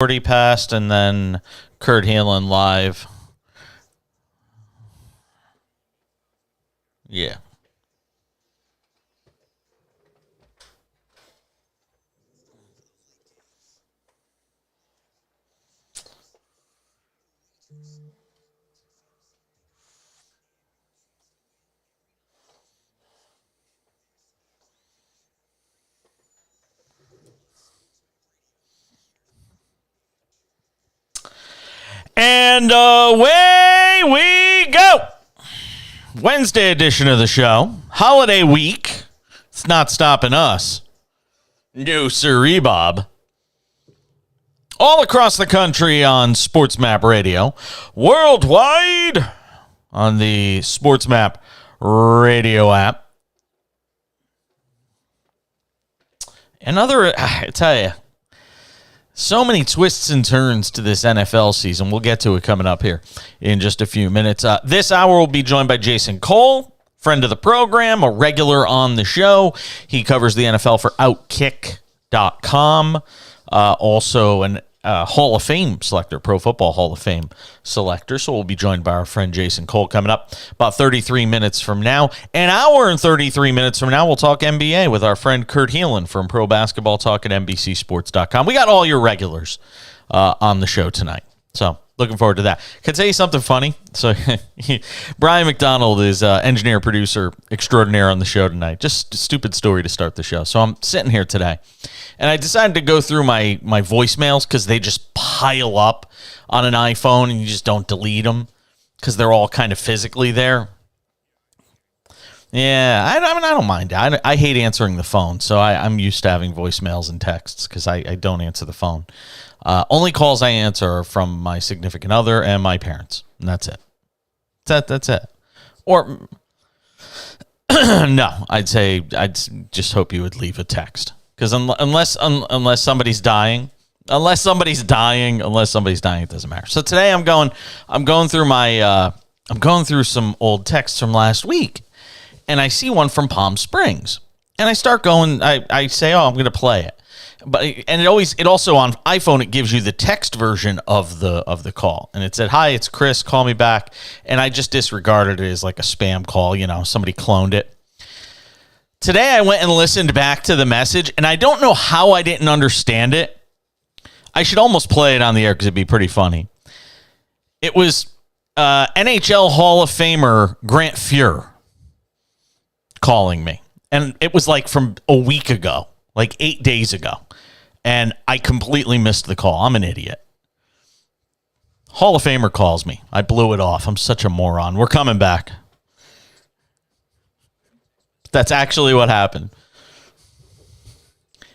40 passed, and then Kurt Heelan live. Yeah. And away we go. Wednesday edition of the show. Holiday week. It's not stopping us. No siree, Bob. All across the country on SportsMap Radio. Worldwide on the SportsMap Radio app. I tell you, so many twists and turns to this NFL season. We'll get to it coming up here in just a few minutes. This hour we'll be joined by Jason Cole, friend of the program, a regular on the show. He covers the NFL for Outkick.com. Also an Hall of Fame selector, Pro Football Hall of Fame selector. So we'll be joined by our friend Jason Cole coming up about 33 minutes from now. An hour and 33 minutes from now, we'll talk NBA with our friend Kurt Heelan from Pro Basketball Talk at NBCSports.com. We got all your regulars on the show tonight. So looking forward to that. Can I tell you something funny? So Brian McDonald is engineer, producer extraordinaire on the show tonight. Just a stupid story to start the show. So I'm sitting here today, and I decided to go through my voicemails because they just pile up on an iPhone, and you just don't delete them because they're all kind of physically there. Yeah, I don't mind. I hate answering the phone, so I'm used to having voicemails and texts because I don't answer the phone. Only calls I answer are from my significant other and my parents, and that's it. That's it. Or no, I'd just hope you would leave a text because unless somebody's dying, it doesn't matter. So today I'm going through some old texts from last week, and I see one from Palm Springs, and I start going. I say, I'm going to play it. But it also on iPhone it gives you the text version of the call, and it said, "Hi, it's Chris. Call me back." And I just disregarded it as like a spam call. Somebody cloned it. Today I went and listened back to the message, and I don't know how I didn't understand it. I should almost play it on the air because it'd be pretty funny. It was NHL Hall of Famer Grant Fuhr calling me, and it was like from a week ago, like 8 days ago. And I completely missed the call. I'm an idiot. Hall of Famer calls me. I blew it off. I'm such a moron. We're coming back. That's actually what happened.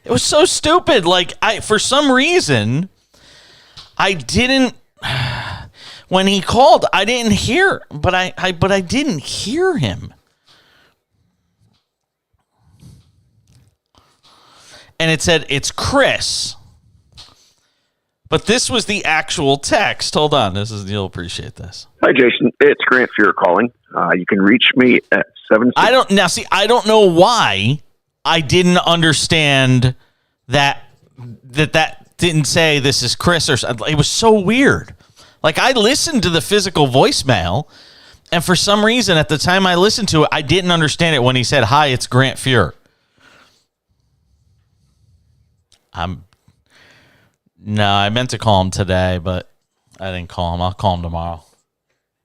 It was so stupid. Like, for some reason, I didn't. When he called, I didn't hear. But I didn't hear him. And it said, "It's Chris." But this was the actual text. Hold on. You'll appreciate this. Hi, Jason. It's Grant Fuhr calling. You can reach me at 7... I don't know why I didn't understand that didn't say this is Chris or something. It was so weird. Like, I listened to the physical voicemail, and for some reason, at the time I listened to it, I didn't understand it when he said, "Hi, it's Grant Fuhr." I meant to call him today, but I didn't call him. I'll call him tomorrow.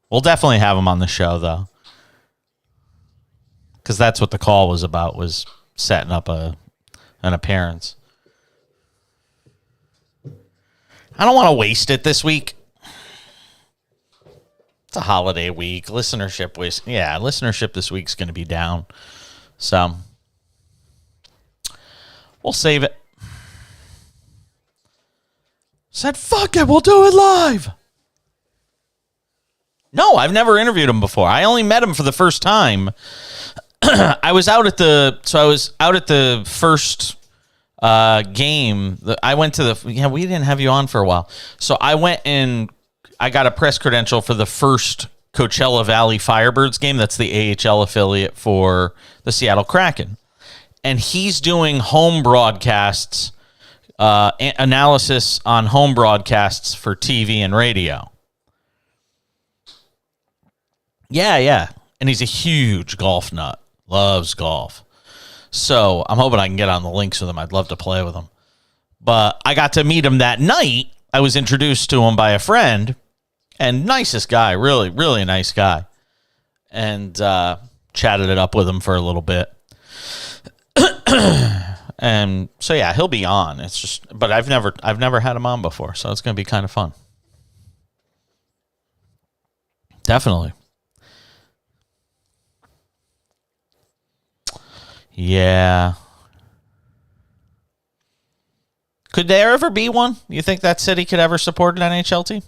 We'll definitely have him on the show, though, because that's what the call was about, was setting up an appearance. I don't want to waste it this week. It's a holiday week. Listenership this week's going to be down. So we'll save it. Said, "Fuck it, we'll do it live." No, I've never interviewed him before. I only met him for the first time. I was out at the first game. I went to we didn't have you on for a while. So I went and I got a press credential for the first Coachella Valley Firebirds game. That's the AHL affiliate for the Seattle Kraken. And he's doing home broadcasts analysis on home broadcasts for TV and radio. Yeah. And he's a huge golf nut. Loves golf. So I'm hoping I can get on the links with him. I'd love to play with him. But I got to meet him that night. I was introduced to him by a friend. And nicest guy. Really, really nice guy. And chatted it up with him for a little bit. And so yeah, he'll be on. It's just, but I've never had him on before, so it's going to be kind of fun. Definitely. Yeah. Could there ever be one? You think that city could ever support an NHL team?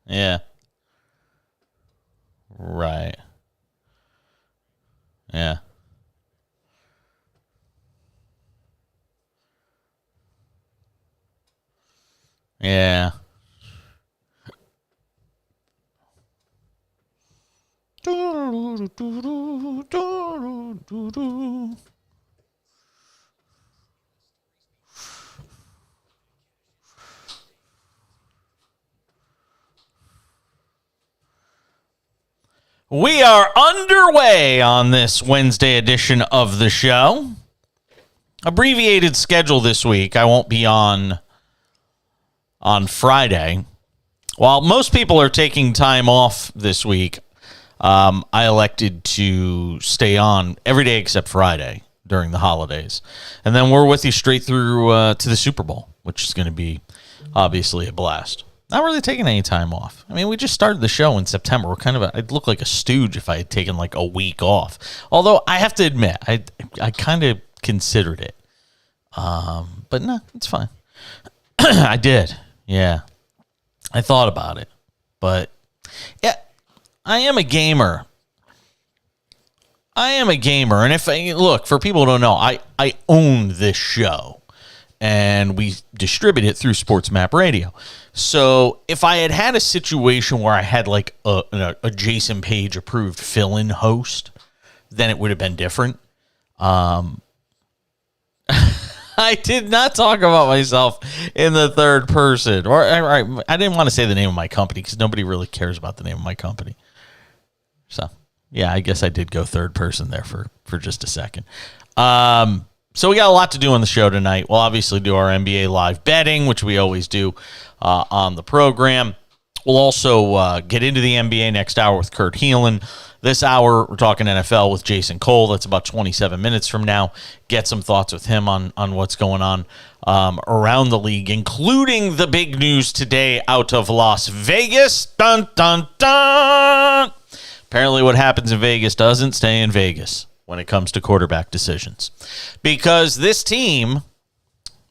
Yeah. Right. Yeah. Yeah. We are underway on this Wednesday edition of the show. Abbreviated schedule this week. I won't be on Friday. While most people are taking time off this week, I elected to stay on every day except Friday during the holidays. And then we're with you straight through to the Super Bowl, which is going to be obviously a blast. Not really taking any time off. I mean, we just started the show in September. We're kind of I'd look like a stooge if I had taken like a week off. Although I have to admit, I kind of considered it. But no, it's fine. I did. Yeah. I thought about it. But yeah, I am a gamer. And if look, for people who don't know, I own this show. And we distribute it through SportsMap Radio. So if I had a situation where I had like a Jason Page approved fill-in host, then it would have been different. I did not talk about myself in the third person. Or I didn't want to say the name of my company because nobody really cares about the name of my company. So, yeah, I guess I did go third person there for just a second. So we got a lot to do on the show tonight. We'll obviously do our NBA live betting, which we always do on the program. We'll also get into the NBA next hour with Kurt Heelan. This hour, we're talking NFL with Jason Cole. That's about 27 minutes from now. Get some thoughts with him on what's going on around the league, including the big news today out of Las Vegas. Dun, dun, dun. Apparently what happens in Vegas doesn't stay in Vegas when it comes to quarterback decisions. Because this team,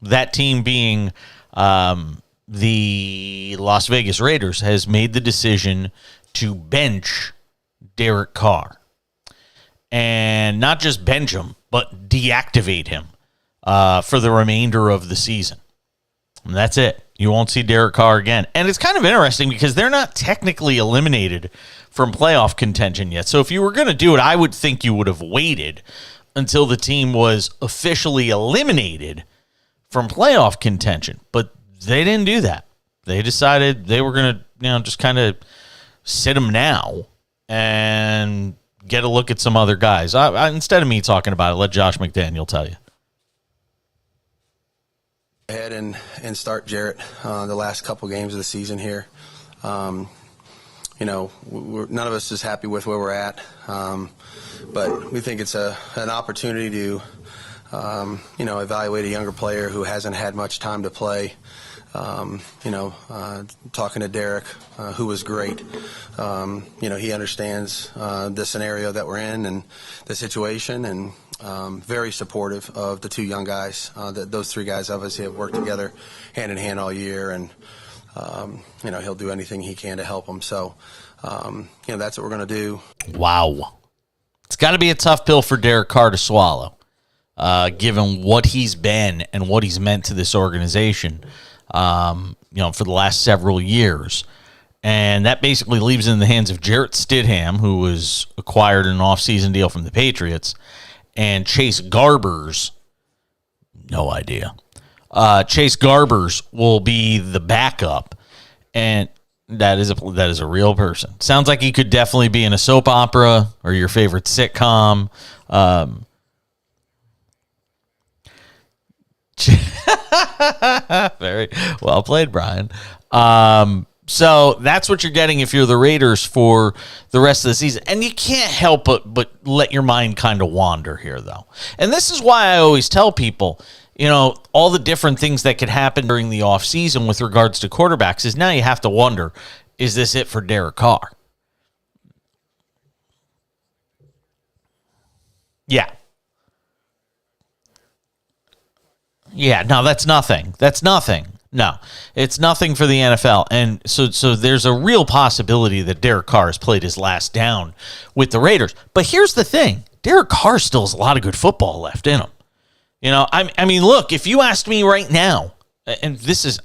that team being the Las Vegas Raiders, has made the decision to bench Derek Carr. And not just bench him, but deactivate him for the remainder of the season. And that's it. You won't see Derek Carr again. And it's kind of interesting because they're not technically eliminated from playoff contention yet. So if you were going to do it, I would think you would have waited until the team was officially eliminated from playoff contention. But they didn't do that. They decided they were going to, just kind of sit him now and get a look at some other guys. Instead of me talking about it, let Josh McDaniel tell you. Ahead and start Jarrett the last couple games of the season here. None of us is happy with where we're at, but we think it's an opportunity to, evaluate a younger player who hasn't had much time to play. Talking to Derek, who was great. He understands the scenario that we're in and the situation, and very supportive of the two young guys. Those three guys obviously have worked together hand in hand all year, and he'll do anything he can to help them. So, that's what we're going to do. Wow. It's got to be a tough pill for Derek Carr to swallow, given what he's been and what he's meant to this organization, for the last several years. And that basically leaves it in the hands of Jarrett Stidham, who was acquired in an offseason deal from the Patriots, and Chase Garbers. No idea. Chase Garbers will be the backup, and that is a real person. Sounds like he could definitely be in a soap opera or your favorite sitcom. Very well played, Brian. So that's what you're getting if you're the Raiders for the rest of the season. And you can't help but let your mind kind of wander here, though. And this is why I always tell people, all the different things that could happen during the offseason with regards to quarterbacks is now you have to wonder, is this it for Derek Carr? Yeah. Yeah, no, that's nothing. No, it's nothing for the NFL. And so there's a real possibility that Derek Carr has played his last down with the Raiders. But here's the thing. Derek Carr still has a lot of good football left in him. I mean, look, if you asked me right now, and this is,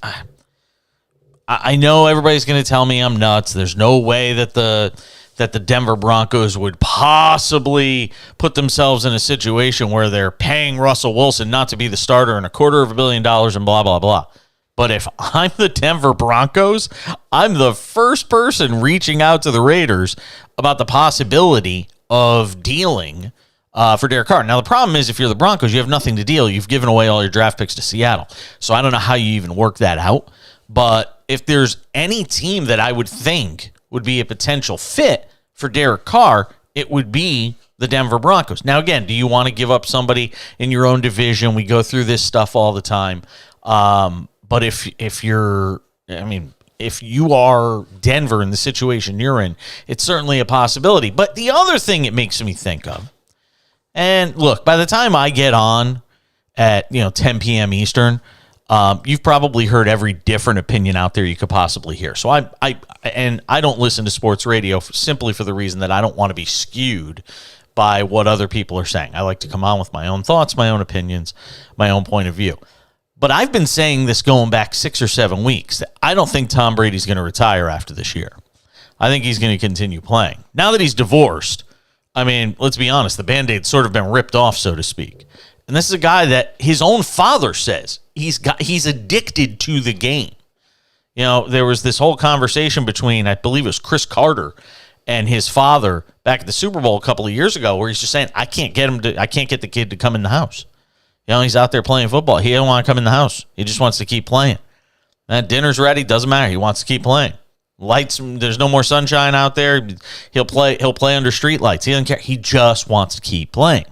I know everybody's going to tell me I'm nuts. There's no way that the Denver Broncos would possibly put themselves in a situation where they're paying Russell Wilson not to be the starter and $250 million and blah, blah, blah. But if I'm the Denver Broncos, I'm the first person reaching out to the Raiders about the possibility of dealing for Derek Carr. Now, the problem is if you're the Broncos, you have nothing to deal. You've given away all your draft picks to Seattle. So I don't know how you even work that out. But if there's any team that I would think would be a potential fit for Derek Carr, it would be the Denver Broncos. Now, again, do you want to give up somebody in your own division? We go through this stuff all the time. But if you are Denver in the situation you're in, it's certainly a possibility. But the other thing it makes me think of, and look, by the time I get on at 10 p.m. Eastern, you've probably heard every different opinion out there you could possibly hear. So I don't listen to sports radio simply for the reason that I don't want to be skewed by what other people are saying. I like to come on with my own thoughts, my own opinions, my own point of view. But I've been saying this going back 6 or 7 weeks, that I don't think Tom Brady's going to retire after this year. I think he's going to continue playing. Now that he's divorced, I mean, let's be honest, the Band-Aid's sort of been ripped off, so to speak. And this is a guy that his own father says he's addicted to the game. There was this whole conversation between, I believe it was Chris Carter and his father back at the Super Bowl a couple of years ago, where he's just saying, I can't get the kid to come in the house. He's out there playing football. He don't want to come in the house. He just wants to keep playing. And dinner's ready. Doesn't matter. He wants to keep playing. Lights. There's no more sunshine out there. He'll play under street lights. He doesn't care. He just wants to keep playing.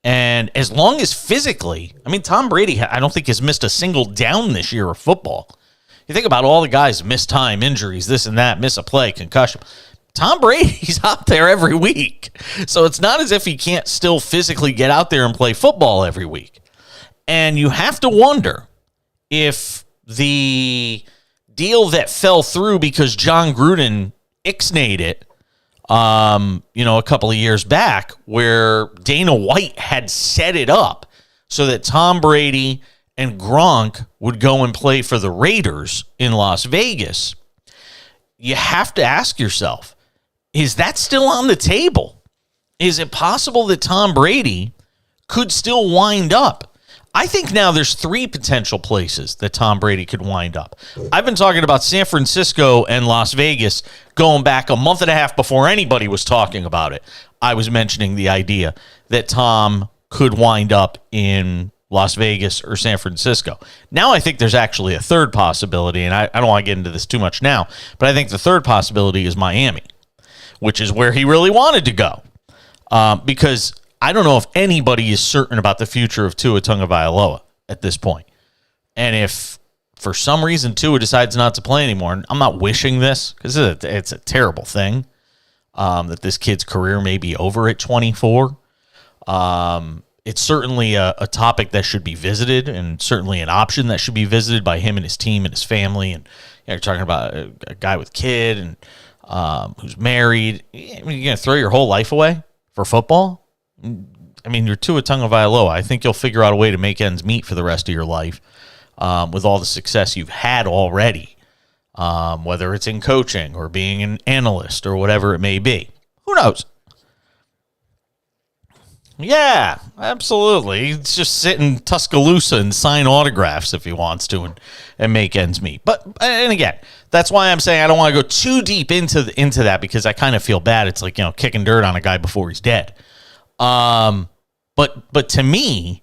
And as long as physically, Tom Brady, I don't think has missed a single down this year of football. You think about all the guys miss time, injuries, this and that, miss a play, concussion. Tom Brady's out there every week. So it's not as if he can't still physically get out there and play football every week. And you have to wonder if the deal that fell through because John Gruden ixnayed it, a couple of years back, where Dana White had set it up so that Tom Brady and Gronk would go and play for the Raiders in Las Vegas. You have to ask yourself, is that still on the table? Is it possible that Tom Brady could still wind up? I think now there's 3 potential places that Tom Brady could wind up. I've been talking about San Francisco and Las Vegas going back a month and a half before anybody was talking about it. I was mentioning the idea that Tom could wind up in Las Vegas or San Francisco. Now I think there's actually a third possibility, and I don't want to get into this too much now, but I think the third possibility is Miami, which is where he really wanted to go. Because I don't know if anybody is certain about the future of Tua Tagovailoa at this point. And if for some reason Tua decides not to play anymore, and I'm not wishing this because it's a terrible thing that this kid's career may be over at 24. It's certainly a topic that should be visited, and certainly an option that should be visited by him and his team and his family. And you're talking about a guy with a kid and who's married. You're going to throw your whole life away for football? You're Tua Tagovailoa. I think you'll figure out a way to make ends meet for the rest of your life with all the success you've had already. whether it's in coaching or being an analyst or whatever it may be. Who knows? Yeah, absolutely. He's just sit in Tuscaloosa and sign autographs if he wants to and make ends meet. But, and again, that's why I'm saying I don't want to go too deep into that because I kind of feel bad. It's like, kicking dirt on a guy before he's dead. But to me,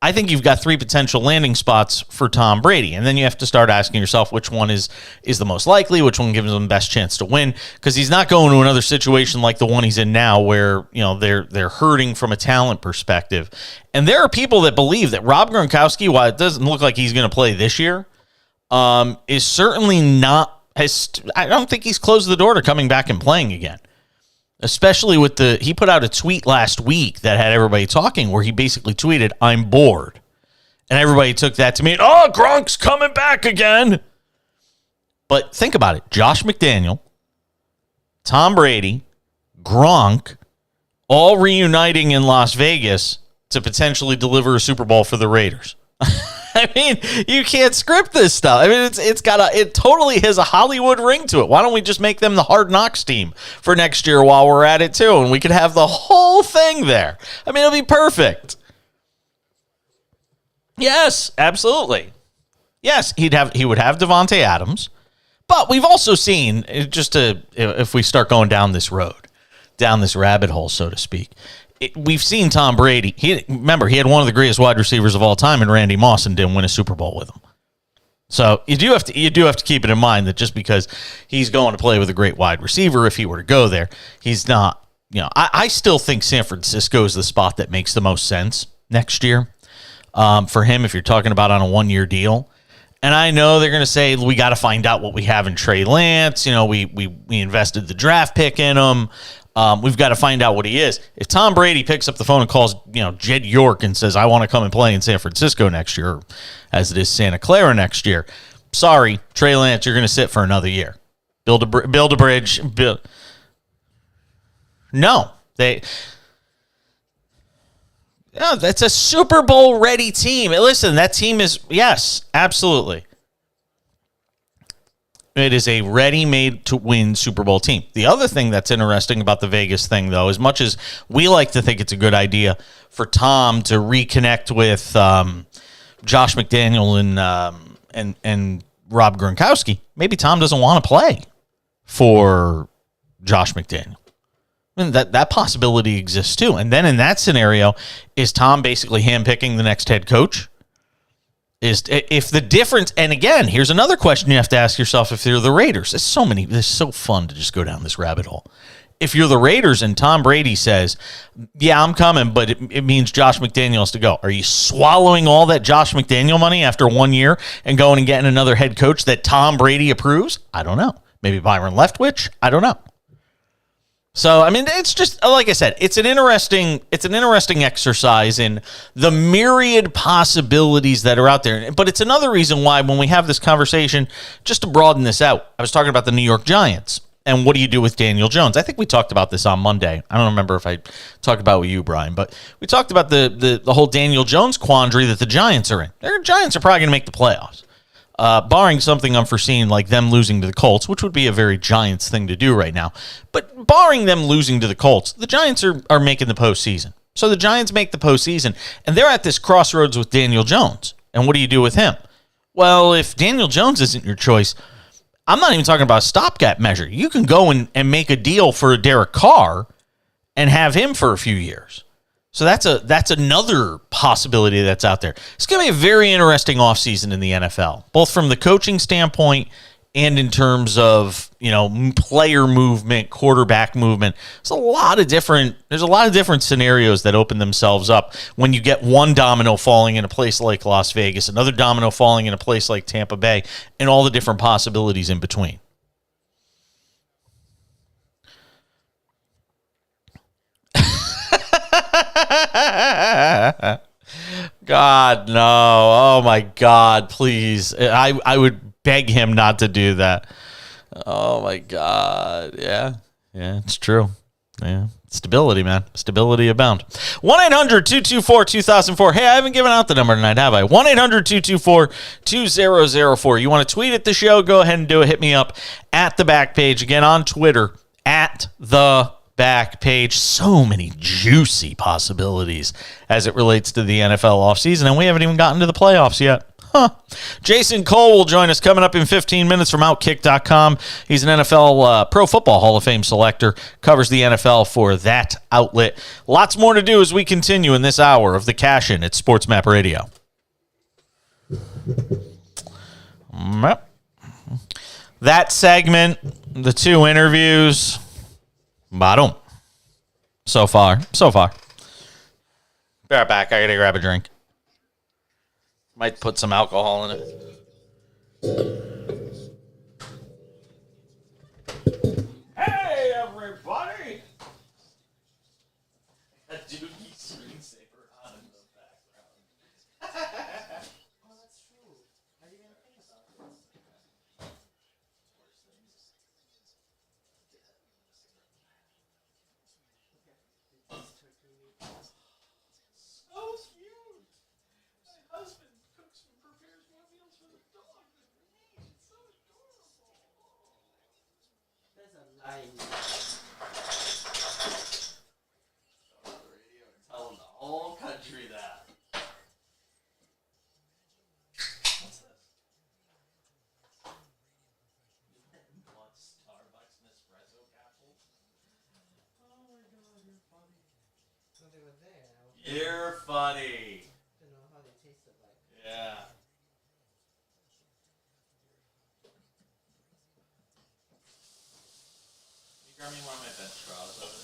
I think you've got 3 potential landing spots for Tom Brady, and then you have to start asking yourself which one is the most likely, which one gives him the best chance to win, because he's not going to another situation like the one he's in now, where they're hurting from a talent perspective. And there are people that believe that Rob Gronkowski, while it doesn't look like he's going to play this year, is certainly not. I don't think he's closed the door to coming back and playing again. Especially with he put out a tweet last week that had everybody talking, where he basically tweeted, "I'm bored." And everybody took that to mean, oh, Gronk's coming back again. But think about it. Josh McDaniel, Tom Brady, Gronk, all reuniting in Las Vegas to potentially deliver a Super Bowl for the Raiders. I mean, you can't script this stuff. I mean, it totally has a Hollywood ring to it. Why don't we just make them the Hard Knocks team for next year while we're at it too, and we could have the whole thing there. I mean, it'll be perfect. Yes, absolutely. Yes, he would have Devontae Adams, but we've also seen, if we start going down this road, down this rabbit hole, so to speak. We've seen Tom Brady. He had one of the greatest wide receivers of all time in Randy Moss and didn't win a Super Bowl with him. So you do have to keep it in mind that just because he's going to play with a great wide receiver, if he were to go there, he's not. I still think San Francisco is the spot that makes the most sense next year for him. If you're talking about on a 1-year deal. And I know they're going to say, we got to find out what we have in Trey Lance. We invested the draft pick in him. We've got to find out what he is. If Tom Brady picks up the phone and calls, Jed York and says, I want to come and play in San Francisco next year, as it is Santa Clara next year. Sorry, Trey Lance, you're going to sit for another year. Build a bridge. No, that's a Super Bowl ready team. Listen, that team is, yes, absolutely. It is a ready-made to win Super Bowl team. The other thing that's interesting about the Vegas thing, though, as much as we like to think it's a good idea for Tom to reconnect with Josh McDaniel and Rob Gronkowski, maybe Tom doesn't want to play for Josh McDaniel. I mean, that possibility exists too. And then in that scenario, is Tom basically handpicking the next head coach? If the difference, and again, here's another question you have to ask yourself if you're the Raiders. It's so fun to just go down this rabbit hole. If you're the Raiders and Tom Brady says, yeah, I'm coming, but it means Josh McDaniel has to go. Are you swallowing all that Josh McDaniel money after 1 year and going and getting another head coach that Tom Brady approves? I don't know. Maybe Byron Leftwich? I don't know. So, I mean, it's just, like I said, it's an interesting exercise in the myriad possibilities that are out there. But it's another reason why when we have this conversation, just to broaden this out, I was talking about the New York Giants and what do you do with Daniel Jones? I think we talked about this on Monday. I don't remember if I talked about it with you, Brian, but we talked about the whole Daniel Jones quandary that the Giants are in. Their Giants are probably going to make the playoffs. Barring something unforeseen like them losing to the Colts, which would be a very Giants thing to do right now. But barring them losing to the Colts, the Giants are making the postseason. So the Giants make the postseason, and they're at this crossroads with Daniel Jones. And what do you do with him? Well, if Daniel Jones isn't your choice, I'm not even talking about a stopgap measure. You can go and make a deal for Derek Carr and have him for a few years. So that's another possibility that's out there. It's going to be a very interesting offseason in the NFL, both from the coaching standpoint and in terms of, player movement, quarterback movement. There's a lot of different scenarios that open themselves up when you get one domino falling in a place like Las Vegas, another domino falling in a place like Tampa Bay, and all the different possibilities in between. God, no. Oh, my God, please. I would beg him not to do that. Oh, my God. Yeah, it's true. Yeah. Stability, man. Stability abound. 1-800-224-2004. Hey, I haven't given out the number tonight, have I? 1-800-224-2004. You want to tweet at the show? Go ahead and do it. Hit me up at the back page. Again, on Twitter, at the back page. So many juicy possibilities as it relates to the NFL offseason, and we haven't even gotten to the playoffs yet. Jason Cole will join us coming up in 15 minutes from Outkick.com. He's an NFL Pro Football Hall of Fame selector, covers the NFL for that outlet. Lots more to do as we continue in this hour of the Cash-In at SportsMap Radio. That segment, the two interviews, bottom. So far. Be right back. I got to grab a drink. Might put some alcohol in it. Hey, everybody! A Doogie screensaver on in the background. Oh, that's true. How are you going to think about this? So cute! My husband cooks and prepares more meals for the dog than for me. It's so adorable. There's a line. On the radio and telling the whole country that. What's this? Want Starbucks Nespresso capsules? Oh my God, you're funny. So they were there. You're funny. To know how they tasted like. Yeah. You grab me one of my bench straws over there.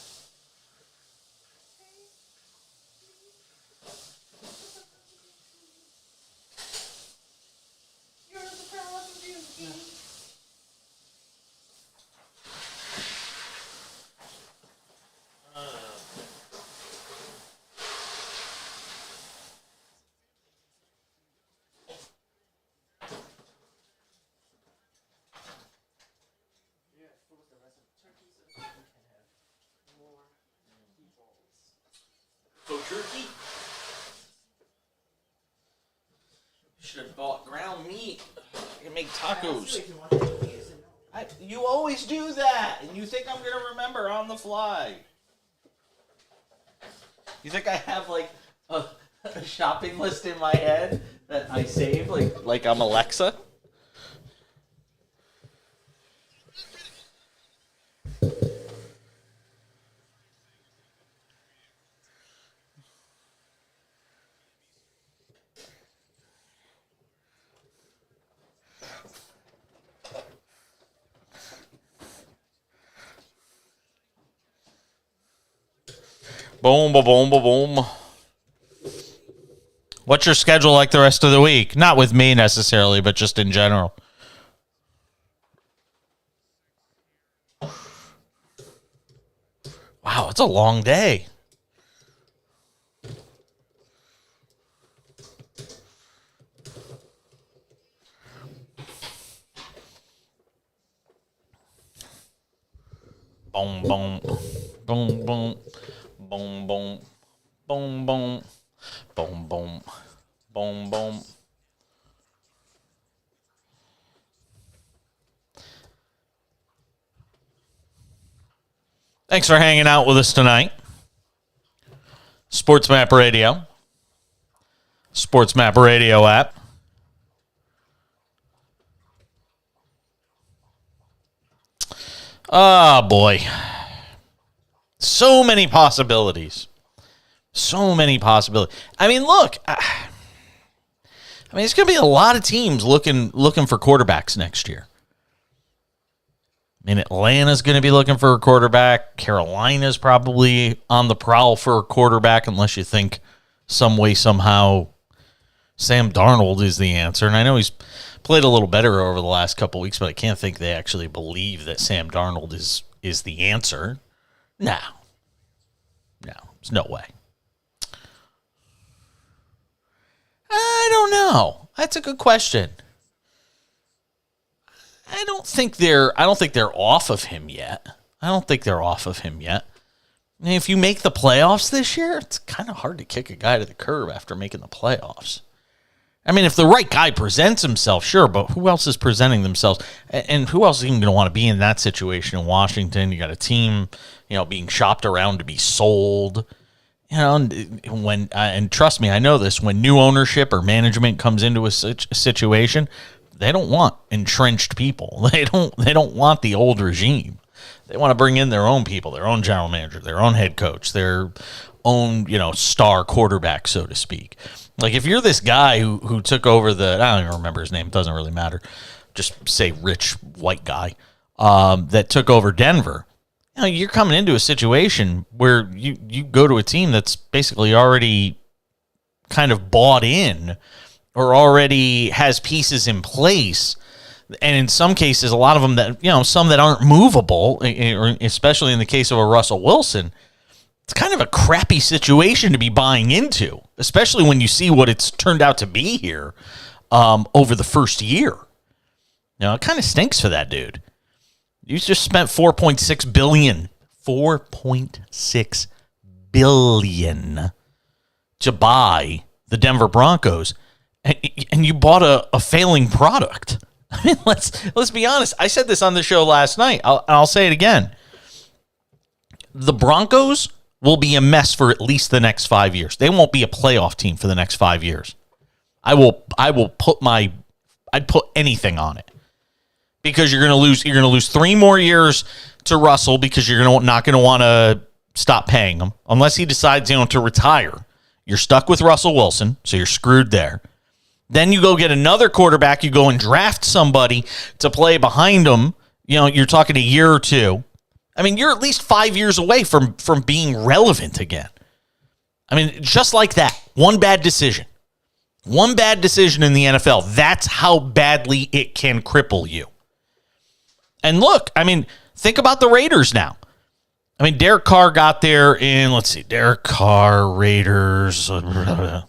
You're the power of beauty. Faux jerky? Should have bought ground meat. I can make tacos. You always do that, and you think I'm gonna remember on the fly. You think I have like a shopping list in my head that I save like I'm Alexa? Boom, ba boom, ba boom. What's your schedule like the rest of the week? Not with me necessarily, but just in general. Wow, it's a long day. Boom, boom, boom, boom. Boom, boom, boom, boom, boom, boom, boom, boom. Thanks for hanging out with us tonight. SportsMap Radio. SportsMap Radio app. Oh, boy. So many possibilities. So many possibilities. I mean, look. It's going to be a lot of teams looking for quarterbacks next year. I mean, Atlanta's going to be looking for a quarterback. Carolina's probably on the prowl for a quarterback, unless you think some way, somehow, Sam Darnold is the answer. And I know he's played a little better over the last couple weeks, but I can't think they actually believe that Sam Darnold is the answer. No, there's no way. I don't know. That's a good question. I don't think they're off of him yet. If you make the playoffs this year, it's kind of hard to kick a guy to the curb after making the playoffs. I mean, if the right guy presents himself, sure, but who else is presenting themselves? And who else is even going to want to be in that situation in Washington? You got a team, being shopped around to be sold. And trust me, I know this, when new ownership or management comes into a situation, they don't want entrenched people. They don't want the old regime. They want to bring in their own people, their own general manager, their own head coach, their own, star quarterback, so to speak. Like if you're this guy who took over I don't even remember his name. It doesn't really matter. Just say rich white guy that took over Denver. You're coming into a situation where you go to a team that's basically already kind of bought in or already has pieces in place. And in some cases, a lot of them that, some that aren't movable, especially in the case of a Russell Wilson, it's kind of a crappy situation to be buying into, especially when you see what it's turned out to be here over the first year. It kind of stinks for that dude. You just spent $4.6 billion to buy the Denver Broncos, and you bought a failing product. I mean, let's be honest. I said this on the show last night. I'll say it again. The Broncos will be a mess for at least the next 5 years. They won't be a playoff team for the next 5 years. I'd put anything on it. Because you're going to lose 3 more years to Russell because you're not going to want to stop paying him unless he decides to retire. You're stuck with Russell Wilson, so you're screwed there. Then you go get another quarterback. You go and draft somebody to play behind him. You're talking a year or 2. I mean, you're at least 5 years away from being relevant again. I mean, just like that. One bad decision in the NFL. That's how badly it can cripple you. And look, I mean, think about the Raiders now. I mean, Derek Carr got there in, Derek Carr, Raiders. Yeah,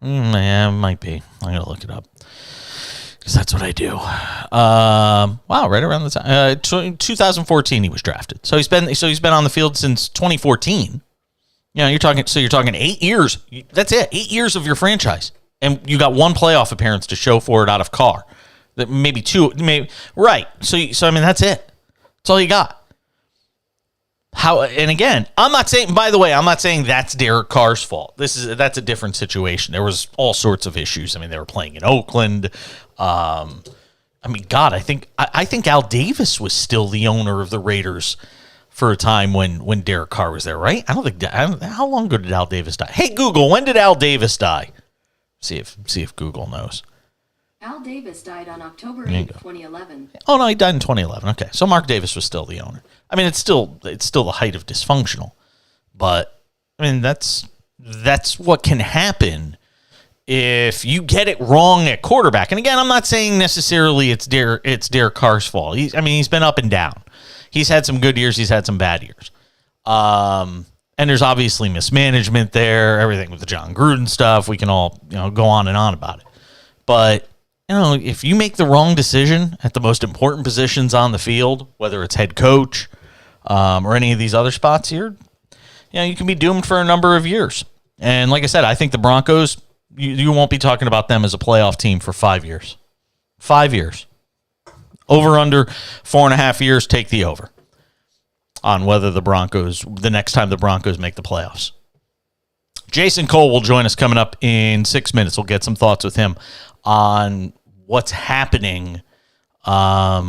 it might be. I'm going to look it up because that's what I do. Wow, right around the time. 2014 he was drafted. So he's been on the field since 2014. You're talking 8 years. That's it. 8 years of your franchise. And you got 1 playoff appearance to show for it out of Carr. Maybe 2, maybe right. So I mean, that's it. That's all you got. And again, I'm not saying that's Derek Carr's fault. That's a different situation. There was all sorts of issues. I mean, they were playing in Oakland. I think Al Davis was still the owner of the Raiders for a time when Derek Carr was there, right? How long ago did Al Davis die? Hey, Google, when did Al Davis die? See if Google knows. Al Davis died on October 8, 2011. Oh, no, he died in 2011. Okay, so Mark Davis was still the owner. I mean, it's still the height of dysfunctional. But, I mean, that's what can happen if you get it wrong at quarterback. And again, I'm not saying necessarily it's Derek Carr's fault. He's been up and down. He's had some good years. He's had some bad years. And there's obviously mismanagement there, everything with the John Gruden stuff. We can all go on and on about it. But if you make the wrong decision at the most important positions on the field, whether it's head coach or any of these other spots here, you can be doomed for a number of years. And like I said, I think the Broncos, you won't be talking about them as a playoff team for 5 years. 5 years. Over, under, 4.5 years, take the over on whether the next time the Broncos make the playoffs. Jason Cole will join us coming up in 6 minutes. We'll get some thoughts with him on what's happening vis-a-vis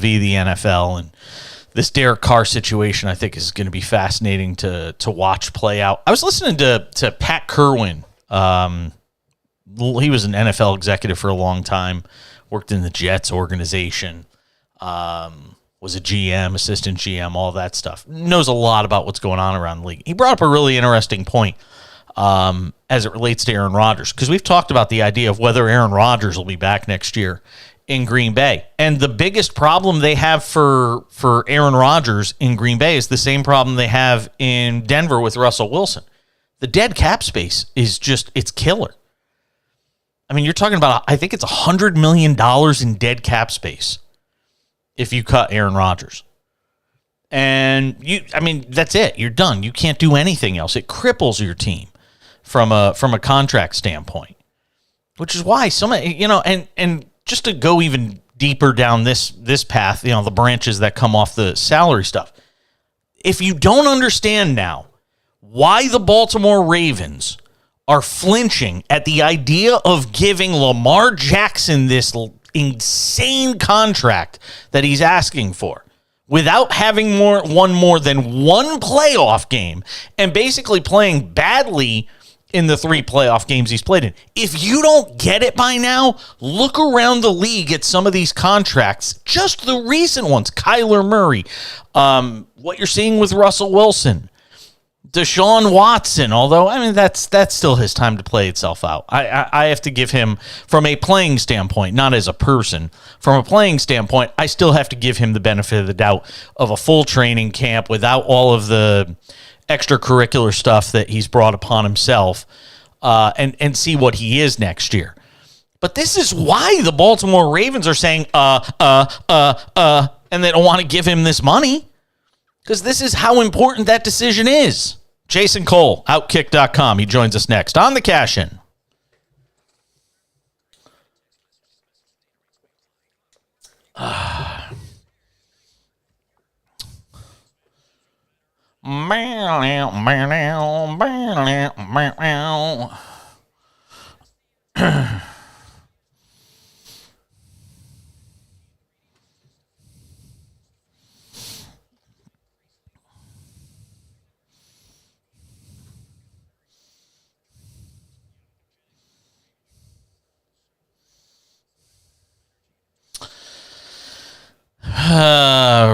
the NFL. And this Derek Carr situation, I think, is going to be fascinating to watch play out. I was listening to Pat Kerwin. He was an NFL executive for a long time, worked in the Jets organization, was a GM, assistant GM, all that stuff. Knows a lot about what's going on around the league. He brought up a really interesting point as it relates to Aaron Rodgers, because we've talked about the idea of whether Aaron Rodgers will be back next year in Green Bay. And the biggest problem they have for Aaron Rodgers in Green Bay is the same problem they have in Denver with Russell Wilson. The dead cap space is it's killer. I mean, you're talking about, I think it's $100 million in dead cap space if you cut Aaron Rodgers. And that's it. You're done. You can't do anything else. It cripples your team from a contract standpoint, which is why so many, and just to go even deeper down this path, the branches that come off the salary stuff. If you don't understand now why the Baltimore Ravens are flinching at the idea of giving Lamar Jackson this insane contract that he's asking for without having won more than one playoff game and basically playing badly in the 3 playoff games he's played in. If you don't get it by now, look around the league at some of these contracts, just the recent ones. Kyler Murray, what you're seeing with Russell Wilson, Deshaun Watson, although, that's still his time to play itself out. I have to give him, from a playing standpoint, not as a person, from a playing standpoint, I still have to give him the benefit of the doubt of a full training camp without all of the extracurricular stuff that he's brought upon himself, and see what he is next year. But this is why the Baltimore Ravens are saying, and they don't want to give him this money, because this is how important that decision is. Jason Cole, Outkick.com. He joins us next on the Cash In.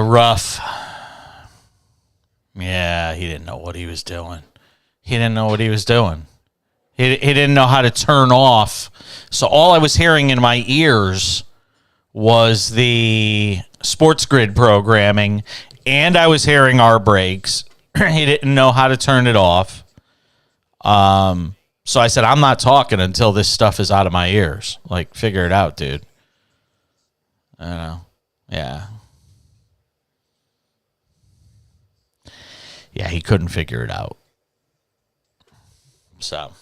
Rough. Yeah, he didn't know what he was doing. He didn't know how to turn off. So all I was hearing in my ears was the Sports Grid programming, and I was hearing our breaks. He didn't know how to turn it off. So I said, I'm not talking until this stuff is out of my ears. Like, figure it out, dude. I don't know. Yeah. Yeah, he couldn't figure it out. So.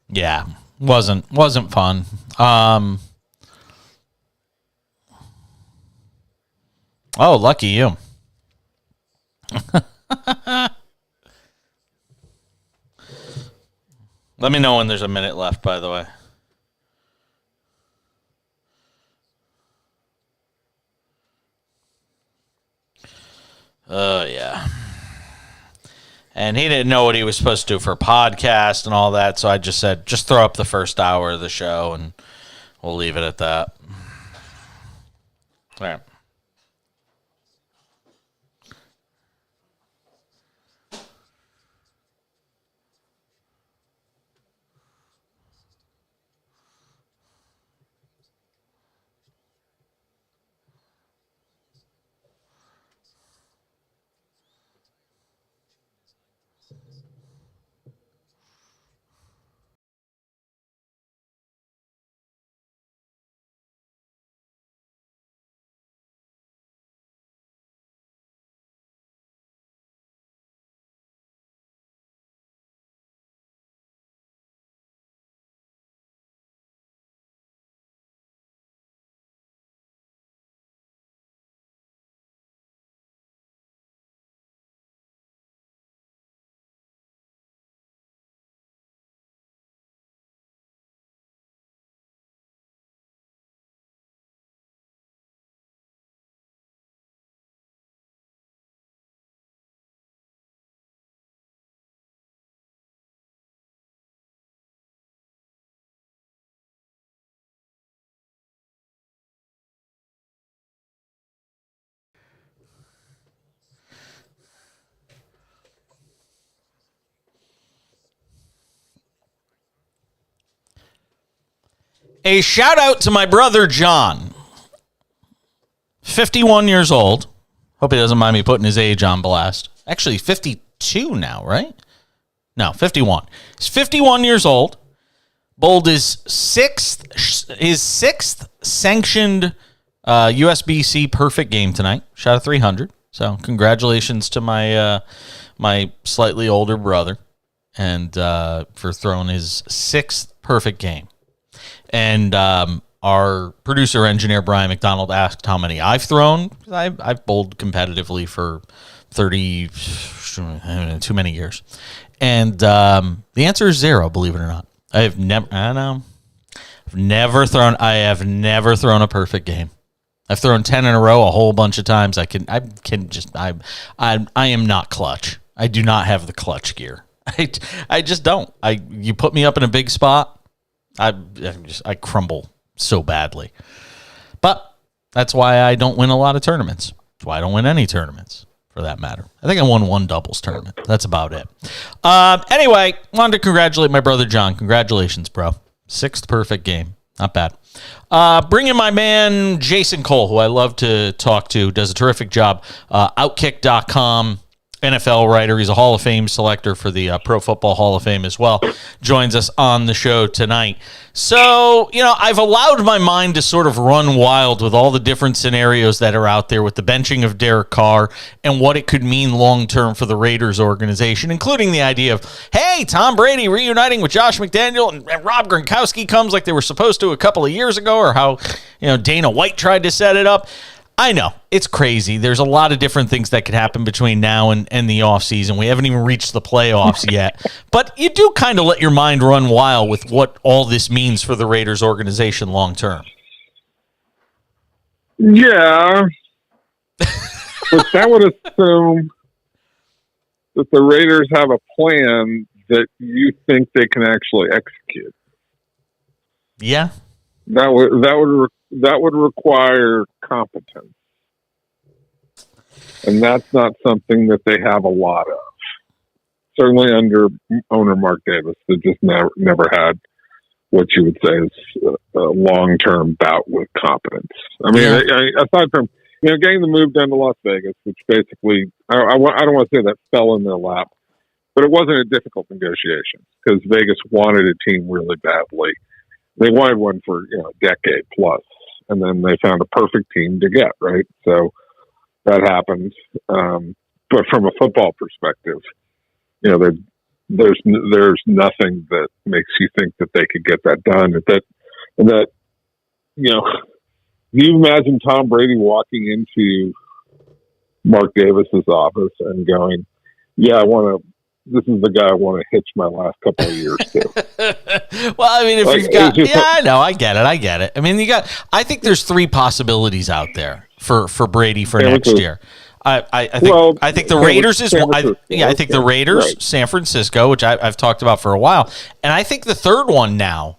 Yeah, wasn't fun. Oh, lucky you. Let me know when there's a minute left, by the way. Oh, yeah. And he didn't know what he was supposed to do for a podcast and all that, so I just said, just throw up the first hour of the show, and we'll leave it at that. All right. A shout out to my brother, John. 51 years old. Hope he doesn't mind me putting his age on blast. Actually, 52 now, right? No, 51. He's 51 years old. Bowled his sixth sanctioned USBC perfect game tonight. Shot a 300. So congratulations to my my slightly older brother, and for throwing his sixth perfect game. And our producer engineer Brian McDonald asked how many I've thrown. I've bowled competitively for 30 too many years, and the answer is 0. Believe it or not, I have never thrown a perfect game. I've thrown 10 in a row a whole bunch of times. I am not clutch. I do not have the clutch gear. I just don't. You put me up in a big spot, I crumble so badly. But that's why I don't win a lot of tournaments. That's why I don't win any tournaments, for that matter. I think I won one doubles tournament. That's about it. Anyway, wanted to congratulate my brother John. Congratulations, bro. Sixth perfect game. Not bad. Bring in my man, Jason Cole, who I love to talk to, does a terrific job. Outkick.com, NFL writer. He's a Hall of Fame selector for the Pro Football Hall of Fame as well. Joins us on the show tonight. So, I've allowed my mind to sort of run wild with all the different scenarios that are out there with the benching of Derek Carr and what it could mean long-term for the Raiders organization, including the idea of, hey, Tom Brady reuniting with Josh McDaniel and Rob Gronkowski comes like they were supposed to a couple of years ago, or how, Dana White tried to set it up. I know, it's crazy. There's a lot of different things that could happen between now and the offseason. We haven't even reached the playoffs yet. But you do kind of let your mind run wild with what all this means for the Raiders organization long term. Yeah. But that would assume that the Raiders have a plan that you think they can actually execute. Yeah. That would require competence, and that's not something that they have a lot of. Certainly under owner Mark Davis, that just never had what you would say is a long-term bout with competence. I mean, aside from getting the move down to Las Vegas, which basically I don't want to say that fell in their lap, but it wasn't a difficult negotiation because Vegas wanted a team really badly. They wanted one for a decade plus, and then they found a perfect team to get, right? So that happened. But from a football perspective, there's nothing that makes you think that they could get that done. That you imagine Tom Brady walking into Mark Davis's office and going, "Yeah, this is the guy I want to hitch my last couple of years to." Well, I mean, if you've got, I know, I get it. I mean, I think there's 3 possibilities out there for Brady for next year. I think the Raiders is one. I think the Raiders, right. San Francisco, which I've talked about for a while, and I think the third one now,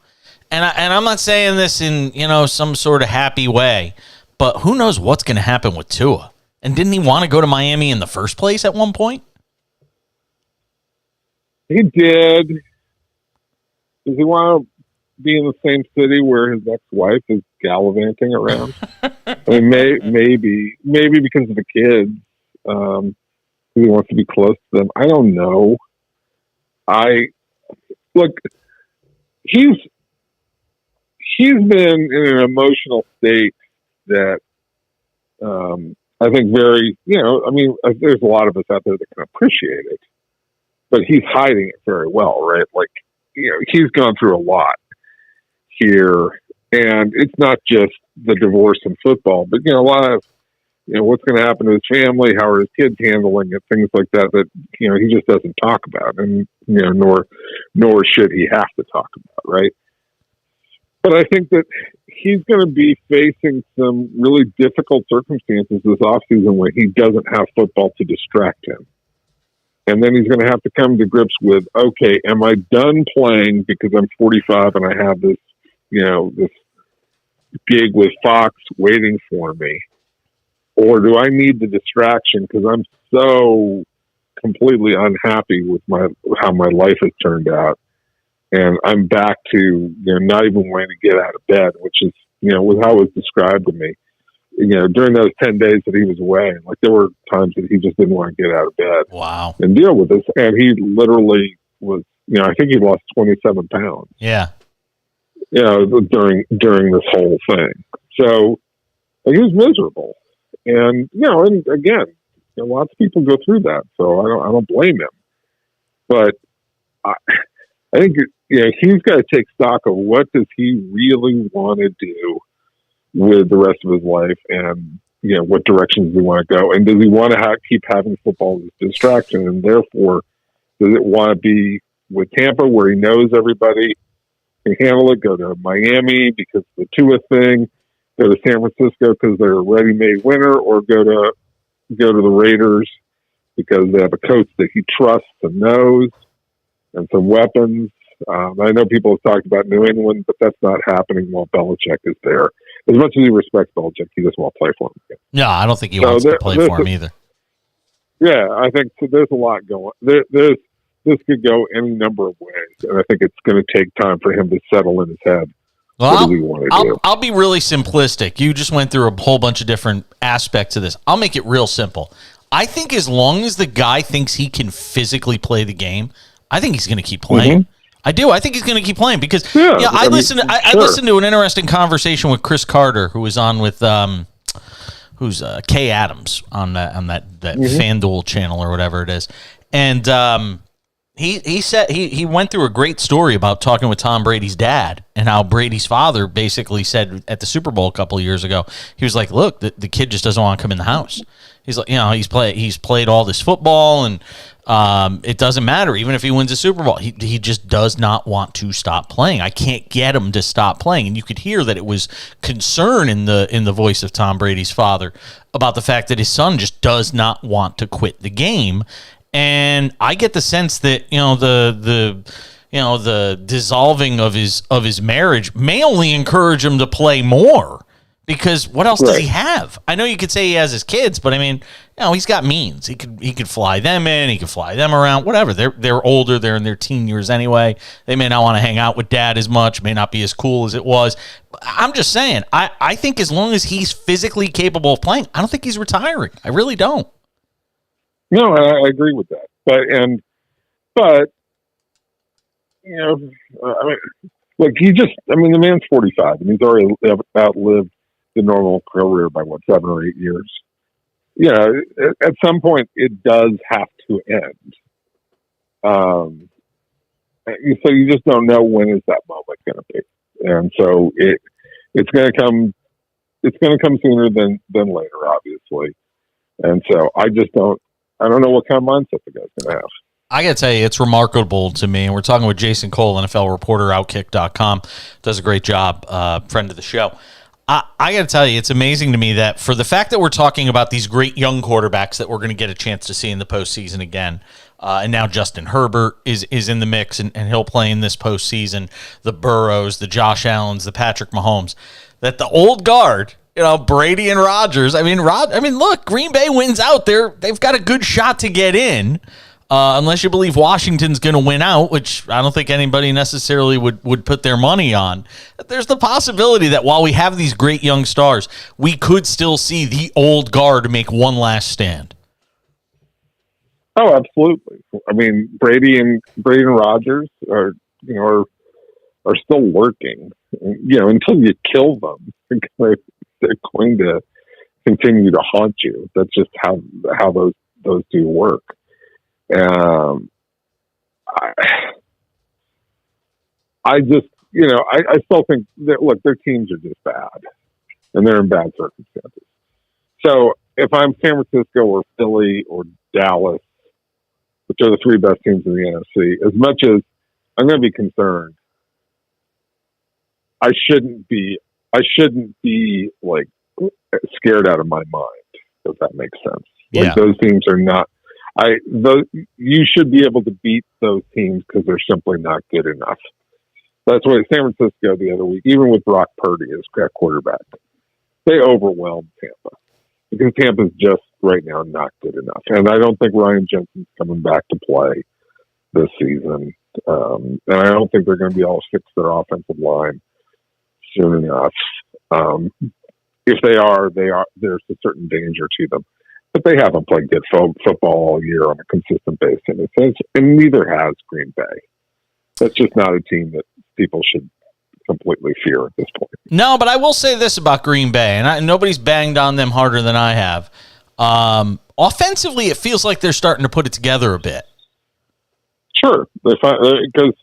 and I'm not saying this in some sort of happy way, but who knows what's going to happen with Tua? And didn't he want to go to Miami in the first place at one point? He did. Does he want to be in the same city where his ex-wife is gallivanting around? I mean, maybe because of the kids. He wants to be close to them. I don't know. He's been in an emotional state that I think very. There's a lot of us out there that can appreciate it. But he's hiding it very well, right? He's gone through a lot here, and it's not just the divorce in football, but a lot of what's going to happen to his family, how are his kids handling it, things like that he just doesn't talk about, and nor should he have to talk about, right? But I think that he's going to be facing some really difficult circumstances this offseason where he doesn't have football to distract him. And then he's going to have to come to grips with, okay, am I done playing because I'm 45 and I have this, this gig with Fox waiting for me? Or do I need the distraction because I'm so completely unhappy with how my life has turned out? And I'm back to, not even wanting to get out of bed, which is, with how it was described to me. During those 10 days that he was away, there were times that he just didn't want to get out of bed. Wow. And deal with this. And he literally was, I think he lost 27 pounds. Yeah. During this whole thing. So he was miserable. And, and again, lots of people go through that. So I don't blame him. But I think, he's got to take stock of what does he really want to do with the rest of his life, and what directions does he want to go, and does he want to keep having football as a distraction, and therefore does it want to be with Tampa where he knows everybody can handle it, go to Miami because of the Tua thing, go to San Francisco because they're a ready-made winner, or go to the Raiders because they have a coach that he trusts and knows and some weapons. I know people have talked about New England, but that's not happening while Belichick is there. As much as he respects Belichick, he doesn't want to play for him again. No, I don't think he wants to play for him either. Yeah, I think there's a lot going. This could go any number of ways, and I think it's going to take time for him to settle in his head. Well, what does he want to do? I'll be really simplistic. You just went through a whole bunch of different aspects of this. I'll make it real simple. I think as long as the guy thinks he can physically play the game, I think he's going to keep playing. Mm-hmm. I do. I think he's going to keep playing because I listened to an interesting conversation with Chris Carter, who was on with who's Kay Adams on that FanDuel channel or whatever it is, and he said he went through a great story about talking with Tom Brady's dad and how Brady's father basically said at the Super Bowl a couple of years ago, he was like, "Look, the kid just doesn't want to come in the house." He's like, he's played all this football, and it doesn't matter. Even if he wins a Super Bowl, he just does not want to stop playing. I can't get him to stop playing. And you could hear that it was concern in the voice of Tom Brady's father about the fact that his son just does not want to quit the game. And I get the sense that the dissolving of his marriage may only encourage him to play more. Because what else does he have? I know you could say he has his kids, but I mean, he's got means. He could fly them in. He could fly them around. Whatever. They're older. They're in their teen years anyway. They may not want to hang out with dad as much. May not be as cool as it was. I'm just saying. I think as long as he's physically capable of playing, I don't think he's retiring. I really don't. No, I agree with that. But look, the man's 45 and he's already outlived the normal career by 7 or 8 years. At some point it does have to end. So you just don't know when is that moment going to be, and so it's going to come. It's going to come sooner than later, obviously. And so I don't know what kind of mindset the guy's going to have. I got to tell you, it's remarkable to me. And we're talking with Jason Cole, NFL reporter, Outkick.com. Does a great job, friend of the show. I got to tell you, it's amazing to me that for the fact that we're talking about these great young quarterbacks that we're going to get a chance to see in the postseason again, and now Justin Herbert is in the mix, and he'll play in this postseason, the Burrows, the Josh Allens, the Patrick Mahomes, that the old guard, Brady and Rodgers, look, Green Bay wins out there. They've got a good shot to get in. Unless you believe Washington's going to win out, which I don't think anybody necessarily would put their money on. There's the possibility that while we have these great young stars, we could still see the old guard make one last stand. Oh, absolutely. I mean, Brady and Rodgers are still working. Until you kill them, they're going to continue to haunt you. That's just how those two work. I still think that, look, their teams are just bad and they're in bad circumstances. So if I'm San Francisco or Philly or Dallas, which are the three best teams in the NFC, as much as I'm going to be concerned, I shouldn't be like scared out of my mind, if that makes sense. Yeah. Like, those teams are not. You should be able to beat those teams because they're simply not good enough. That's why San Francisco the other week, even with Brock Purdy as quarterback, they overwhelmed Tampa because Tampa's just right now not good enough. And I don't think Ryan Jensen's coming back to play this season. And I don't think they're going to be able to fix their offensive line soon enough. If they are, there's a certain danger to them. but they haven't played good football all year on a consistent basis. And neither has Green Bay. That's just not a team that people should completely fear at this point. No, but I will say this about Green Bay, and nobody's banged on them harder than I have. Offensively, it feels like they're starting to put it together a bit. Sure, because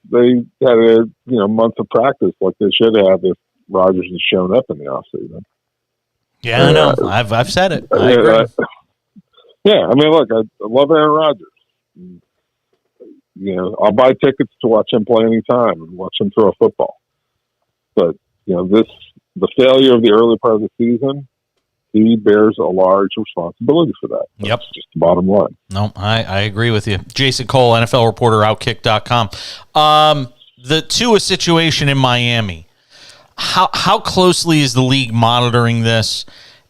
they had months of practice like they should have if Rodgers had shown up in the offseason. Yeah, I know. I've said it. I agree. I mean, look, I love Aaron Rodgers. I'll buy tickets to watch him play anytime and watch him throw a football. But the failure of the early part of the season, he bears a large responsibility for that. That's just the bottom line. No, I agree with you. Jason Cole, NFL reporter, Outkick.com. The Tua situation in Miami. How closely is the league monitoring this?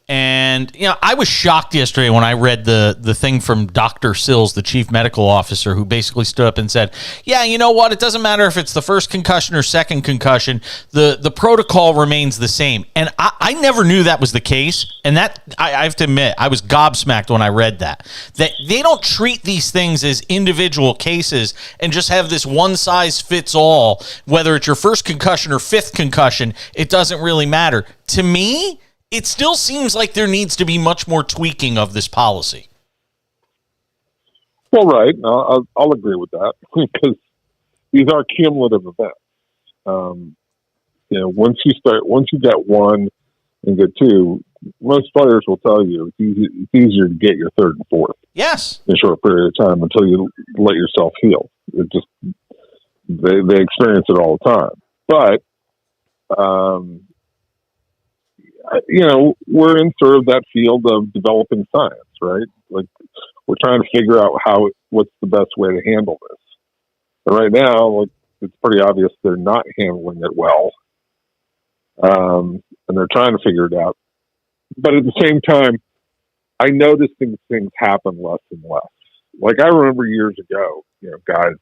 And, I was shocked yesterday when I read the thing from Dr. Sills, the chief medical officer, who basically stood up and said, yeah, you know what? It doesn't matter if it's the first concussion or second concussion. The protocol remains the same. And I never knew that was the case. And that, I have to admit, I was gobsmacked when I read that they don't treat these things as individual cases and just have this one size fits all. Whether it's your first concussion or fifth concussion, it doesn't really matter. To me, it still seems like there needs to be much more tweaking of this policy. Well, right. I'll agree with that because these are cumulative events. Once you get one and get two, most players will tell you it's easier to get your third and fourth. Yes. In a short period of time until you let yourself heal. It just they experience it all the time. But we're in sort of that field of developing science, right? Like we're trying to figure out what's the best way to handle this. And right now, it's pretty obvious they're not handling it well. And they're trying to figure it out. But at the same time, I noticed things happen less and less. Like I remember years ago, guys,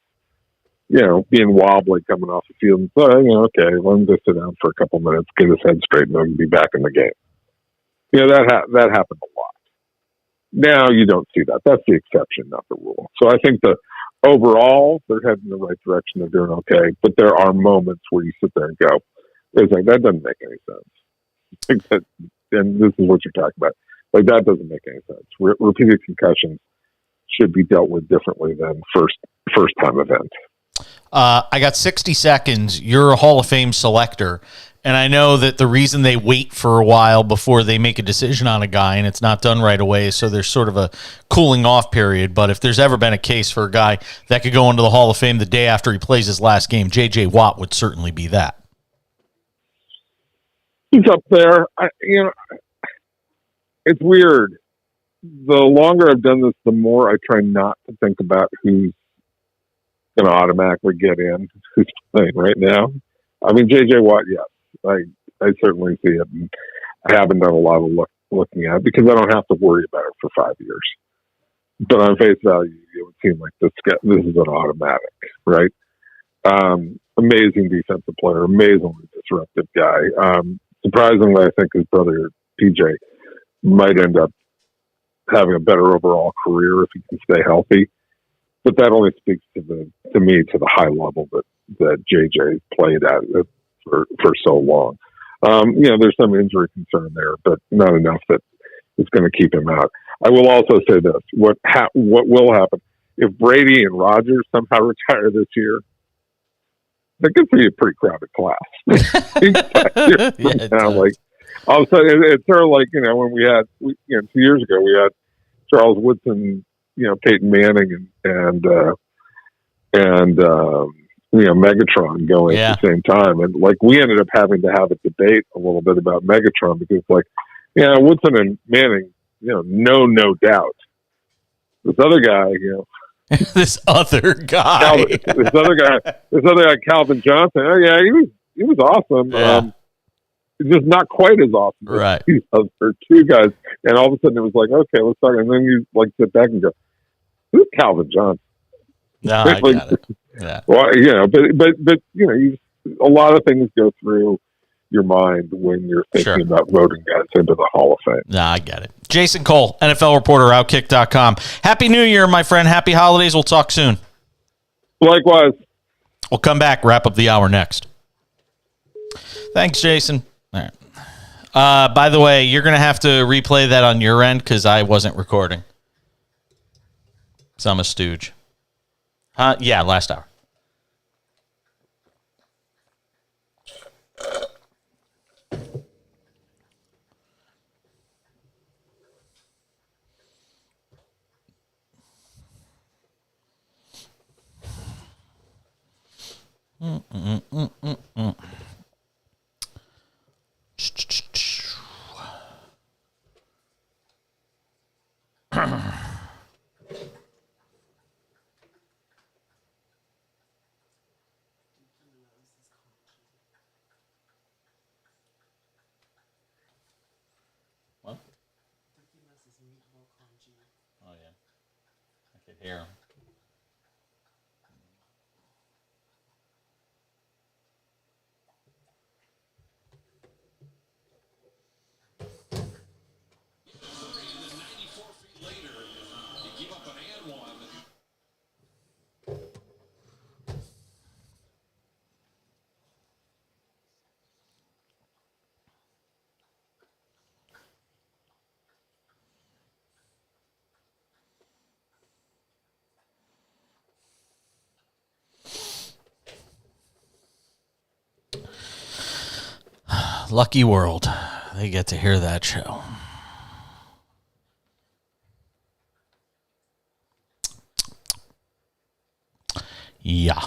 being wobbly coming off the field and say, okay, let him just sit down for a couple minutes, get his head straight, and then be back in the game. That happened a lot. Now you don't see that. That's the exception, not the rule. So I think that overall, they're heading in the right direction. They're doing okay. But there are moments where you sit there and go, it's like, that doesn't make any sense. And this is what you're talking about. Like, that doesn't make any sense. Repeated concussions should be dealt with differently than first-time events. I got 60 seconds. You're a Hall of Fame selector, and I know that the reason they wait for a while before they make a decision on a guy, and it's not done right away, so there's sort of a cooling off period. But if there's ever been a case for a guy that could go into the Hall of Fame the day after he plays his last game, J.J. Watt would certainly be that. He's up there. It's weird. The longer I've done this, the more I try not to think about who's going to automatically get in, who's playing right now. I mean, J.J. Watt, yes. I certainly see it. And I haven't done a lot of looking at it because I don't have to worry about it for 5 years. But on face value, it would seem like this is an automatic, right? Amazing defensive player, amazingly disruptive guy. Surprisingly, I think his brother, PJ, might end up having a better overall career if he can stay healthy. But that only speaks to the high level that JJ played at for so long. There's some injury concern there, but not enough that it's going to keep him out. I will also say this: what will happen if Brady and Rodgers somehow retire this year? That could be a pretty crowded class. Like all of a sudden, it's sort of like when we had 2 years ago we had Charles Woodson, Peyton Manning and Megatron going at the same time, and we ended up having to have a debate a little bit about Megatron because Woodson and Manning, no doubt. This other guy, this other guy, Calvin Johnson. Oh yeah, he was awesome. Yeah. Just not quite as awesome. Right. These other two guys, and all of a sudden it was like, okay, let's talk. And then you sit back and go, who's Calvin Johnson? No, I got it. Yeah. Well, but a lot of things go through your mind when you're thinking Sure. about voting guys into the Hall of Fame. Nah, I get it. Jason Cole, NFL reporter, Outkick.com. Happy New Year, my friend. Happy holidays. We'll talk soon. Likewise. We'll come back, wrap up the hour next. Thanks, Jason. All right. By the way, you're going to have to replay that on your end because I wasn't recording. So I'm a stooge. Yeah, last hour. What? Oh, yeah. I could hear him. Lucky world. They get to hear that show. Yeah.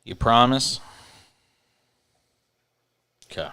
You promise? Okay.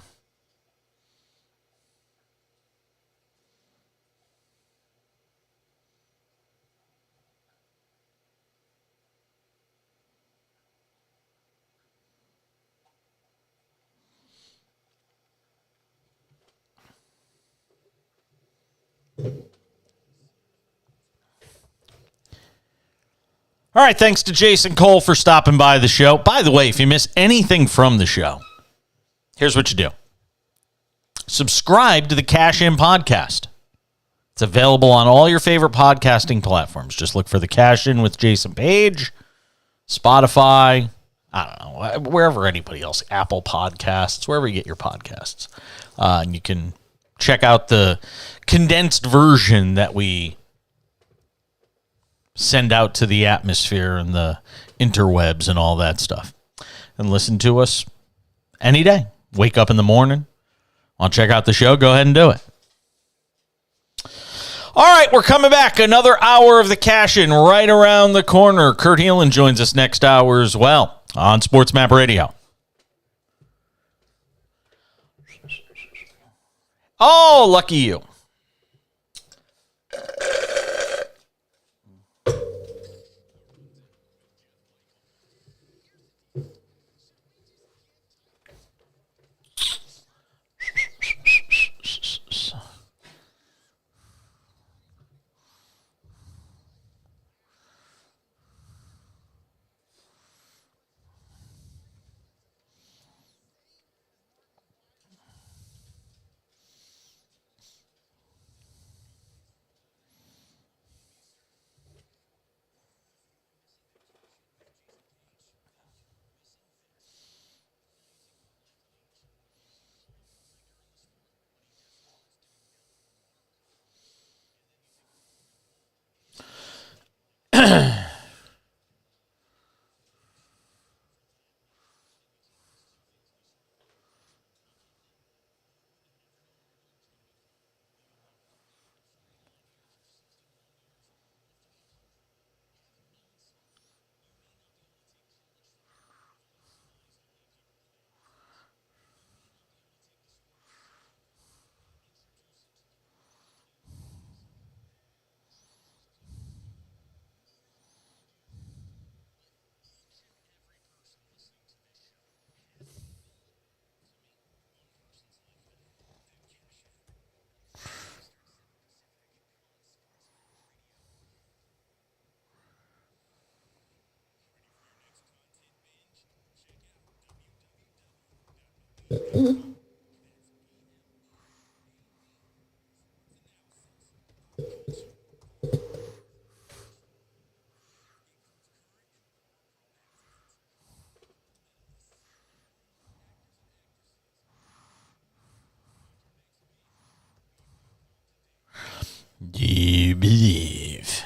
All right, thanks to Jason Cole for stopping by the show. By the way, if you miss anything from the show, here's what you do. Subscribe to the Cash In podcast. It's available on all your favorite podcasting platforms. Just look for the Cash In with Jason Page, Spotify, I don't know, wherever anybody else, Apple Podcasts, wherever you get your podcasts. And you can check out the condensed version that we send out to the atmosphere and the interwebs and all that stuff. And listen to us any day. Wake up in the morning. Want to check out the show? Go ahead and do it. All right, we're coming back. Another hour of the Cash In right around the corner. Kurt Heelan joins us next hour as well on SportsMap Radio. Oh, lucky you. Do you believe?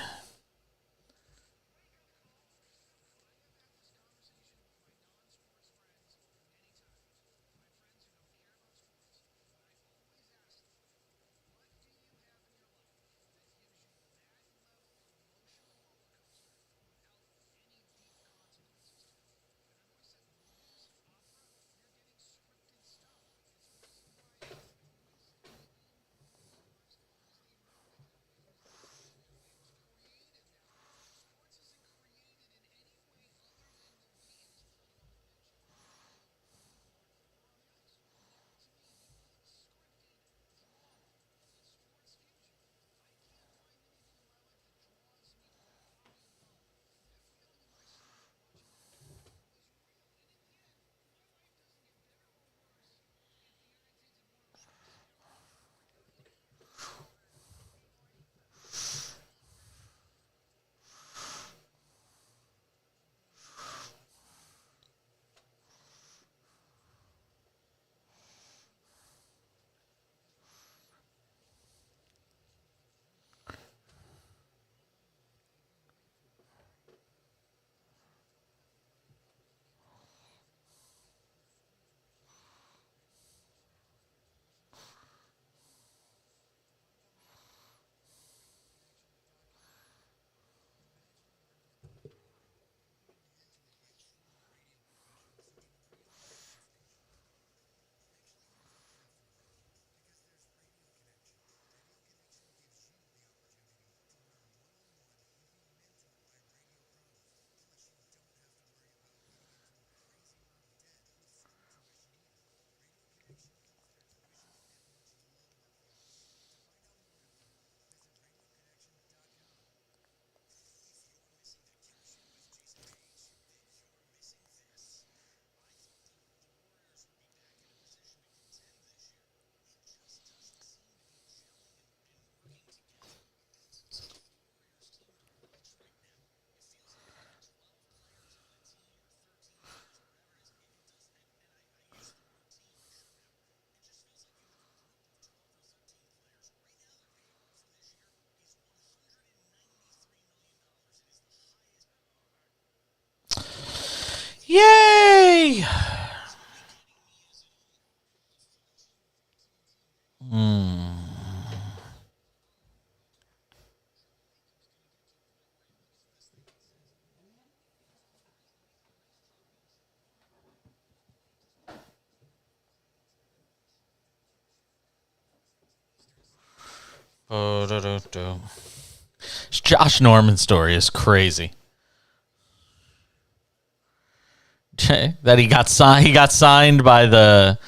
Yay! Josh Norman's story is crazy. That he got signed by the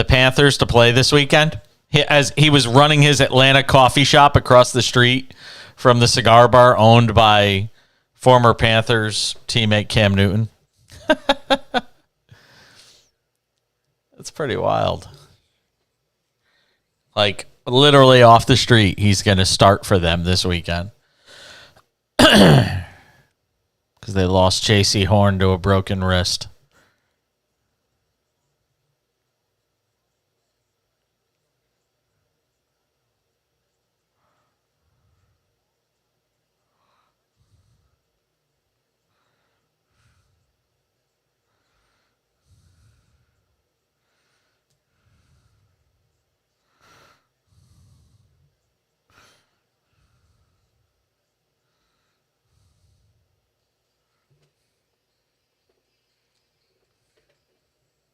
Panthers to play this weekend. As he was running his Atlanta coffee shop across the street from the cigar bar owned by former Panthers teammate Cam Newton. That's pretty wild. Like, literally off the street, he's going to start for them this weekend. Because they lost J.C. Horn to a broken wrist.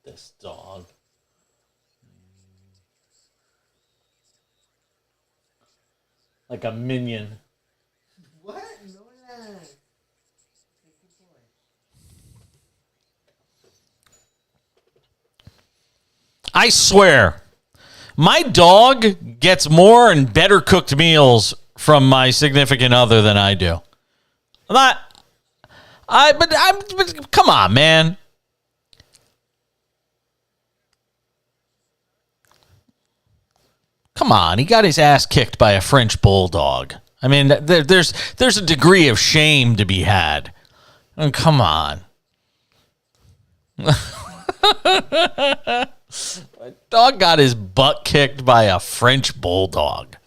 This dog. Like a minion. What? No, no. I swear, my dog gets more and better cooked meals from my significant other than I do. But come on, man. Come on, he got his ass kicked by a French bulldog. I mean, there's a degree of shame to be had. I mean, come on. My dog got his butt kicked by a French bulldog.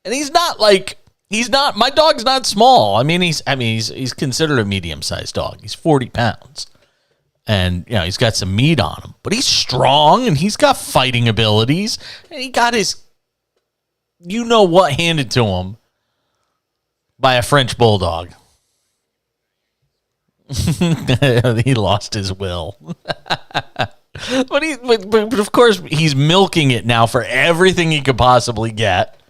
And my dog's not small. He's considered a medium-sized dog. He's 40 pounds. And, he's got some meat on him. But he's strong, and he's got fighting abilities. And he got his you-know-what handed to him by a French bulldog. He lost his will. But of course, he's milking it now for everything he could possibly get.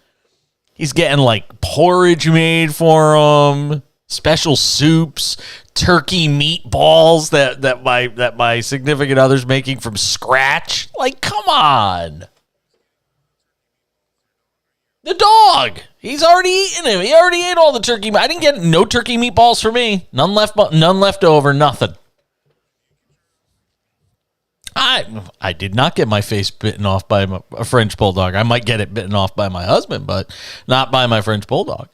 He's getting like porridge made for him, special soups, turkey meatballs that my significant other's making from scratch. Like, come on. The dog. He's already eaten him. He already ate all the turkey. I didn't get no turkey meatballs for me. None left over. Nothing. I did not get my face bitten off by a French bulldog. I might get it bitten off by my husband, but not by my French bulldog.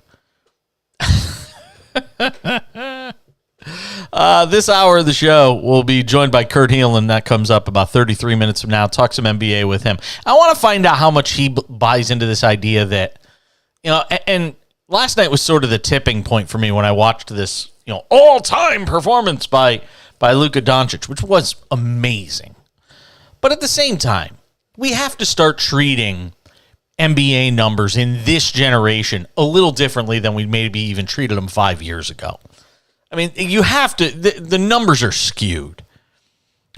This hour of the show will be joined by Kurt Heelan. That comes up about 33 minutes from now. Talk some NBA with him. I want to find out how much he buys into this idea that, and last night was sort of the tipping point for me when I watched this, all-time performance by Luka Doncic, which was amazing. But at the same time, we have to start treating NBA numbers in this generation a little differently than we maybe even treated them 5 years ago. I mean, you have to, the numbers are skewed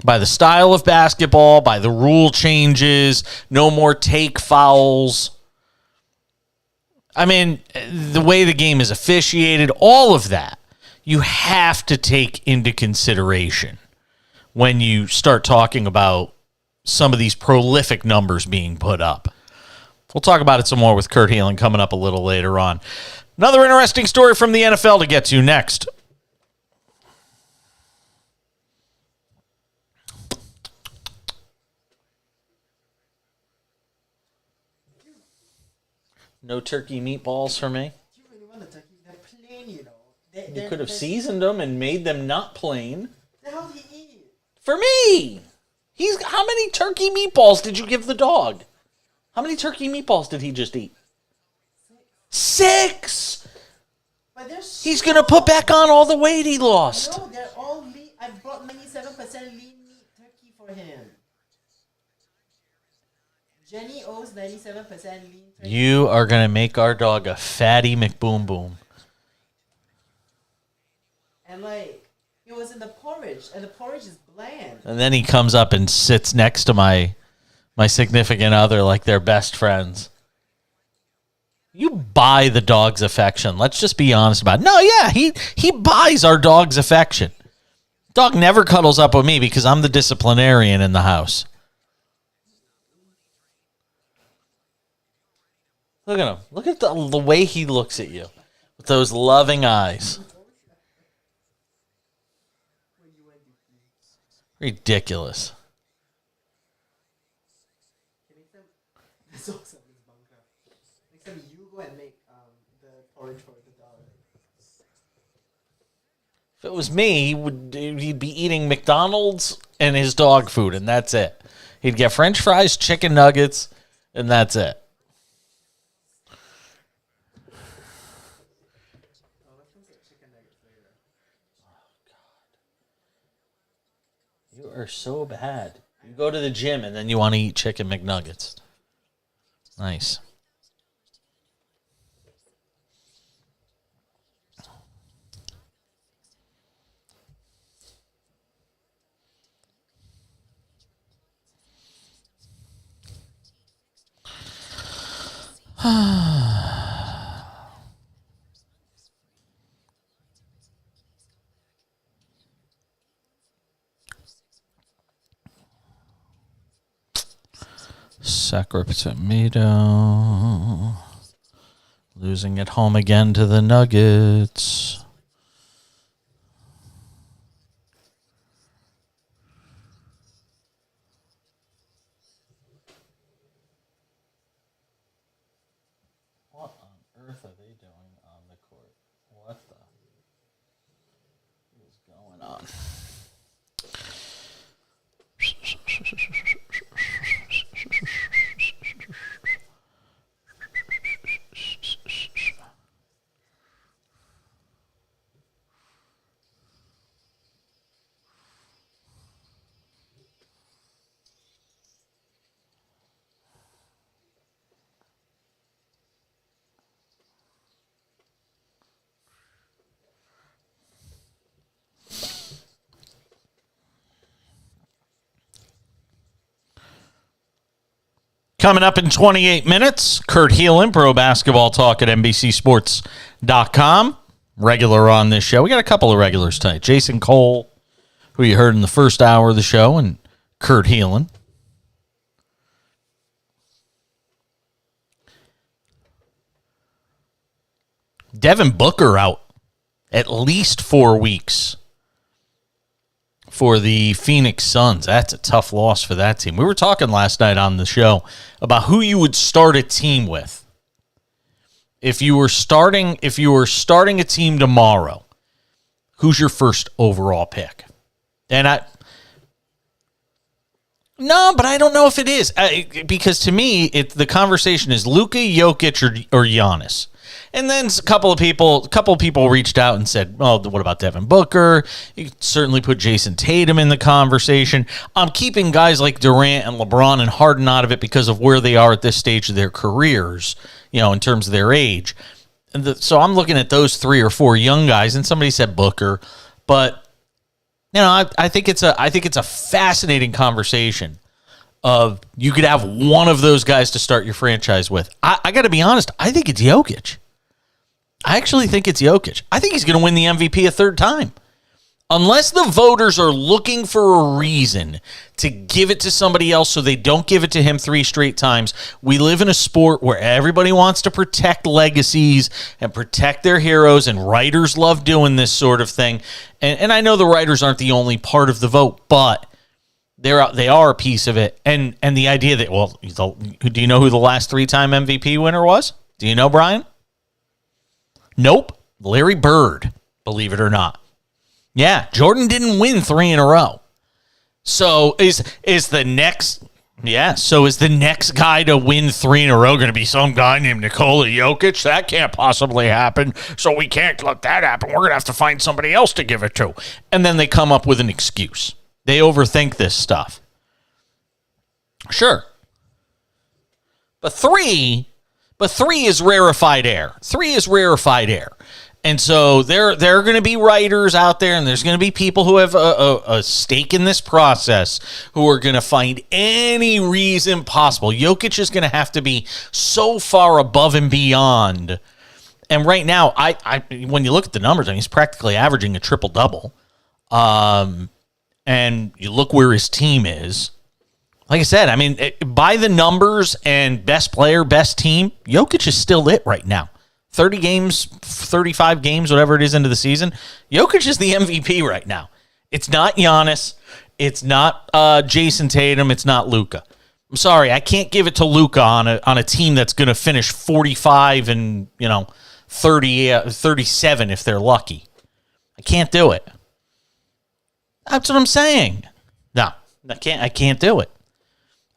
by the style of basketball, by the rule changes, no more take fouls. I mean, the way the game is officiated, all of that, you have to take into consideration when you start talking about some of these prolific numbers being put up. We'll talk about it some more with Kurt Heelan coming up a little later on. Another interesting story from the NFL to get to next. No turkey meatballs for me. You really want the turkey? They're plain, You could have seasoned them and made them not plain. How do you eat? For me! How many turkey meatballs did you give the dog? How many turkey meatballs did he just eat? 6! But they're He's going to put back on all the weight he lost. No, they're all lean. I brought 97% lean meat turkey for him. Jenny owes 97% lean turkey. You are going to make our dog a fatty McBoom Boom. And it was in the porridge, and the porridge is bland. And then he comes up and sits next to my significant other like they're best friends. You buy the dog's affection. Let's just be honest about it. No, yeah, he buys our dog's affection. Dog never cuddles up with me because I'm the disciplinarian in the house. Look at him. Look at the way he looks at you with those loving eyes. Ridiculous. That's awesome. Next time you go and make the porridge for the dog. If it was me, he'd be eating McDonald's and his dog food, and that's it. He'd get French fries, chicken nuggets, and that's it. You are so bad. You go to the gym and then you want to eat chicken McNuggets. Nice. Sacramento losing at home again to the Nuggets. earth are they doing on the court? What the is going on? Coming up in 28 minutes, Kurt Heelan, Pro Basketball Talk at NBCSports.com. Regular on this show. We got a couple of regulars tonight. Jason Cole, who you heard in the first hour of the show, and Kurt Heelan. Devin Booker out at least 4 weeks for the Phoenix Suns. That's a tough loss for that team. We were talking last night on the show about who you would start a team with. If you were starting a team tomorrow, who's your first overall pick? And but I don't know if it is. Because to me, the conversation is Luka, Jokic, or Giannis. And then a couple of people reached out and said, "Oh, what about Devin Booker?" You could certainly put Jason Tatum in the conversation. I'm keeping guys like Durant and LeBron and Harden out of it because of where they are at this stage of their careers, in terms of their age. So I'm looking at those 3 or 4 young guys, and somebody said Booker, but I think it's a fascinating conversation. Of you could have one of those guys to start your franchise with. I got to be honest. I think it's Jokic. I actually think it's Jokic. I think he's going to win the MVP a third time. Unless the voters are looking for a reason to give it to somebody else so they don't give it to him 3 straight times. We live in a sport where everybody wants to protect legacies and protect their heroes, and writers love doing this sort of thing. And I know the writers aren't the only part of the vote, but they are a piece of it. And the idea that, do you know who the last 3-time MVP winner was? Do you know, Brian? Nope. Larry Bird, believe it or not. Yeah, Jordan didn't win 3 in a row. So is the next guy to win 3 in a row going to be some guy named Nikola Jokic? That can't possibly happen. So we can't let that happen. We're going to have to find somebody else to give it to. And then they come up with an excuse. They overthink this stuff. Sure. But 3 is rarefied air. 3 is rarefied air. And so there are going to be writers out there, and there's going to be people who have a stake in this process who are going to find any reason possible. Jokic is going to have to be so far above and beyond. And right now, I when you look at the numbers, he's practically averaging a triple-double. And you look where his team is. Like I said, by the numbers and best player, best team, Jokic is still it right now. 30 games, 35 games, whatever it is into the season, Jokic is the MVP right now. It's not Giannis. It's not Jason Tatum. It's not Luka. I'm sorry, I can't give it to Luka on a team that's going to finish 45 and 37 if they're lucky. I can't do it. That's what I'm saying. No, I can't do it.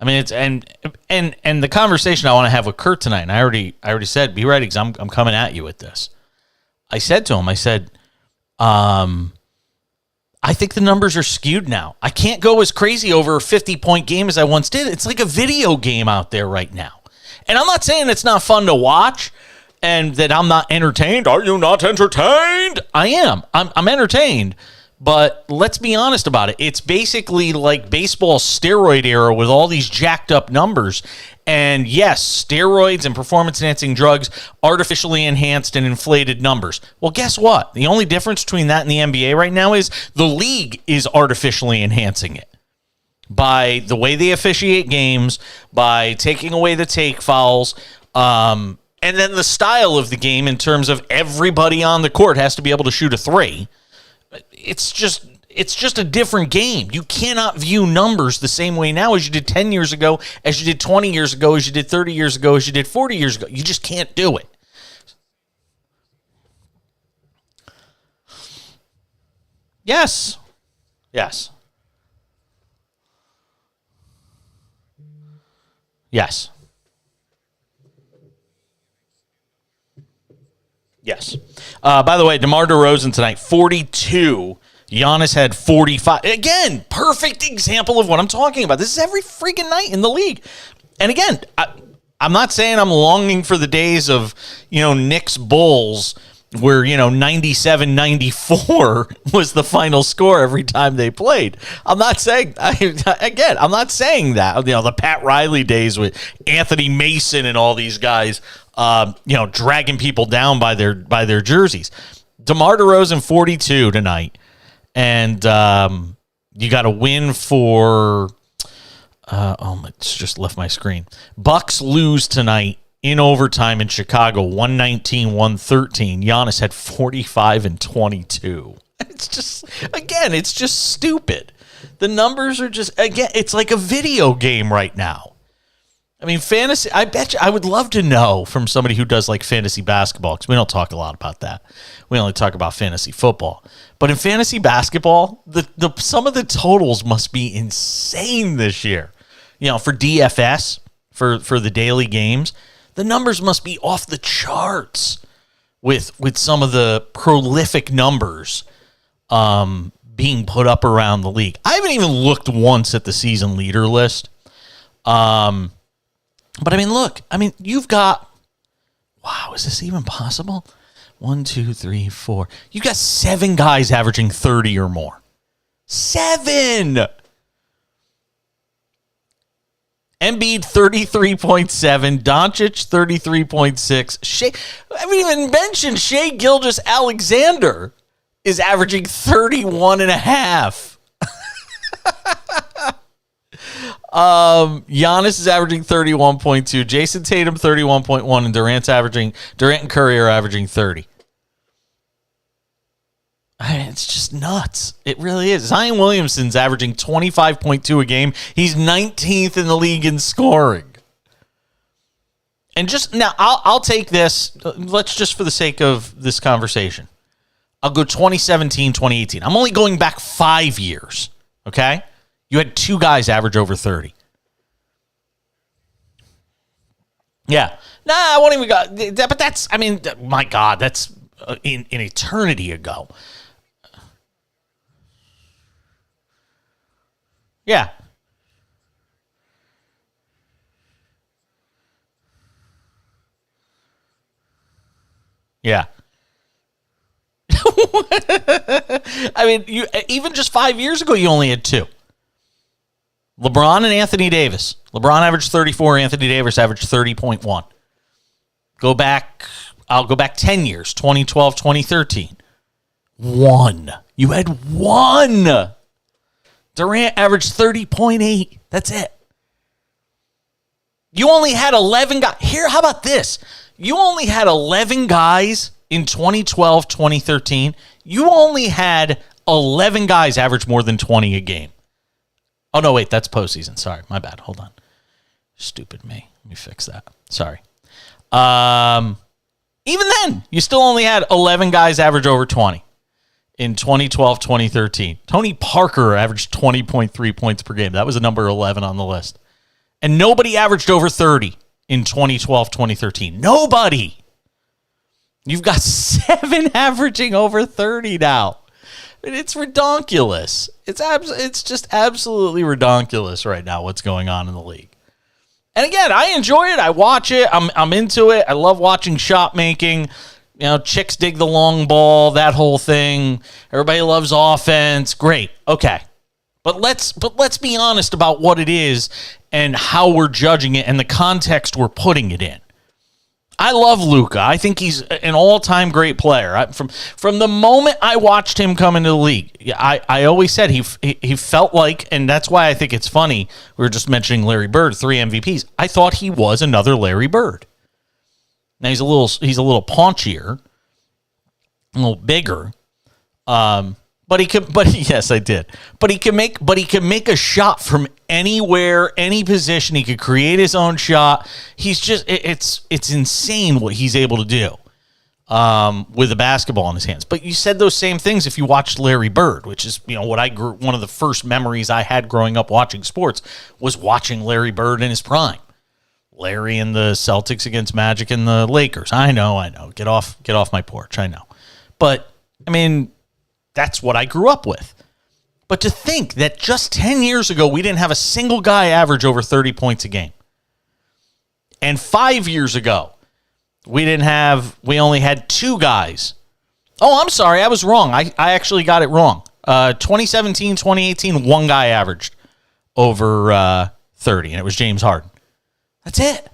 It's and the conversation I want to have with Kurt tonight, and I already said, be ready because I'm coming at you with this. I said to him, I think the numbers are skewed now. I can't go as crazy over a 50-point game as I once did. It's like a video game out there right now. And I'm not saying it's not fun to watch and that I'm not entertained. Are you not entertained? I am. I'm entertained. But let's be honest about it. It's basically like baseball steroid era with all these jacked up numbers. And yes, steroids and performance-enhancing drugs artificially enhanced and inflated numbers. Well, guess what? The only difference between that and the NBA right now is the league is artificially enhancing it by the way they officiate games, by taking away the take fouls, and then the style of the game in terms of everybody on the court has to be able to shoot a 3. It's just a different game. You cannot view numbers the same way now as you did 10 years ago, as you did 20 years ago, as you did 30 years ago, as you did 40 years ago. You just can't do it. Yes. Yes. Yes. Yes. By the way, DeMar DeRozan tonight, 42. Giannis had 45. Again, perfect example of what I'm talking about. This is every freaking night in the league. And again, I'm not saying I'm longing for the days of, Knicks Bulls where, 97-94 was the final score every time they played. I'm not saying, I'm not saying that. The Pat Riley days with Anthony Mason and all these guys, dragging people down by their jerseys. DeMar DeRozan, 42 tonight. And you got a win for, it's just left my screen. Bucks lose tonight in overtime in Chicago, 119-113. Giannis had 45 and 22. It's just stupid. The numbers are just, again, it's like a video game right now. I mean, fantasy, I bet you, I would love to know from somebody who does like fantasy basketball, because we don't talk a lot about that. We only talk about fantasy football. But in fantasy basketball, some of the totals must be insane this year. For DFS, for the daily games, the numbers must be off the charts with some of the prolific numbers being put up around the league. I haven't even looked once at the season leader list. But look, you've got, wow, is this even possible? 1, 2, 3, 4. You've got 7 guys averaging 30 or more. 7! Embiid, 33.7. Doncic, 33.6. I haven't even mentioned Shai Gilgeous-Alexander is averaging 31.5. Giannis is averaging 31.2. Jason Tatum, 31.1. And Durant and Curry are averaging 30. It's just nuts. It really is. Zion Williamson's averaging 25.2 a game. He's 19th in the league in scoring. And just now, I'll take this. Let's just for the sake of this conversation, I'll go 2017, 2018. I'm only going back 5 years. Okay? You had 2 guys average over 30. Yeah. Nah, I won't even go. But that's, my God, that's in eternity ago. Yeah. Yeah. You even just 5 years ago, you only had 2. LeBron and Anthony Davis. LeBron averaged 34. Anthony Davis averaged 30.1. I'll go back 10 years, 2012, 2013. 1. You had 1. Durant averaged 30.8. That's it. You only had 11 guys. Here, how about this? You only had 11 guys in 2012, 2013. You only had 11 guys average more than 20 a game. Oh, no, wait, that's postseason. Sorry, my bad. Hold on. Stupid me. Let me fix that. Sorry. Even then, you still only had 11 guys average over 20 in 2012, 2013. Tony Parker averaged 20.3 points per game. That was a number 11 on the list. And nobody averaged over 30 in 2012, 2013. Nobody. You've got 7 averaging over 30 now. It's redonkulous. It's just absolutely redonkulous right now what's going on in the league. And again, I enjoy it. I watch it. I'm into it. I love watching shot making. Chicks dig the long ball, that whole thing. Everybody loves offense. Great. Okay. But let's be honest about what it is and how we're judging it and the context we're putting it in. I love Luka. I think he's an all-time great player. From the moment I watched him come into the league, I always said he felt like, and that's why I think it's funny, we were just mentioning Larry Bird, 3 MVPs. I thought he was another Larry Bird. Now he's a little paunchier, a little bigger, but he could. But yes, I did. But he can make a shot from anywhere, any position. He could create his own shot. He's just it's insane what he's able to do. with a basketball in his hands. But you said those same things if you watched Larry Bird, which is, one of the first memories I had growing up watching sports was watching Larry Bird in his prime. Larry and the Celtics against Magic and the Lakers. I know. Get off my porch. I know. But, that's what I grew up with. But to think that just 10 years ago, we didn't have a single guy average over 30 points a game. And 5 years ago, we only had 2 guys. Oh, I'm sorry. I was wrong. I actually got it wrong. 2017, 2018, 1 guy averaged over 30, and it was James Harden. That's it.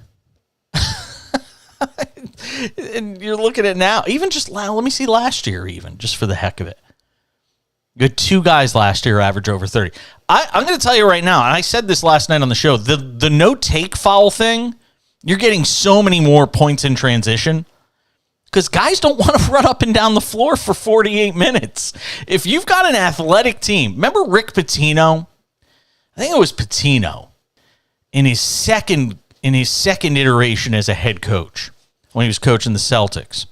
And you're looking at now, even just, let me see last year, even, just for the heck of it. You had 2 guys last year average over 30. I'm going to tell you right now, and I said this last night on the show, the no-take foul thing, you're getting so many more points in transition because guys don't want to run up and down the floor for 48 minutes. If you've got an athletic team, remember Rick Pitino? I think it was Pitino in his second iteration as a head coach when he was coaching the Celtics.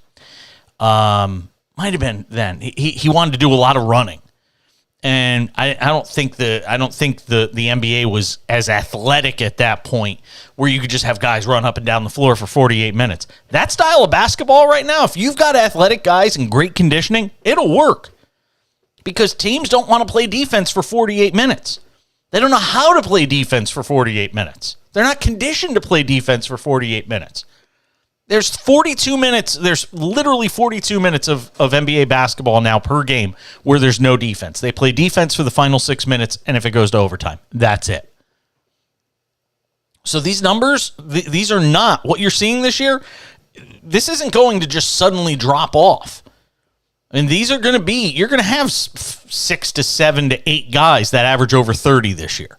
Might have been then. He wanted to do a lot of running. And I don't think the NBA was as athletic at that point where you could just have guys run up and down the floor for 48 minutes. That style of basketball right now, if you've got athletic guys and great conditioning, it'll work. Because teams don't want to play defense for 48 minutes. They don't know how to play defense for 48 minutes. They're not conditioned to play defense for 48 minutes. There's 42 minutes. There's literally 42 minutes of NBA basketball now per game where there's no defense. They play defense for the final 6 minutes, and if it goes to overtime, that's it. So these numbers, these are not what you're seeing this year. This isn't going to just suddenly drop off. And these are going to be, you're going to have 6 to 7 to 8 guys that average over 30 this year.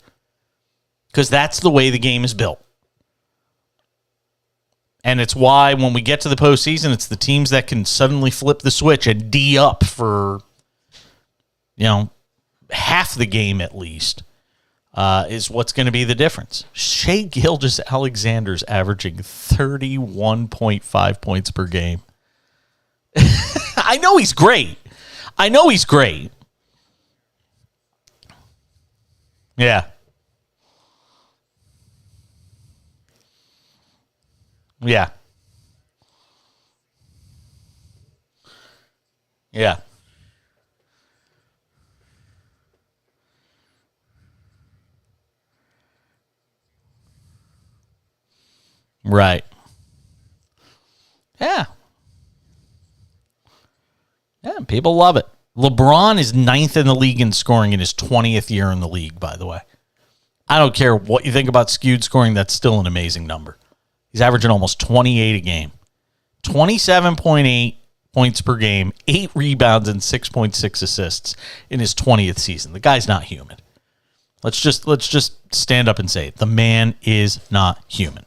Because that's the way the game is built. And it's why when we get to the postseason, it's the teams that can suddenly flip the switch and D up for, half the game at least, is what's going to be the difference. Shai Gilgeous-Alexander's averaging 31.5 points per game. I know he's great. Yeah. Yeah. Yeah. Right. Yeah. Yeah, people love it. LeBron is 9th in the league in scoring in his 20th year in the league, by the way. I don't care what you think about skewed scoring, that's still an amazing number. He's averaging almost 28 a game. 27.8 points per game, 8 rebounds, and 6.6 assists in his 20th season. The guy's not human. Let's just stand up and say it. The man is not human.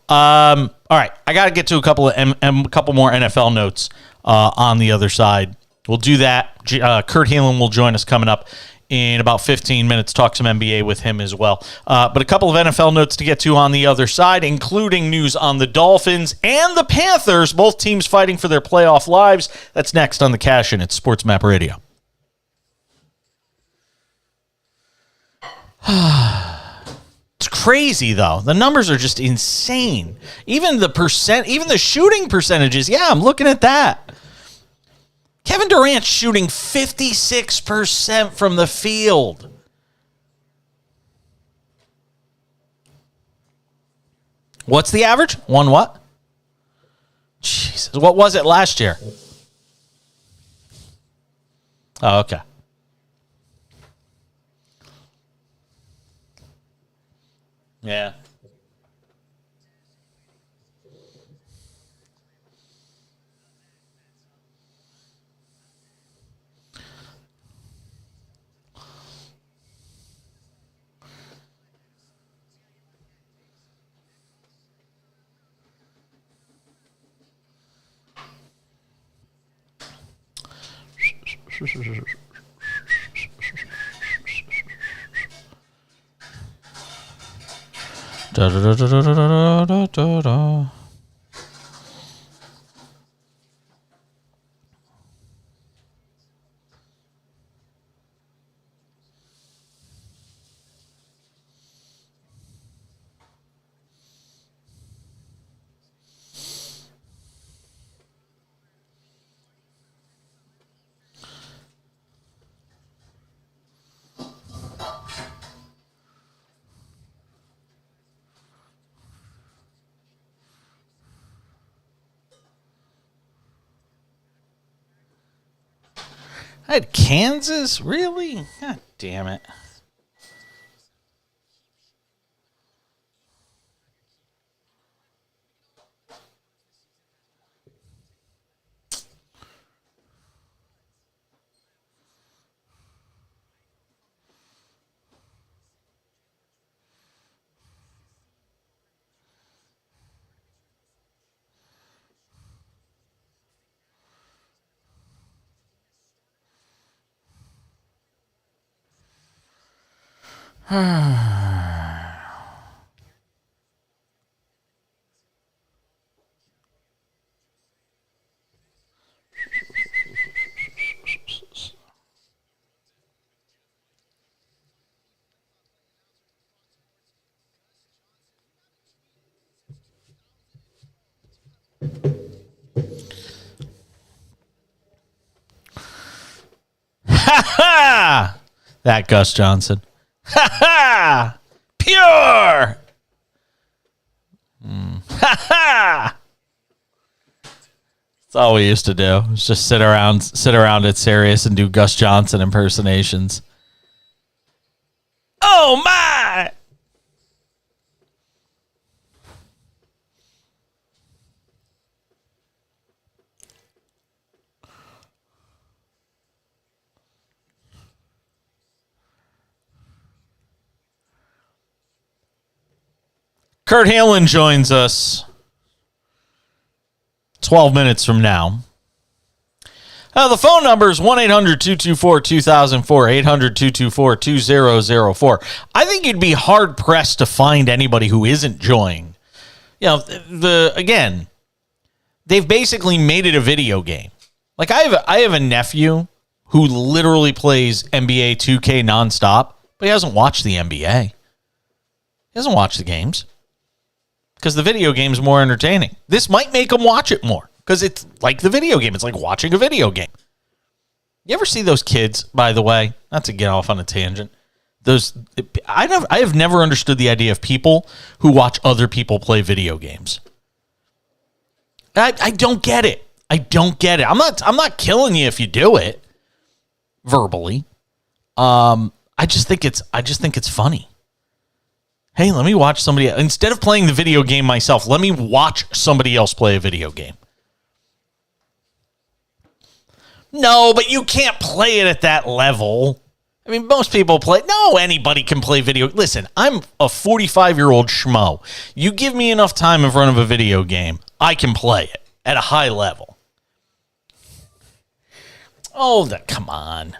All right, I got to get to a couple more NFL notes on the other side. We'll do that. Kurt Heelan will join us coming up in about 15 minutes, talk some NBA with him as well. But a couple of NFL notes to get to on the other side, including news on the Dolphins and the Panthers, both teams fighting for their playoff lives. That's next on the Cash In at SportsMap Radio. It's crazy, though. The numbers are just insane. Even the shooting percentages. Yeah, I'm looking at that. Kevin Durant shooting 56% from the field. What's the average? One what? Jesus. What was it last year? Oh, okay. Yeah. Da, da, da, da, da, da, da, da, da. I had Kansas? Really? God damn it. Ha! That Gus Johnson. Ha ha! Pure! Ha ha! That's all we used to do. Was just sit around at Sirius and do Gus Johnson impersonations. Oh my! Kurt Halen joins us 12 minutes from now. The phone number is 1-800-224-2004, 800-224-2004. I think you'd be hard-pressed to find anybody who isn't joining. You know, again, they've basically made it a video game. Like, I have a nephew who literally plays NBA 2K nonstop, but he hasn't watched the NBA. He hasn't watched the games. Because the video game is more entertaining. This might make them watch it more. Because it's like the video game. It's like watching a video game. You ever see those kids, by the way? Not to get off on a tangent. I have never understood the idea of people who watch other people play video games. I don't get it. I don't get it. I'm not killing you if you do it verbally. I just think it's funny. Hey, let me watch somebody. Instead of playing the video game myself, let me watch somebody else play a video game. No, but you can't play it at that level. I mean, most people play. No, anybody can play video. Listen, I'm a 45-year-old schmo. You give me enough time in front of a video game, I can play it at a high level. Oh, come on.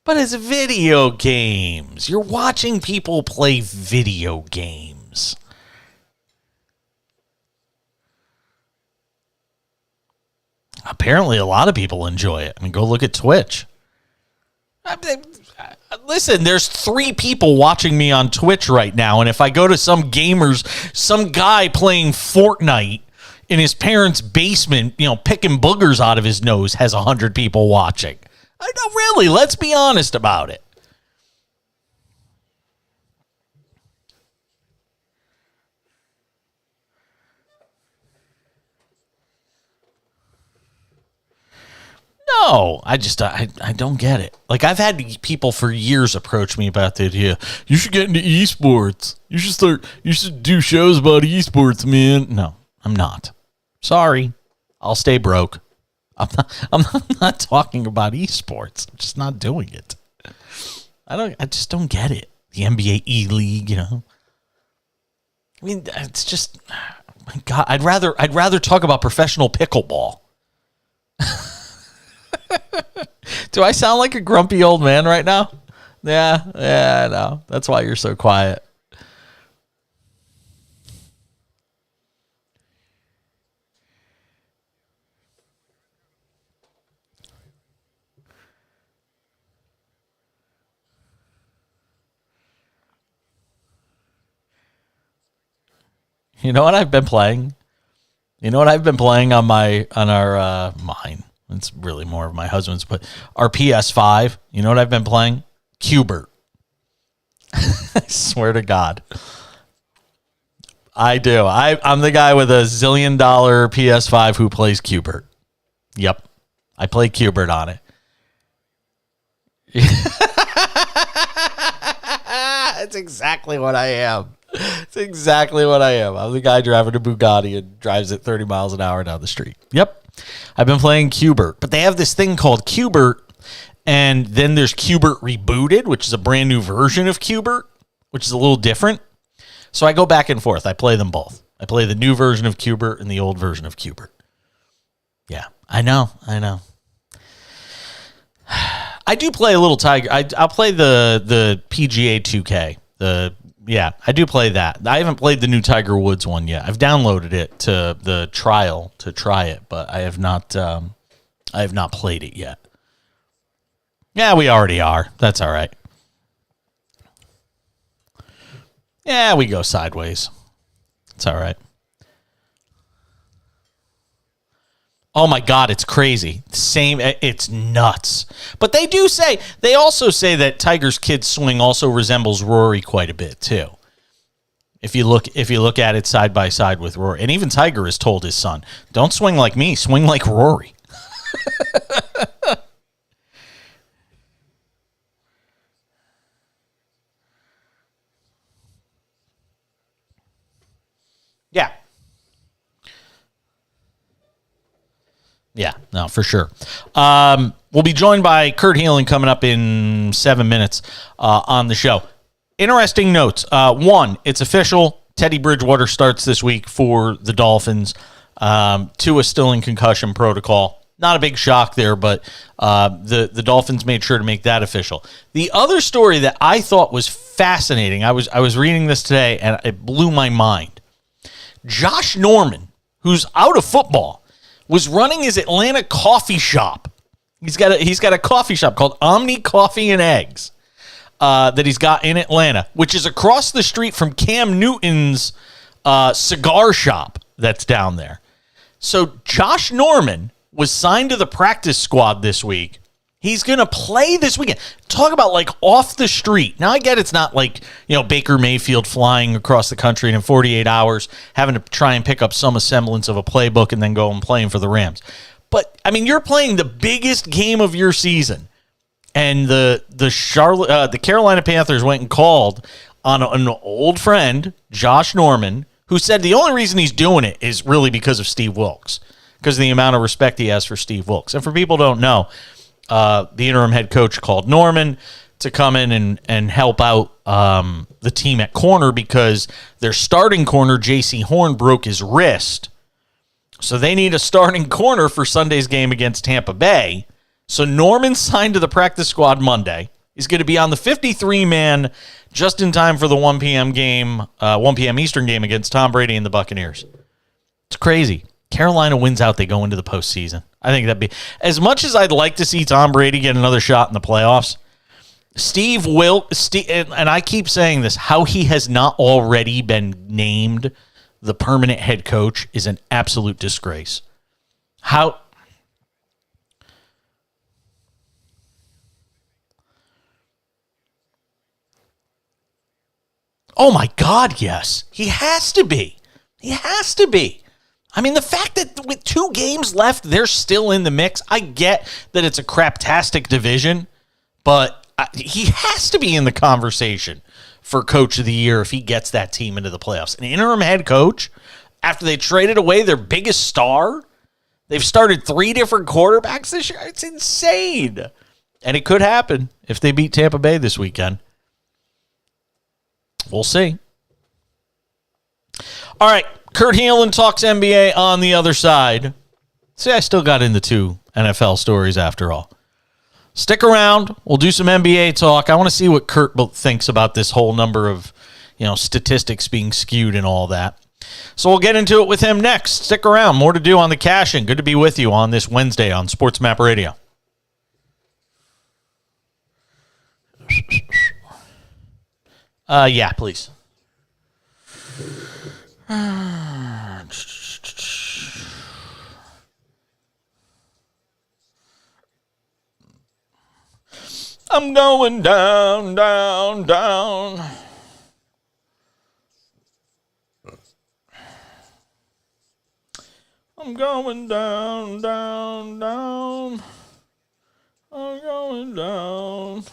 But it's video games. You're watching people play video games. Apparently, a lot of people enjoy it. I mean, go look at Twitch. Listen, there's 3 people watching me on Twitch right now, and if I go to some guy playing Fortnite in his parents' basement, picking boogers out of his nose, has 100 people watching. No, really, let's be honest about it. No, I don't get it. Like, I've had people for years approach me about the idea. You should get into esports. You should do shows about esports, man. No, I'm not. Sorry. I'll stay broke. I'm not talking about esports. I'm just not doing it. I just don't get it. The NBA E-League, I mean, it's just, my God, I'd rather talk about professional pickleball. Do I sound like a grumpy old man right now? Yeah, I know. That's why you're so quiet. You know what I've been playing? On our mine. It's really more of my husband's, but our PS5, you know what I've been playing? Cubert. I swear to God. I do. I'm the guy with a $1 zillion PS5 who plays Cubert. Yep. I play Cubert on it. That's exactly what I am. It's exactly what I am. I'm the guy driving a Bugatti and drives at 30 miles an hour down the street. Yep. I've been playing Cubert, but they have this thing called Cubert, and then there's Cubert Rebooted, which is a brand new version of Cubert, which is a little different. So I go back and forth. I play them both. I play the new version of Cubert and the old version of Cubert. Yeah, I know. I do play a little Tiger. I'll play the PGA 2K. I do play that. I haven't played the new Tiger Woods one yet. I've downloaded it to the trial to try it, but I have not played it yet. Yeah, we already are. That's all right. Yeah, we go sideways. It's all right. Oh my God, it's crazy. Same, it's nuts. But they also say that Tiger's kid swing also resembles Rory quite a bit too. If you look at it side by side with Rory, and even Tiger has told his son, "Don't swing like me, swing like Rory." Yeah. Yeah, no, for sure. We'll be joined by Kurt Healing coming up in 7 minutes on the show. Interesting notes. One, it's official. Teddy Bridgewater starts this week for the Dolphins. Tua still in concussion protocol. Not a big shock there, but the Dolphins made sure to make that official. The other story that I thought was fascinating, I was reading this today, and it blew my mind. Josh Norman, who's out of football, was running his Atlanta coffee shop. He's got a coffee shop called Omni Coffee and Eggs that he's got in Atlanta, which is across the street from Cam Newton's cigar shop that's down there. So Josh Norman was signed to the practice squad this week. He's going to play this weekend. Talk about like off the street. Now I get it's not like, Baker Mayfield flying across the country and in 48 hours having to try and pick up some semblance of a playbook and then go and play him for the Rams. But I mean, you're playing the biggest game of your season. And the Carolina Panthers went and called on an old friend, Josh Norman, who said the only reason he's doing it is really because of Steve Wilks, because of the amount of respect he has for Steve Wilks. And for people who don't know, the interim head coach called Norman to come in and help out the team at corner because their starting corner, J.C. Horn, broke his wrist. So they need a starting corner for Sunday's game against Tampa Bay. So Norman signed to the practice squad Monday. He's going to be on the 53-man just in time for the 1 p.m. game, 1 p.m. Eastern game against Tom Brady and the Buccaneers. It's crazy. Carolina wins out, they go into the postseason. I think that'd be, as much as I'd like to see Tom Brady get another shot in the playoffs, Steve Wilks, and I keep saying this, how he has not already been named the permanent head coach is an absolute disgrace. How? Oh my God, yes. He has to be. He has to be. I mean, the fact that with 2 games left, they're still in the mix. I get that it's a craptastic division, but he has to be in the conversation for Coach of the Year if he gets that team into the playoffs. An interim head coach, after they traded away their biggest star, they've started 3 different quarterbacks this year. It's insane. And it could happen if they beat Tampa Bay this weekend. We'll see. All right. Kurt Heelan talks NBA on the other side. See, I still got into 2 NFL stories after all. Stick around. We'll do some NBA talk. I want to see what Kurt thinks about this whole number of, statistics being skewed and all that. So we'll get into it with him next. Stick around. More to do on the cash-in. Good to be with you on this Wednesday on SportsMap Radio. Yeah, please. I'm going down, down, down. I'm going down, down, down. I'm going down.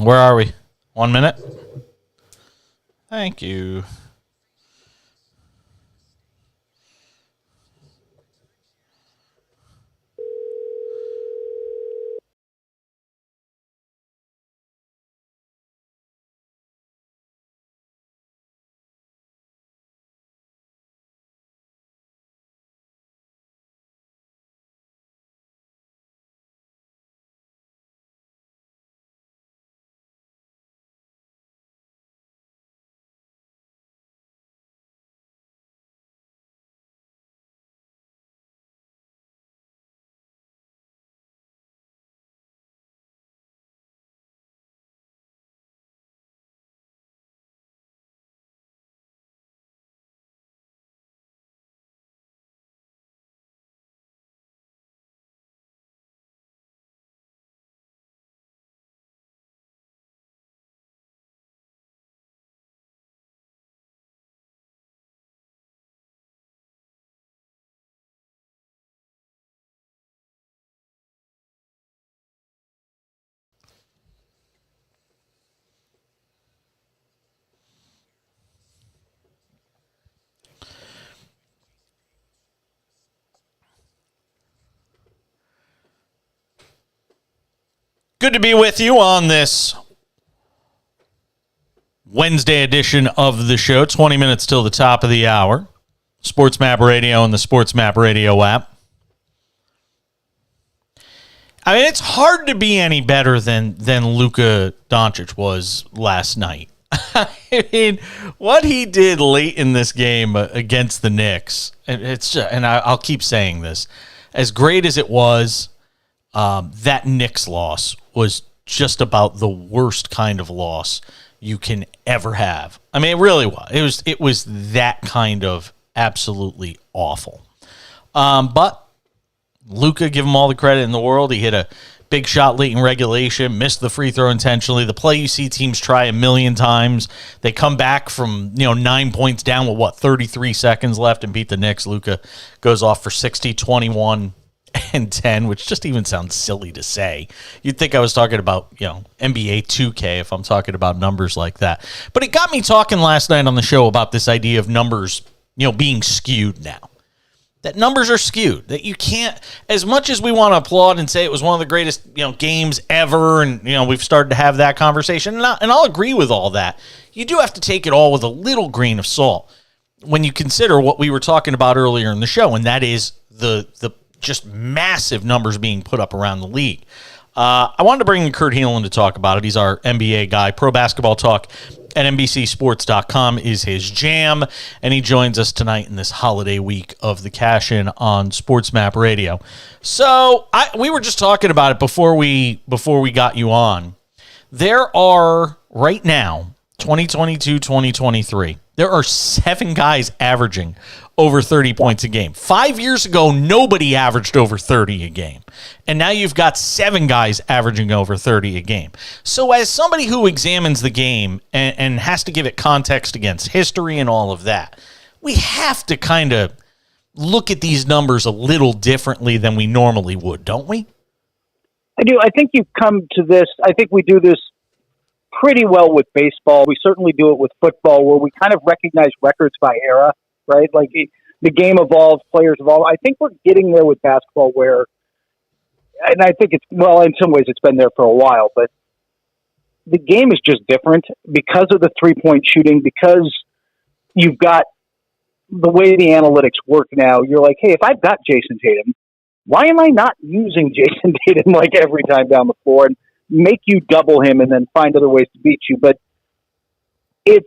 Where are we? 1 minute? Thank you. Good to be with you on this Wednesday edition of the show. 20 minutes till the top of the hour. SportsMap Radio and the SportsMap Radio app. I mean, it's hard to be any better than Luka Doncic was last night. I mean, what he did late in this game against the Knicks, and I'll keep saying this, as great as it was, that Knicks loss was just about the worst kind of loss you can ever have. I mean, it really was. It was that kind of absolutely awful. But Luka, give him all the credit in the world. He hit a big shot late in regulation, missed the free throw intentionally. The play you see teams try a million times. They come back from 9 points down with 33 seconds left and beat the Knicks. Luka goes off for 60, 21, and 10, which just even sounds silly to say. You'd think I was talking about, NBA 2K if I'm talking about numbers like that. But it got me talking last night on the show about this idea of numbers, being skewed now. That numbers are skewed. That you can't, as much as we want to applaud and say it was one of the greatest, games ever, and, we've started to have that conversation, and I'll agree with all that. You do have to take it all with a little grain of salt when you consider what we were talking about earlier in the show, and that is the just massive numbers being put up around the league. I wanted to bring in Kurt Heelan to talk about it. He's our NBA guy. Pro Basketball Talk at NBCSports.com is his jam, and he joins us tonight in this holiday week of the cash-in on SportsMap Radio. So we were just talking about it before we got you on. There are right now, 2022, 2023, there are 7 guys averaging over 30 points a game. 5 years ago, nobody averaged over 30 a game. And now you've got 7 guys averaging over 30 a game. So as somebody who examines the game and has to give it context against history and all of that, we have to kind of look at these numbers a little differently than we normally would, don't we? I do. I think you come to this. I think we do this pretty well with baseball. We certainly do it with football, where we kind of recognize records by era, right? Like the game evolves, players evolve. I think we're getting there with basketball where, and I think in some ways it's been there for a while, but the game is just different because of the 3-point shooting, because you've got the way the analytics work now. You're like, hey, if I've got Jason Tatum, why am I not using Jason Tatum like every time down the floor and make you double him and then find other ways to beat you? But it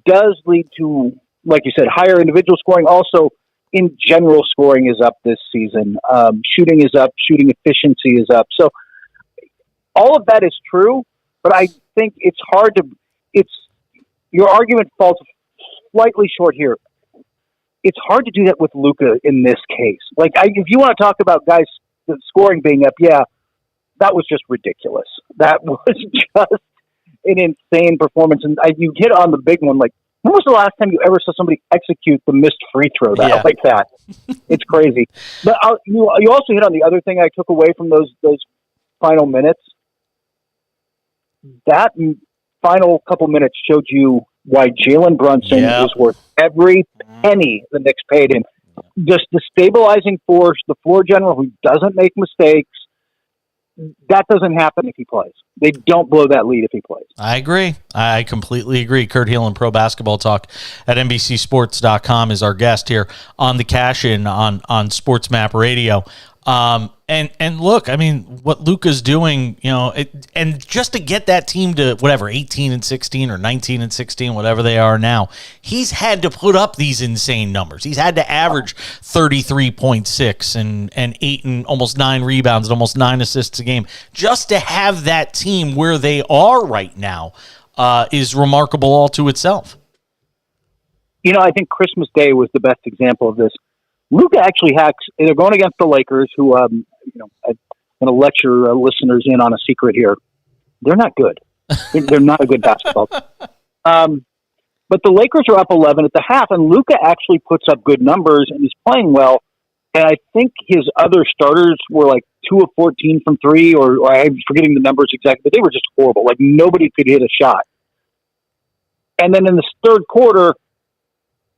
does lead to, like you said, higher individual scoring. Also, in general, scoring is up this season. Shooting is up. Shooting efficiency is up. So all of that is true, but I think it's hard to – your argument falls slightly short here. It's hard to do that with Luka in this case. Like, if you want to talk about guys scoring being up, yeah, that was just ridiculous. That was just an insane performance. And you hit on the big one. Like, when was the last time you ever saw somebody execute the missed free throw like that? It's crazy. But you also hit on the other thing I took away from those final minutes. That final couple minutes showed you why Jalen Brunson was worth every penny the Knicks paid him. Just the stabilizing force, the floor general who doesn't make mistakes. That doesn't happen if he plays. They don't blow that lead if he plays. I agree. I completely agree. Kurt Heelan, Pro Basketball Talk at NBCSports.com is our guest here on the Cash In on SportsMap Radio. And look, I mean, what Luka's doing, and just to get that team to whatever 18-16 or 19-16, whatever they are now, he's had to put up these insane numbers. He's had to average 33.6 and 8 and almost 9 rebounds and almost 9 assists a game just to have that team where they are right now is remarkable all to itself. I think Christmas Day was the best example of this. Luka actually hacks. They're going against the Lakers, who, I'm going to let your listeners in on a secret here. They're not good. They're not a good basketball team. But the Lakers are up 11 at the half, and Luka actually puts up good numbers and is playing well. And I think his other starters were like 2 of 14 from 3, or I'm forgetting the numbers exactly, but they were just horrible. Like, nobody could hit a shot. And then in the third quarter,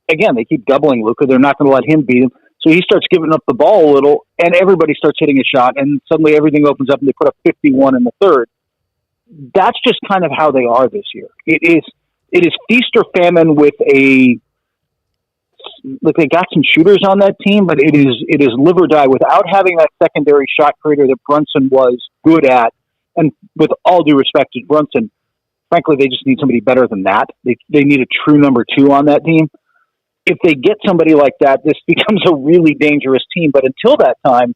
again, they keep doubling Luka. They're not going to let him beat him. So he starts giving up the ball a little, and everybody starts hitting a shot, and suddenly everything opens up, and they put up 51 in the third. That's just kind of how they are this year. It is feast or famine with they got some shooters on that team, but it is live or die without having that secondary shot creator that Brunson was good at. And with all due respect to Brunson, frankly, they just need somebody better than that. They need a true number 2 on that team. If they get somebody like that, this becomes a really dangerous team. But until that time,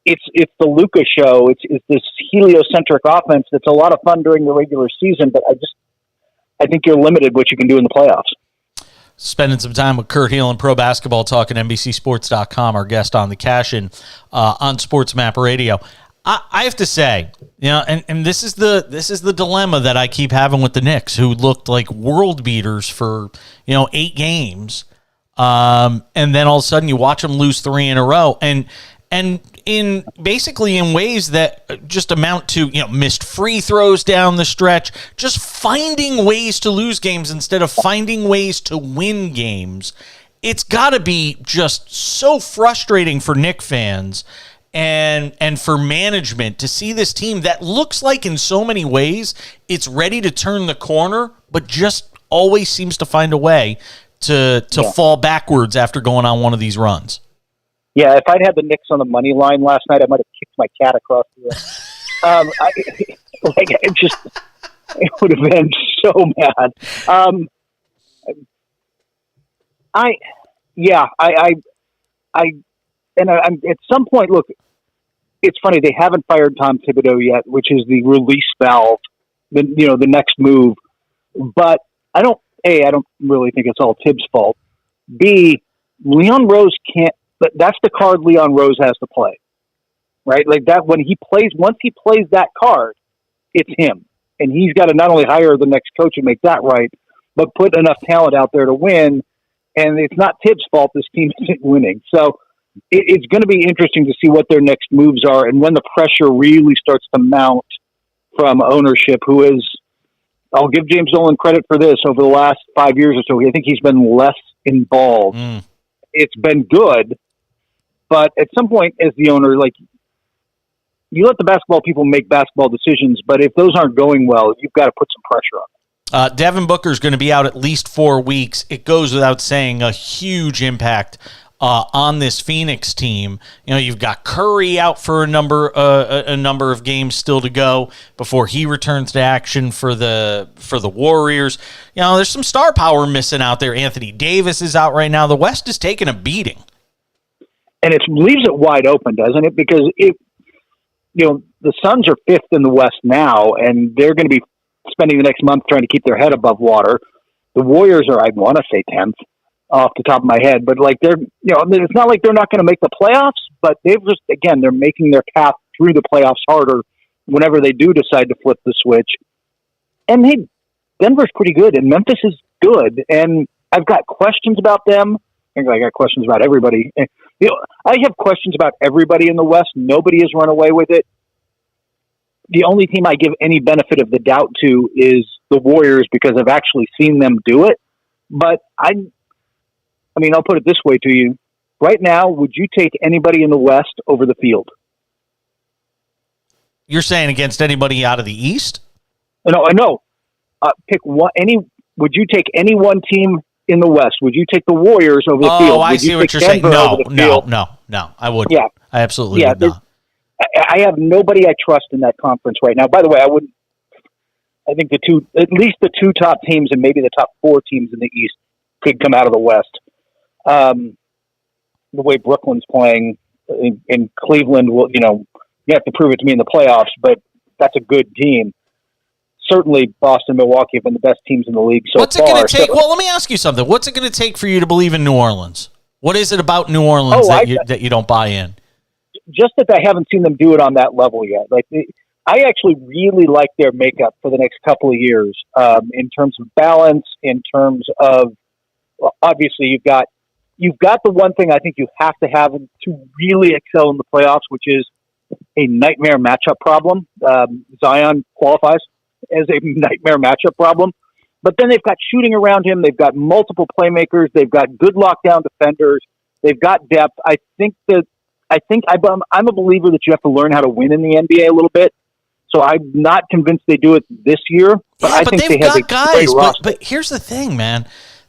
it's the Luka show. It's this heliocentric offense that's a lot of fun during the regular season. But I think you're limited what you can do in the playoffs. Spending some time with Kurt Heelan, Pro Basketball Talk at NBCSports.com, our guest on the Cash In on SportsMap Radio. I have to say, and this is the dilemma that I keep having with the Knicks, who looked like world beaters for 8 games, and then all of a sudden you watch them lose 3 in a row, and in ways that just amount to missed free throws down the stretch, just finding ways to lose games instead of finding ways to win games. It's got to be just so frustrating for Knicks fans. And for management to see this team that looks like in so many ways it's ready to turn the corner, but just always seems to find a way to fall backwards after going on one of these runs. Yeah, if I'd had the Knicks on the money line last night, I might have kicked my cat across the room. It would have been so mad. And I'm at some point, look, it's funny, they haven't fired Tom Thibodeau yet, which is the release valve the next move. But I don't really think it's all Tibbs' fault. B, Leon Rose can't. That's the card Leon Rose has to play, right? Like that when he plays. Once he plays that card, it's him, and he's got to not only hire the next coach and make that right, but put enough talent out there to win. And it's not Tibbs' fault this team isn't winning. So it's going to be interesting to see what their next moves are and when the pressure really starts to mount from ownership, who is. I'll give James Dolan credit for this. Over the last 5 years or so, I think he's been less involved. It's been good, but at some point as the owner, like, you let the basketball people make basketball decisions, but if those aren't going well, you've got to put some pressure on them. Devin Booker's going to be out at least 4 weeks. It goes without saying a huge impact on this Phoenix team. You've got Curry out for a number of games still to go before he returns to action for the Warriors. There's some star power missing out there. Anthony Davis is out right now. The West is taking a beating, and it leaves it wide open, doesn't it? Because the Suns are 5th in the West now, and they're going to be spending the next month trying to keep their head above water. The Warriors are, I want to say, 10th. Off the top of my head, but like it's not like they're not going to make the playoffs, but they're making their path through the playoffs harder whenever they do decide to flip the switch. And hey, Denver's pretty good and Memphis is good. And I've got questions about them. I got questions about everybody. I have questions about everybody in the West. Nobody has run away with it. The only team I give any benefit of the doubt to is the Warriors because I've actually seen them do it. But I'll put it this way to you. Right now, would you take anybody in the West over the Field? You're saying against anybody out of the East? No, I know. Pick one. Would you take any one team in the West? Would you take the Warriors over the Field? Oh, I see what you're saying. No, I wouldn't. Yeah. I absolutely would not. I have nobody I trust in that conference right now. By the way, I think at least the two top teams and maybe the top 4 teams in the East could come out of the West. The way Brooklyn's playing in Cleveland will, you have to prove it to me in the playoffs, but that's a good team. Certainly Boston, Milwaukee have been the best teams in the league so far. What's it going to take? Well, let me ask you something. What's it going to take for you to believe in New Orleans? What is it about New Orleans that you don't buy in? Just that I haven't seen them do it on that level yet. Like I actually really like their makeup for the next couple of years, in terms of balance, in terms of, obviously you've got the one thing I think you have to have to really excel in the playoffs, which is a nightmare matchup problem. Zion qualifies as a nightmare matchup problem, but then they've got shooting around him. They've got multiple playmakers. They've got good lockdown defenders. They've got depth. I'm a believer that you have to learn how to win in the NBA a little bit. So I'm not convinced they do it this year, but I think they have guys. But here's the thing, man.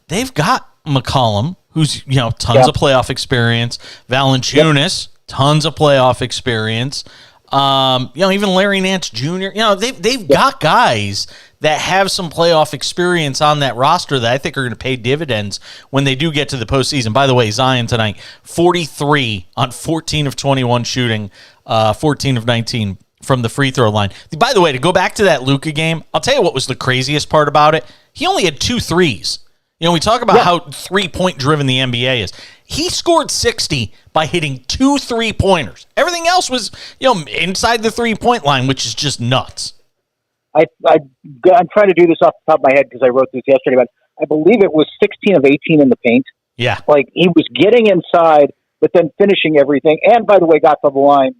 They've got McCollum, who's tons of playoff experience. Valanciunas, tons of playoff experience. Even Larry Nance Jr. They've got guys that have some playoff experience on that roster that I think are going to pay dividends when they do get to the postseason. By the way, Zion tonight, 43 on 14 of 21 shooting, 14 of 19 from the free throw line. By the way, to go back to that Luka game, I'll tell you what was the craziest part about it. He only had 2 threes. We talk about how 3-point driven the NBA is. He scored 60 by hitting 2 3-pointers. Everything else was, inside the 3-point line, which is just nuts. I'm trying to do this off the top of my head because I wrote this yesterday, but I believe it was 16 of 18 in the paint. Yeah. Like he was getting inside, but then finishing everything. And by the way, got to the line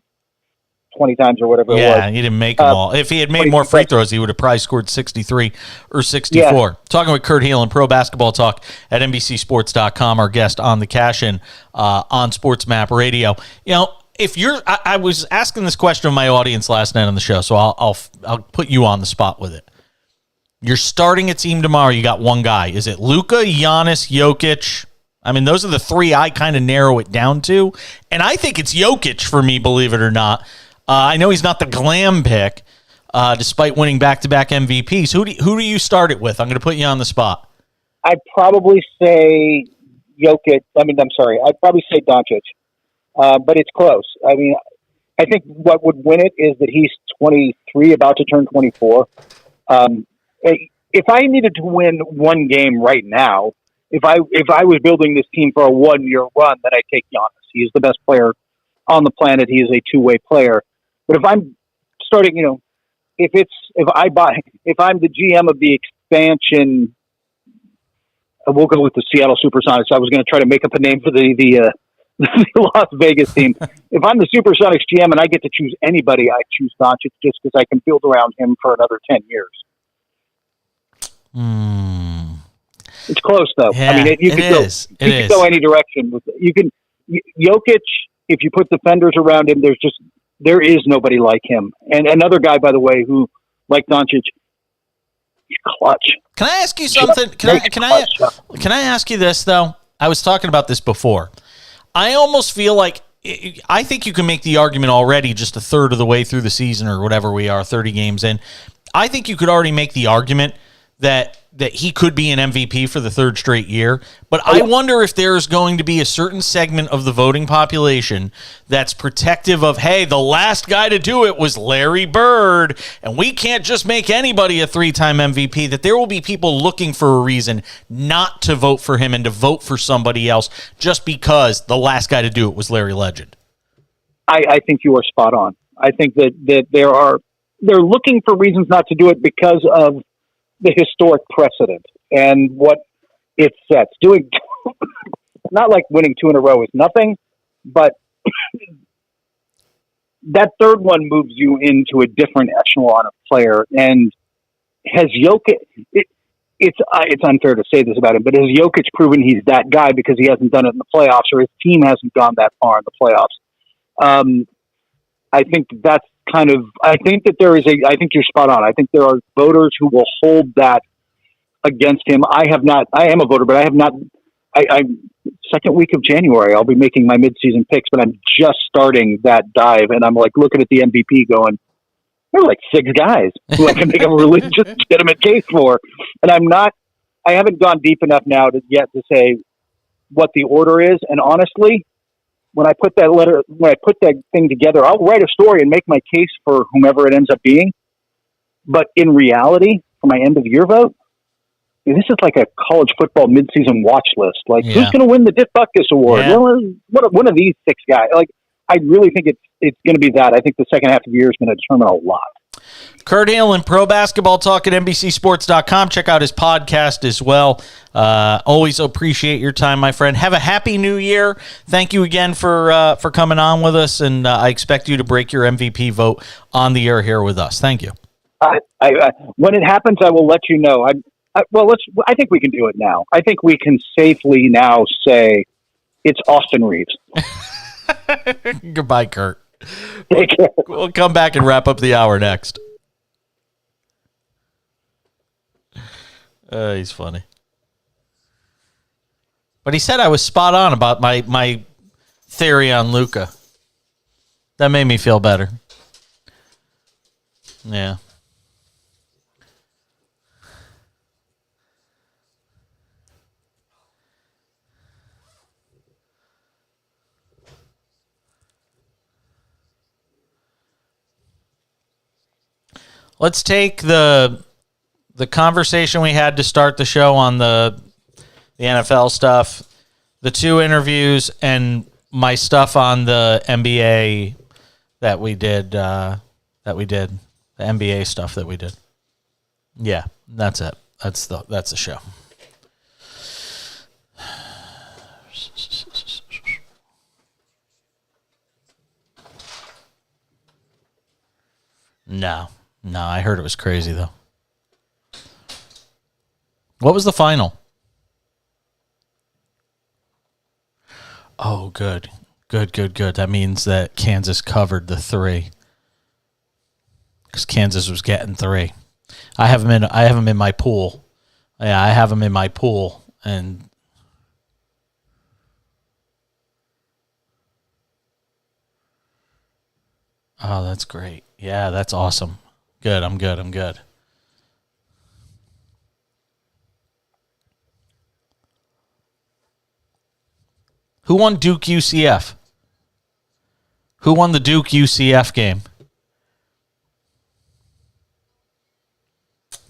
20 times or whatever it was. Yeah, he didn't make them all. If he had made more free throws, he would have probably scored 63 or 64. Yeah. Talking with Kurt Heelan, Pro Basketball Talk at NBCSports.com, our guest on the Cash-In on SportsMap Radio. I was asking this question of my audience last night on the show, so I'll put you on the spot with it. You're starting a team tomorrow. You got one guy. Is it Luka, Giannis, Jokic? I mean, those are the 3 I kind of narrow it down to, and I think it's Jokic for me, believe it or not. I know he's not the glam pick, despite winning back-to-back MVPs. Who do you start it with? I'm going to put you on the spot. I'd probably say Jokic. I'd probably say Doncic, but it's close. I mean, I think what would win it is that he's 23, about to turn 24. If I needed to win one game right now, if I was building this team for a 1-year run, then I'd take Giannis. He is the best player on the planet. He is a two-way player. But if I'm starting, if I'm the GM of the expansion, we'll go with the Seattle Supersonics. I was going to try to make up a name for the Las Vegas team. If I'm the Supersonics GM and I get to choose anybody, I choose Doncic just because I can build around him for another 10 years. It's close though. Yeah, I mean, you could go any direction with it. You can Jokic, if you put defenders around him, there is nobody like him. And another guy, by the way, who like Doncic, he's clutch. Can I ask you something? Can I ask you this though? I was talking about this before. I almost feel like I think you can make the argument already just a third of the way through the season or whatever we are, 30 games in. I think you could already make the argument that he could be an MVP for the third straight year. But I wonder if there's going to be a certain segment of the voting population that's protective of, hey, the last guy to do it was Larry Bird, and we can't just make anybody a 3-time MVP, that there will be people looking for a reason not to vote for him and to vote for somebody else just because the last guy to do it was Larry Legend. I think you are spot on. I think that they're looking for reasons not to do it because of the historic precedent and what it sets. Doing not like winning 2 in a row is nothing, but that third one moves you into a different echelon of player. And has Jokic? It's unfair to say this about him, but has Jokic proven he's that guy because he hasn't done it in the playoffs, or his team hasn't gone that far in the playoffs? I think that's I think you're spot on. I think there are voters who will hold that against him. I am a voter, but I have not, second week of January, I'll be making my midseason picks, but I'm just starting that dive. And I'm like looking at the MVP going, there are like 6 guys who I can make a really legitimate case for. And I haven't gone deep enough now yet to say what the order is. And honestly, when I put that thing together, I'll write a story and make my case for whomever it ends up being. But in reality, for my end of year vote, this is like a college football midseason watch list. Like, who's going to win the Dick Butkus Award? Yeah. Well, one of these 6 guys. Like, I really think it's going to be that. I think the second half of the year is going to determine a lot. Kurt Hanlon, Pro Basketball Talk at NBCSports.com. Check out his podcast as well. Always appreciate your time, my friend. Have a happy new year. Thank you again for coming on with us, and I expect you to break your MVP vote on the air here with us. Thank you. When it happens, I will let you know. I think we can do it now. I think we can safely now say it's Austin Reeves. Goodbye, Kurt. Take care. We'll come back and wrap up the hour next. He's funny. But he said I was spot on about my theory on Luka. That made me feel better. Yeah. Let's take the conversation we had to start the show on the NFL stuff, the 2 interviews, and my stuff on the NBA that we did. The NBA stuff that we did. Yeah, that's it. That's the show. No, I heard it was crazy, though. What was the final? Oh, good. That means that Kansas covered the 3. Because Kansas was getting 3. I have them in my pool. Yeah, I have them in my pool. And oh, that's great. Yeah, that's awesome. Good. I'm good. Who won Duke UCF? Who won the Duke UCF game?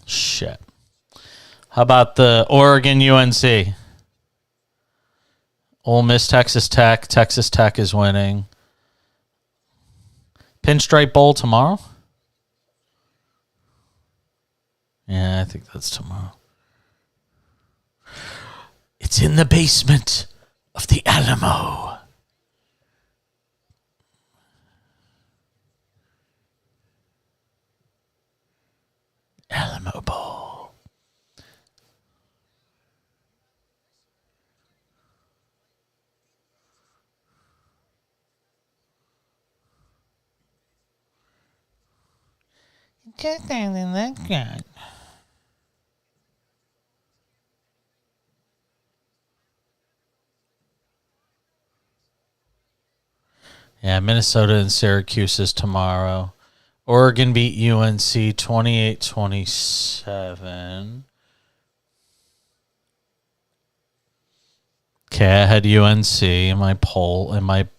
Shit. How about the Oregon UNC? Ole Miss, Texas Tech. Texas Tech is winning. Pinstripe Bowl tomorrow? Yeah, I think that's tomorrow. It's in the basement of the Alamo. Alamo Bowl. Just anything like that. Yeah, Minnesota and Syracuse is tomorrow. Oregon beat UNC 28-27. Okay, I had UNC in my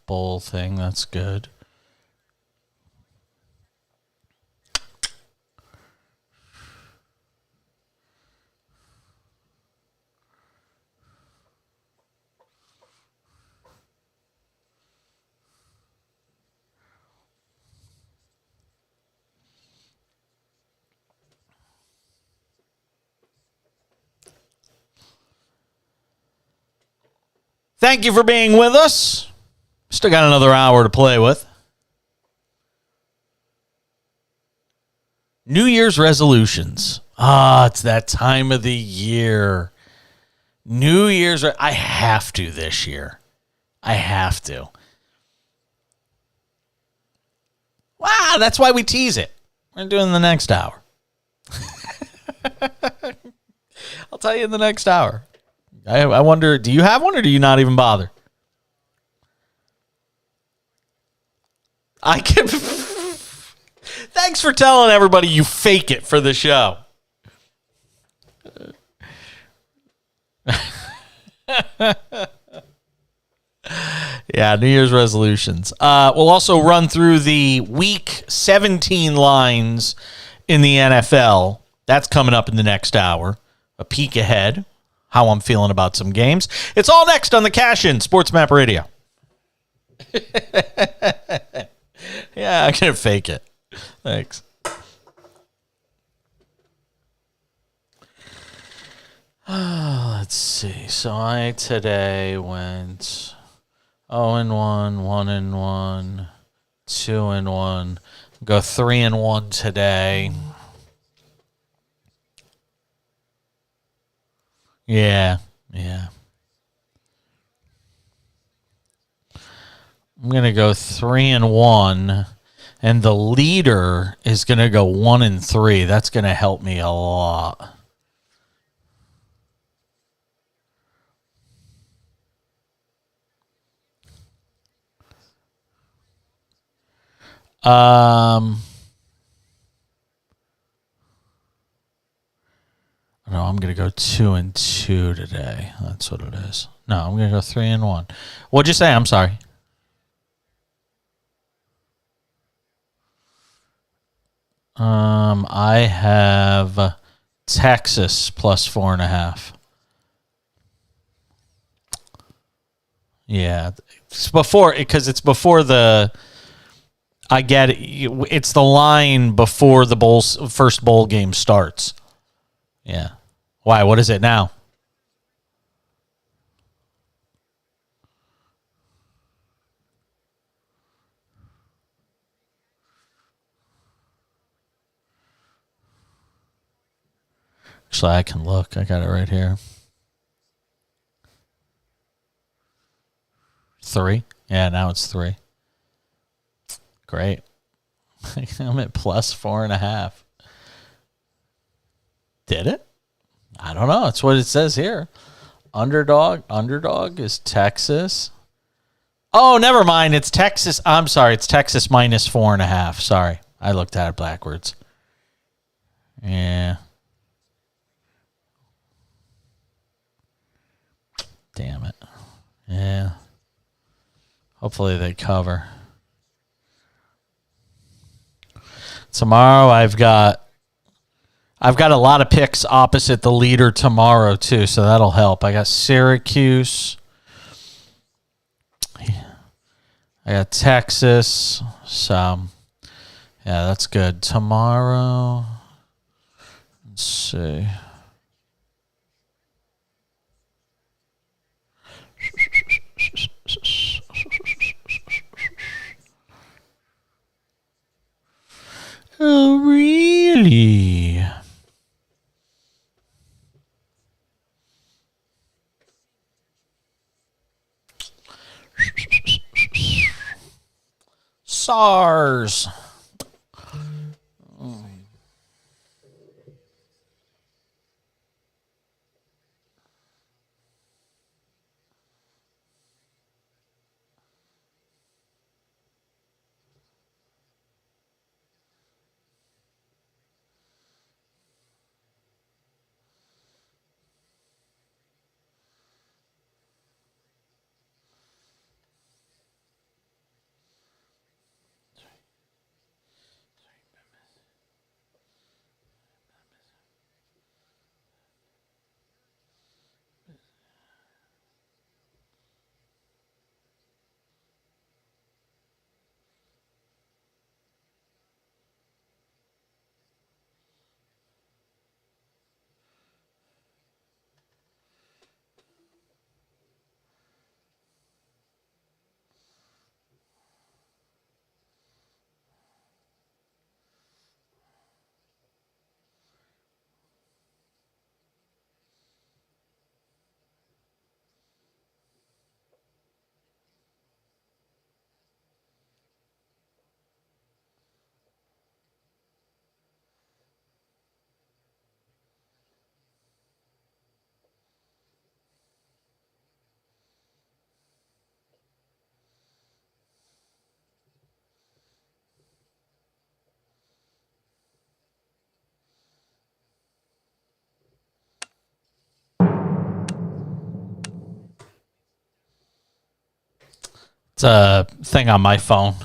bowl thing. That's good. Thank you for being with us. Still got another hour to play with. New Year's resolutions. It's that time of the year. New Year's. I have to this year. I have to. Wow, that's why we tease it. We're doing the next hour. I'll tell you in the next hour. I wonder, do you have one or do you not even bother? I can. Thanks for telling everybody you fake it for the show. Yeah, New Year's resolutions. We'll also run through the Week 17 lines in the NFL. That's coming up in the next hour. A peek ahead. How I'm feeling about some games. It's all next on the Cash In SportsMap Radio. Yeah, I can fake it. Thanks. Let's see. So I today went 0-1, 1-1, 2-1. Go 3-1 today. Yeah. I'm going to go 3-1, and the leader is going to go 1-3. That's going to help me a lot. No, I'm going to go 2-2 today. That's what it is. No, I'm going to go 3-1. What'd you say? I'm sorry. I have Texas plus 4.5. Yeah, it's before the. I get it. It's the line before the first bowl game starts. Yeah. Why? What is it now? Actually, I can look. I got it right here. 3? Yeah, now it's 3. Great. I'm at plus 4.5. Did it? I don't know. That's what it says here. Underdog is Texas. Oh, never mind. It's Texas. I'm sorry. It's Texas minus 4.5. Sorry. I looked at it backwards. Yeah. Damn it. Yeah. Hopefully they cover. Tomorrow I I've got a lot of picks opposite the leader tomorrow, too, so that'll help. I got Syracuse. I got Texas. So, yeah, that's good. Tomorrow, let's see. Oh, really? SARS. It's a thing on my phone.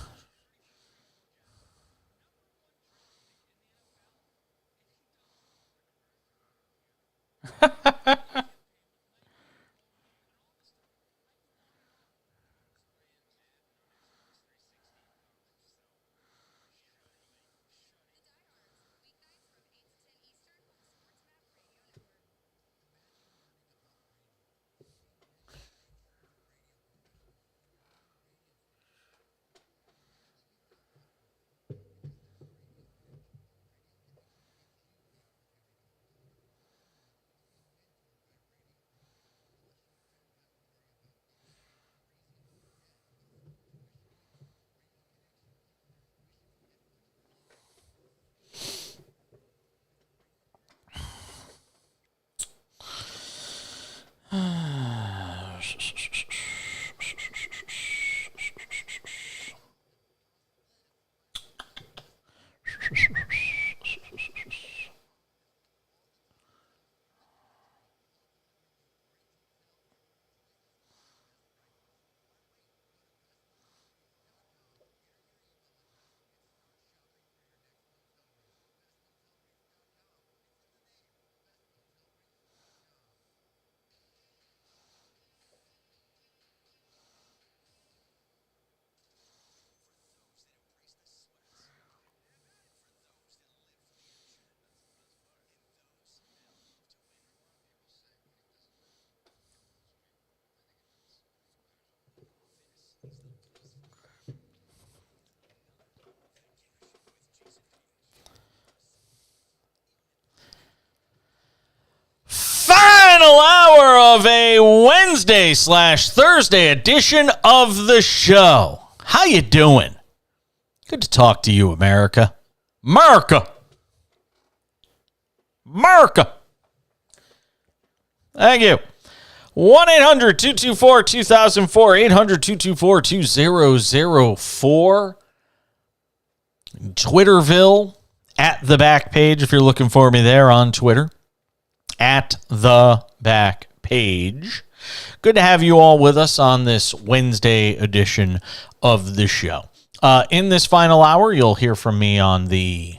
Final hour of a Wednesday/Thursday edition of the show. How you doing? Good to talk to you, America. America. Thank you. 1-800-224-2004, 800-224-2004. Twitterville, at the back page if you're looking for me there on Twitter. At the back page. Good to have you all with us on this Wednesday edition of the show. In this final hour, you'll hear from me on the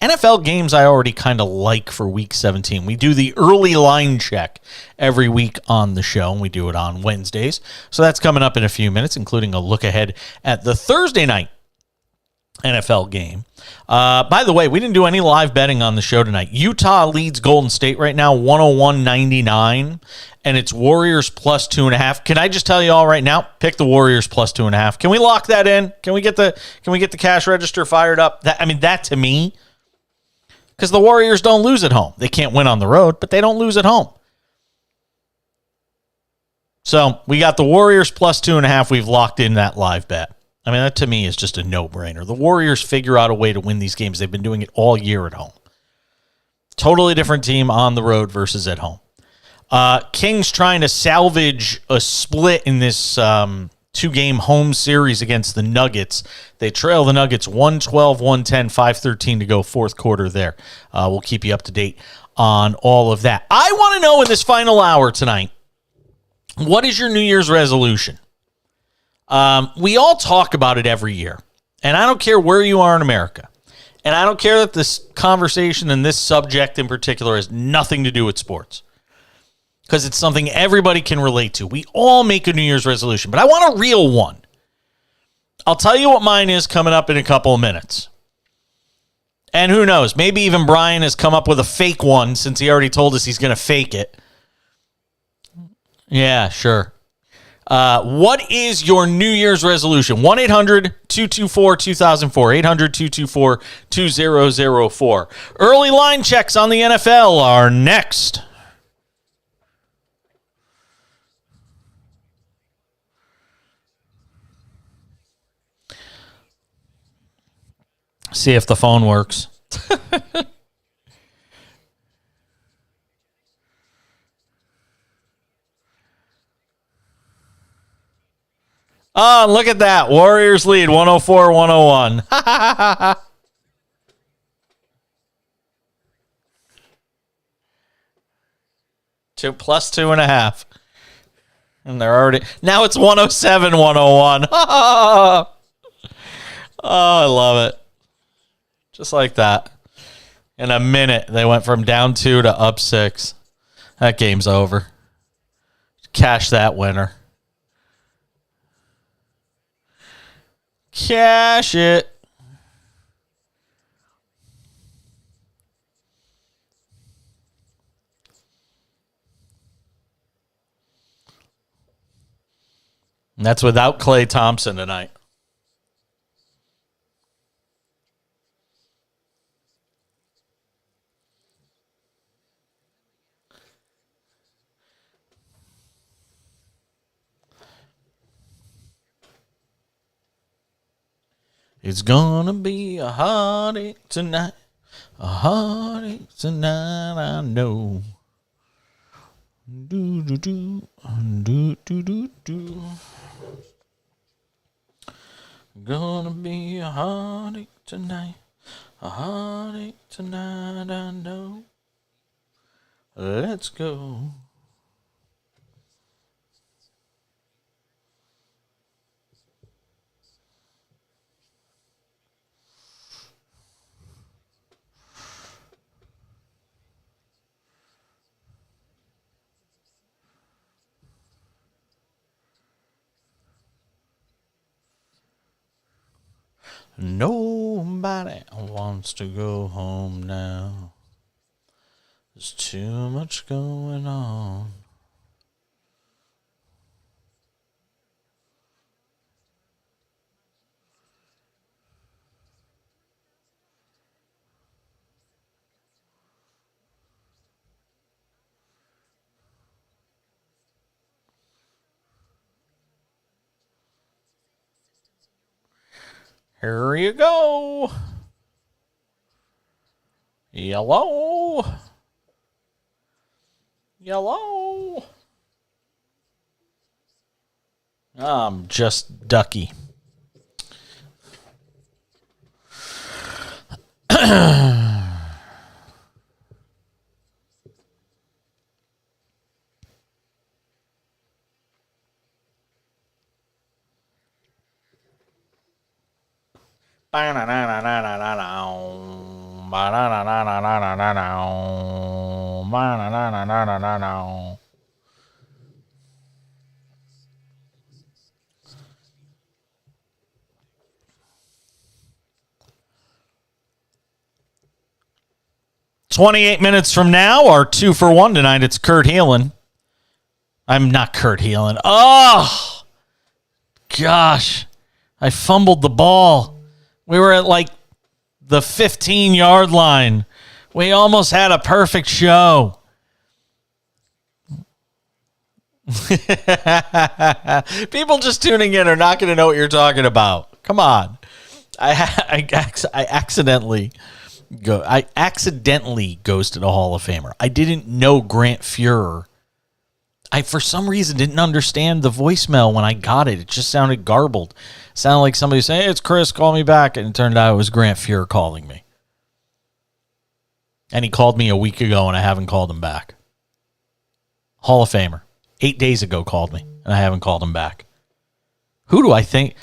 NFL games I already kind of like for Week 17. We do the early line check every week on the show, and we do it on Wednesdays. So that's coming up in a few minutes, including a look ahead at the Thursday night NFL game. By the way, we didn't do any live betting on the show tonight. Utah leads Golden State right now 101-99, and it's Warriors plus 2.5. Can I just tell you all right now? Pick the Warriors plus 2.5. Can we lock that in? Can we get the cash register fired up? That to me, because the Warriors don't lose at home. They can't win on the road, but they don't lose at home. So we got the Warriors plus 2.5. We've locked in that live bet. I mean, that to me is just a no-brainer. The Warriors figure out a way to win these games. They've been doing it all year at home. Totally different team on the road versus at home. Kings trying to salvage a split in this two-game home series against the Nuggets. They trail the Nuggets 112-110, 5:13 to go, fourth quarter there. We'll keep you up to date on all of that. I want to know in this final hour tonight, what is your New Year's resolution? We all talk about it every year, and I don't care where you are in America, and I don't care that this conversation and this subject in particular has nothing to do with sports, because it's something everybody can relate to. We all make a New Year's resolution, but I want a real one. I'll tell you what mine is coming up in a couple of minutes. And who knows, maybe even Brian has come up with a fake one since he already told us he's going to fake it. Yeah, sure. What is your New Year's resolution? 1-800-224-2004, 800-224-2004. Early line checks on the NFL are next. See if the phone works. Oh, look at that. Warriors lead 104-101. Plus 2.5. And they're already... Now it's 107-101. Oh, I love it. Just like that. In a minute, they went from down 2 to up 6. That game's over. Cash that winner. Cash it. And that's without Klay Thompson tonight. It's gonna be a heartache tonight. A heartache tonight, I know. Do, do, do, do, do, do, do. Gonna be a heartache tonight. A heartache tonight, I know. Let's go. Nobody wants to go home now. There's too much going on. Here you go. Yellow. Yellow. I'm just ducky. "28 minutes from now, our 2 for 1 tonight, it's Kurt Heelan. I'm not Kurt Heelan. Oh, gosh. I fumbled the ball. We were at like the 15-yard line. We almost had a perfect show. People just tuning in are not going to know what you're talking about. Come on. I accidentally ghosted a Hall of Famer. I didn't know Grant Fuhrer. I, for some reason, didn't understand the voicemail when I got it. It just sounded garbled. It sounded like somebody saying, "Hey, it's Chris, call me back." And it turned out it was Grant Fuhrer calling me. And he called me a week ago, and I haven't called him back. Hall of Famer. 8 days ago called me, and I haven't called him back. Who do you think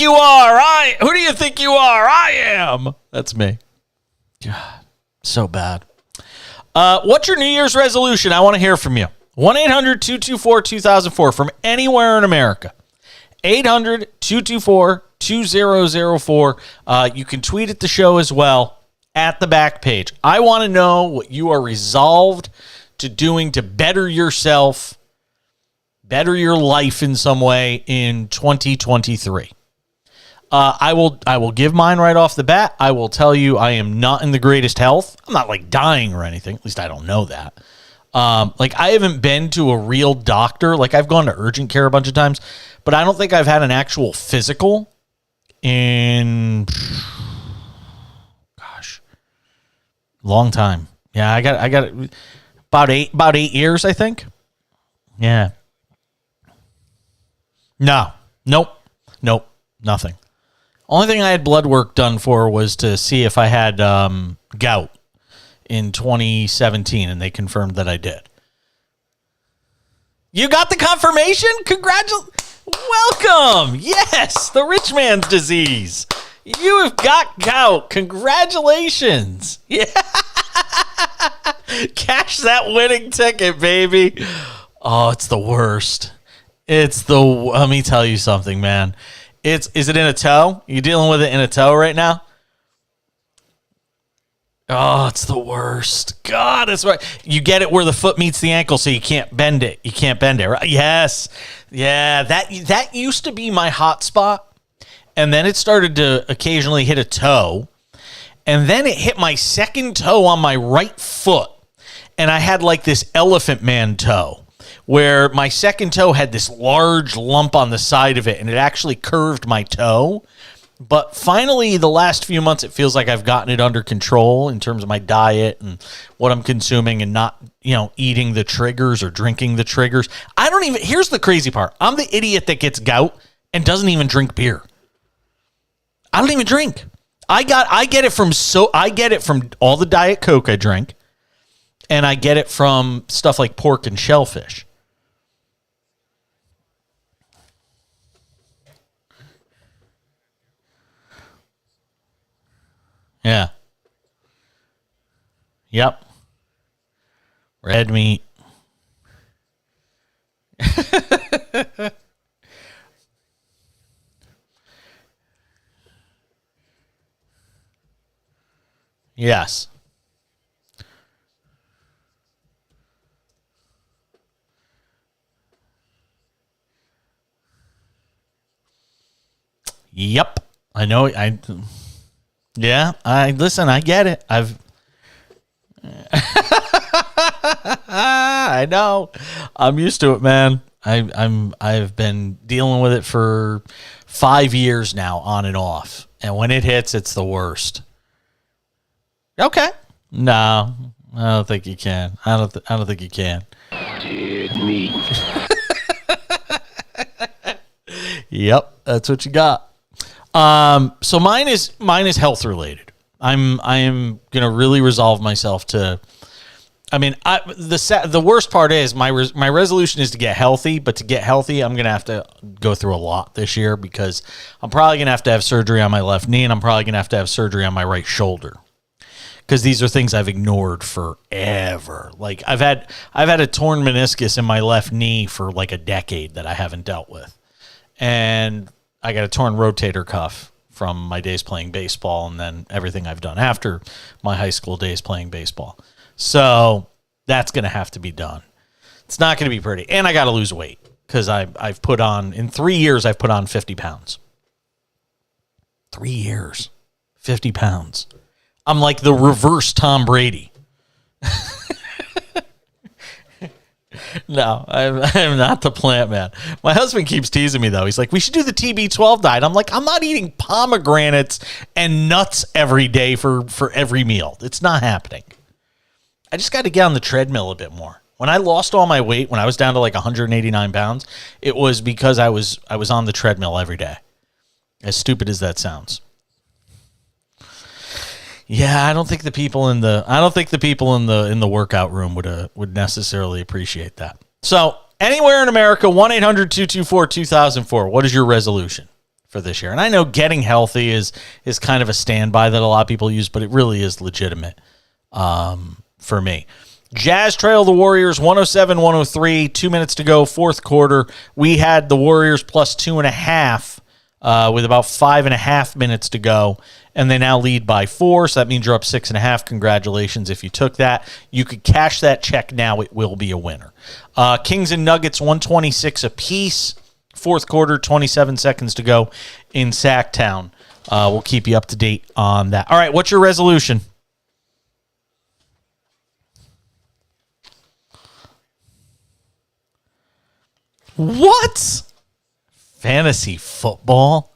you are? Who do you think you are? I am. That's me. God, so bad. What's your New Year's resolution? I want to hear from you. 1-800-224-2004 from anywhere in America. 800-224-2004. You can tweet at the show as well at the back page. I want to know what you are resolved to doing to better yourself, better your life in some way in 2023. I will give mine right off the bat. I will tell you I am not in the greatest health. I'm not like dying or anything. At least I don't know that. Like I haven't been to a real doctor. Like I've gone to urgent care a bunch of times, but I don't think I've had an actual physical in, long time. Yeah, I got about 8 years, I think. Yeah. Nope, nothing. Only thing I had blood work done for was to see if I had gout in 2017, and they confirmed that I did. You got the confirmation? Welcome. Yes, the rich man's disease. You have got gout. Congratulations. Yeah. Cash that winning ticket, baby. Oh, it's the worst. Let me tell you something, man. Is it in a toe? You dealing with it in a toe right now? Oh, it's the worst. God, that's right. You get it where the foot meets the ankle, so you can't bend it. Right? Yes. Yeah, that used to be my hot spot. And then it started to occasionally hit a toe. And then it hit my second toe on my right foot. And I had like this elephant man toe, where my second toe had this large lump on the side of it, and it actually curved my toe. But finally, the last few months, it feels like I've gotten it under control in terms of my diet and what I'm consuming and not, eating the triggers or drinking the triggers. Here's the crazy part. I'm the idiot that gets gout and doesn't even drink beer. I don't even drink. I get it from all the Diet Coke I drink, and I get it from stuff like pork and shellfish. Yeah. Yep. Red meat. Yes. Yep. I know. Yeah, listen, I get it. I know. I'm used to it, man. I've been dealing with it for 5 years now, on and off. And when it hits, it's the worst. Okay. No, I don't think you can. I don't think you can. Dead meat. Yep, that's what you got. So mine is health related. I am going to really resolve myself to, the worst part is my resolution is to get healthy, but to get healthy, I'm going to have to go through a lot this year because I'm probably going to have surgery on my left knee, and I'm probably going to have surgery on my right shoulder. because these are things I've ignored forever. Like I've had a torn meniscus in my left knee for like a decade that I haven't dealt with. And I got a torn rotator cuff from my days playing baseball and then everything I've done after my high school days playing baseball. So that's going to have to be done. It's not going to be pretty. And I got to lose weight because I've put on, in 3 years, I've put on 50 pounds. 3 years, 50 pounds. I'm like the reverse Tom Brady. No, I'm not the plant man. My husband keeps teasing me, though. He's like, we should do the TB12 diet. I'm like, I'm not eating pomegranates and nuts every day for every meal. It's not happening. I just got to get on the treadmill a bit more. When I lost all my weight, when I was down to like 189 pounds, it was because I was on the treadmill every day. As stupid as that sounds. Yeah, I don't think the people in the workout room would necessarily appreciate that. So, anywhere in America, 1-800-224-2004. What is your resolution for this year? And I know getting healthy is kind of a standby that a lot of people use, but it really is legitimate for me. Jazz trail the Warriors 107-103. 2 minutes to go, fourth quarter. We had the Warriors plus 2.5 with about 5.5 minutes to go. And they now lead by 4, so that means you're up 6.5. Congratulations if you took that. You could cash that check now. It will be a winner. Kings and Nuggets, 126 apiece. Fourth quarter, 27 seconds to go in Sacktown. We'll keep you up to date on that. All right, what's your resolution? What? Fantasy football?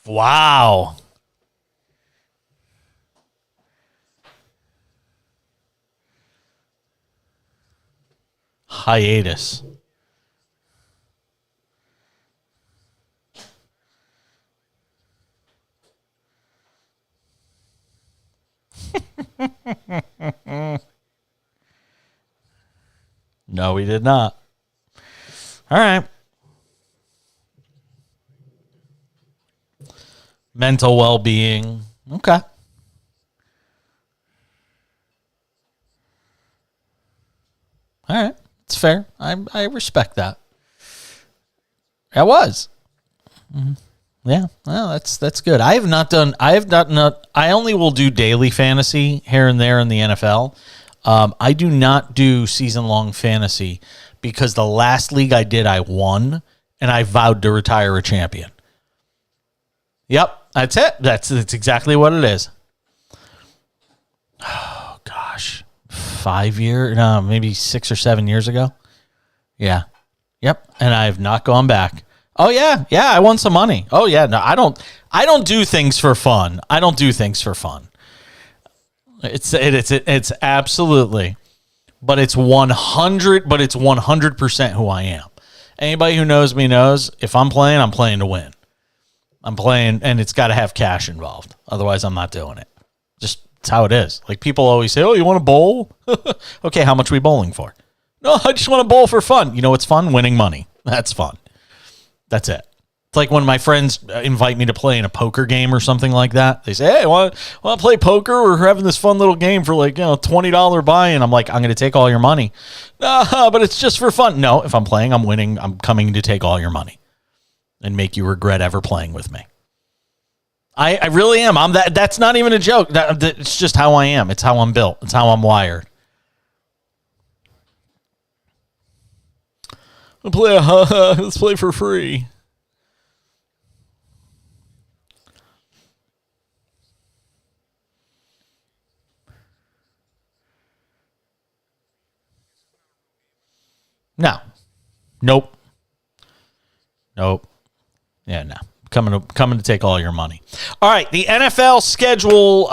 Wow. Hiatus. No, we did not. All right. Mental well-being. Okay. All right. It's fair. I respect that. I was. Mm-hmm. Yeah. Well, that's good. I only will do daily fantasy here and there in the NFL. I do not do season-long fantasy because the last league I did, I won, and I vowed to retire a champion. Yep, that's it. That's exactly what it is. Oh, gosh. 5 years? No, maybe 6 or 7 years ago. Yeah. Yep, and I have not gone back. Oh, yeah. Yeah, I won some money. Oh, yeah. No, I don't do things for fun. I don't do things for fun. It's absolutely, but it's 100% who I am. Anybody who knows me knows if I'm playing to win. I'm playing, and it's got to have cash involved. Otherwise, I'm not doing it. Just it's how it is. Like people always say, "Oh, you want to bowl? Okay, how much are we bowling for?" No, I just want to bowl for fun. You know what's fun? Winning money. That's fun. That's it. It's like when my friends invite me to play in a poker game or something like that. They say, "Hey, want to play poker? We're having this fun little game for like $20 buy-in." I'm like, "I'm going to take all your money." But it's just for fun. No, if I'm playing, I'm winning. I'm coming to take all your money and make you regret ever playing with me. I really am. That's not even a joke. It's just how I am. It's how I'm built. It's how I'm wired. Let's play for free. No. Nope. Yeah, no. Coming to take all your money. All right, the NFL schedule,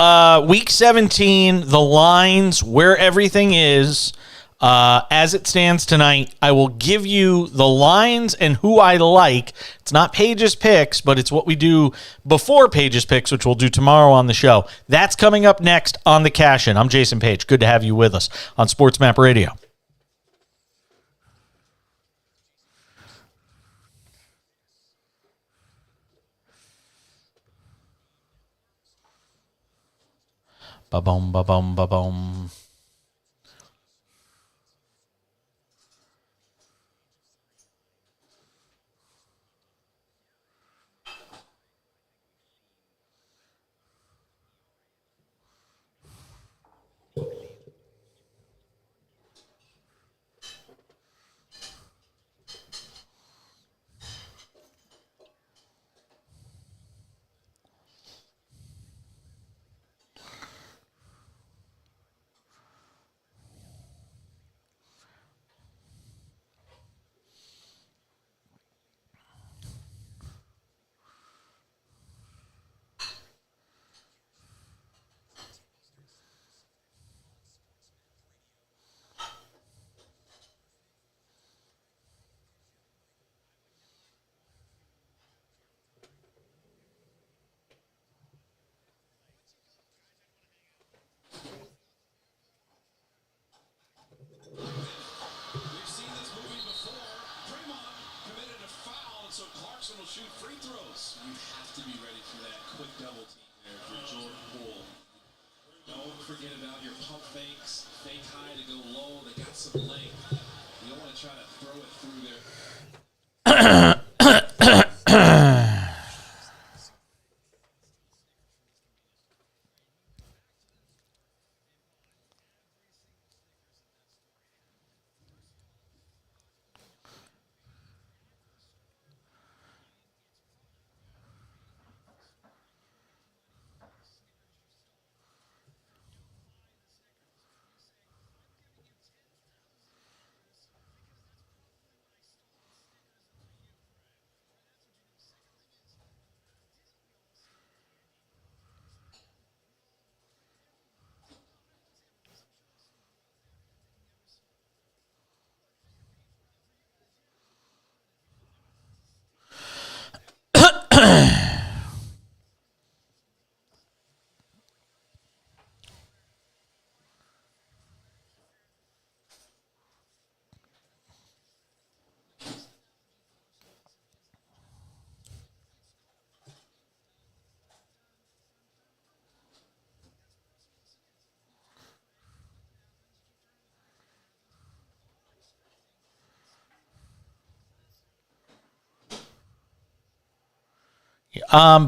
Week 17, the lines, where everything is. As it stands tonight, I will give you the lines and who I like. It's not Paige's picks, but it's what we do before Paige's picks, which we'll do tomorrow on the show. That's coming up next on the Cash In. I'm Jason Paige. Good to have you with us on SportsMap Radio. Ba-boom, ba-boom, ba-boom.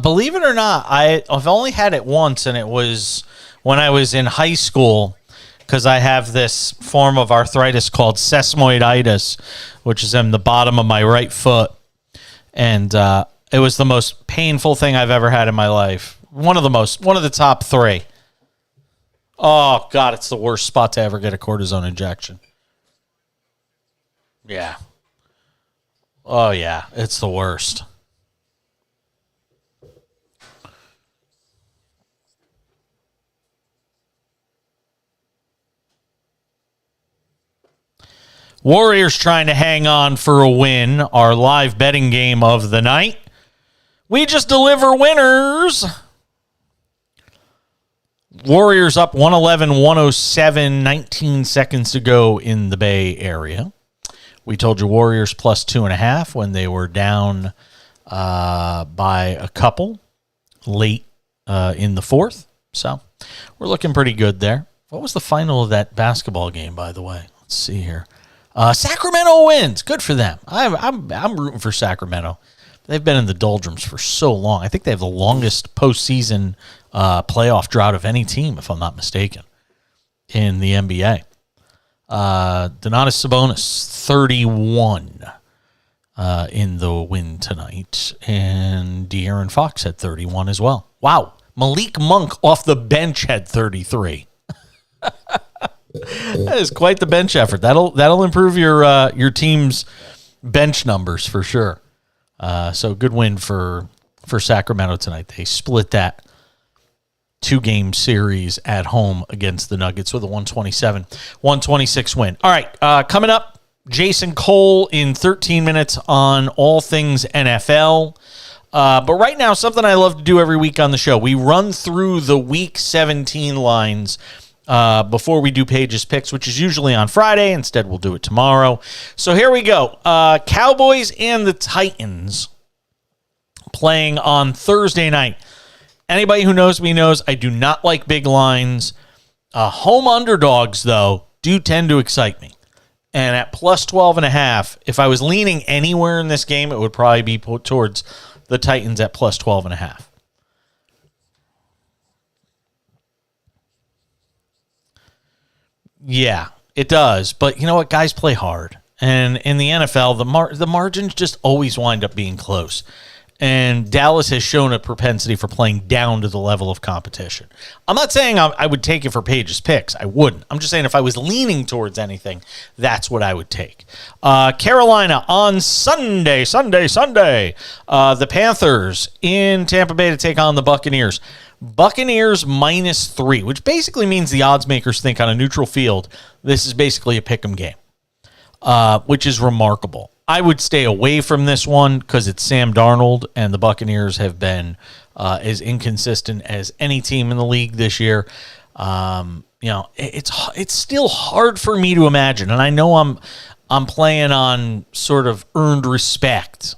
Believe it or not, I've only had it once, and it was when I was in high school, because I have this form of arthritis called sesamoiditis, which is in the bottom of my right foot. And it was the most painful thing I've ever had in my life. One of the top three. Oh, God, it's the worst spot to ever get a cortisone injection. Yeah. Oh, yeah, it's the worst. Warriors trying to hang on for a win, our live betting game of the night. We just deliver winners. Warriors up 111-107, 19 seconds to go in the Bay Area. We told you Warriors plus 2.5 when they were down by a couple late in the fourth. So we're looking pretty good there. What was the final of that basketball game, by the way? Let's see here. Sacramento wins. Good for them. I'm rooting for Sacramento. They've been in the doldrums for so long. I think they have the longest postseason playoff drought of any team, if I'm not mistaken, in the NBA. Donatas Sabonis, 31 in the win tonight. And De'Aaron Fox had 31 as well. Wow. Malik Monk off the bench had 33. That is quite the bench effort. That'll improve your team's bench numbers for sure. So good win for Sacramento tonight. They split that 2-game series at home against the Nuggets with a 127-126 win. All right, coming up, Jason Cole in 13 minutes on all things NFL. But right now, something I love to do every week on the show, we run through the Week 17 lines before we do Paige's Picks, which is usually on Friday. Instead, we'll do it tomorrow. So here we go. Cowboys and the Titans playing on Thursday night. Anybody who knows me knows I do not like big lines. Home underdogs, though, do tend to excite me. And at plus 12.5, if I was leaning anywhere in this game, it would probably be put towards the Titans at plus 12.5. Yeah, it does. But you know what? Guys play hard. And in the NFL, the margins just always wind up being close. And Dallas has shown a propensity for playing down to the level of competition. I'm not saying I would take it for Paige's Picks. I wouldn't. I'm just saying if I was leaning towards anything, that's what I would take. Carolina on Sunday. The Panthers in Tampa Bay to take on the Buccaneers. Buccaneers -3, which basically means the odds makers think on a neutral field, this is basically a pick'em game, which is remarkable. I would stay away from this one because it's Sam Darnold, and the Buccaneers have been as inconsistent as any team in the league this year. It's still hard for me to imagine, and I know I'm playing on sort of earned respect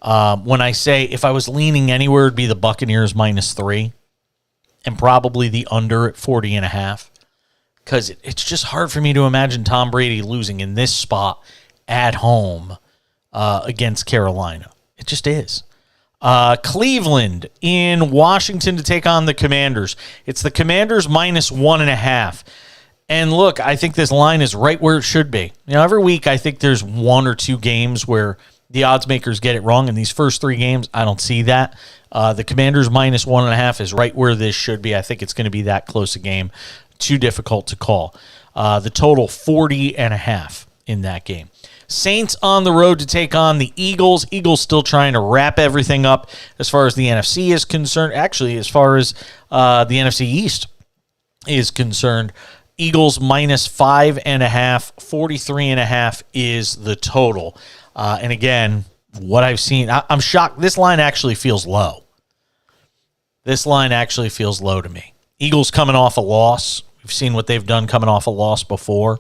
when I say if I was leaning anywhere, it'd be the Buccaneers -3, and probably the under at 40.5, because it's just hard for me to imagine Tom Brady losing in this spot at home against Carolina. It just is. Cleveland in Washington to take on the Commanders. It's the Commanders -1.5. And look, I think this line is right where it should be. You know, every week I think there's 1 or 2 games where the odds makers get it wrong. In these first 3 games, I don't see that. The Commanders -1.5 is right where this should be. I think it's going to be that close a game. Too difficult to call. The total 40.5 in that game. Saints on the road to take on the Eagles. Eagles still trying to wrap everything up as far as the NFC is concerned. Actually, as far as the NFC East is concerned, Eagles -5.5, 43.5 is the total. And again, what I've seen, I'm shocked. This line actually feels low. This line actually feels low to me. Eagles coming off a loss. We've seen what they've done coming off a loss before.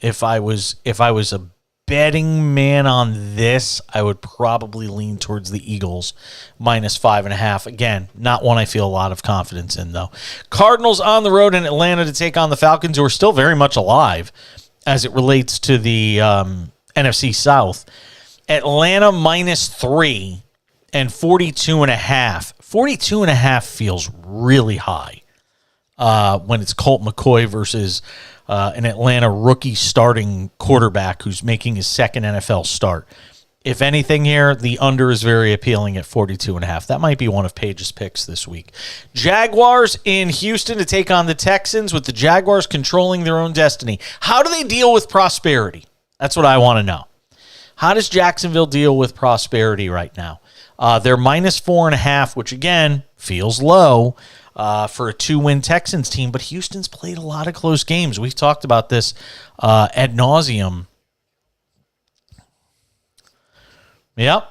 If I was a betting man on this, I would probably lean towards the Eagles -5.5. Again, not one I feel a lot of confidence in, though. Cardinals on the road in Atlanta to take on the Falcons, who are still very much alive as it relates to the NFC South. Atlanta -3 and 42.5. 42.5 feels really high when it's Colt McCoy versus an Atlanta rookie starting quarterback who's making his second NFL start. If anything here, the under is very appealing at 42.5. That might be one of Paige's picks this week. Jaguars in Houston to take on the Texans, with the Jaguars controlling their own destiny. How do they deal with prosperity? That's what I want to know. How does Jacksonville deal with prosperity right now? They're -4.5, which again feels low for a 2-win Texans team, but Houston's played a lot of close games. We've talked about this ad nauseum. Yep.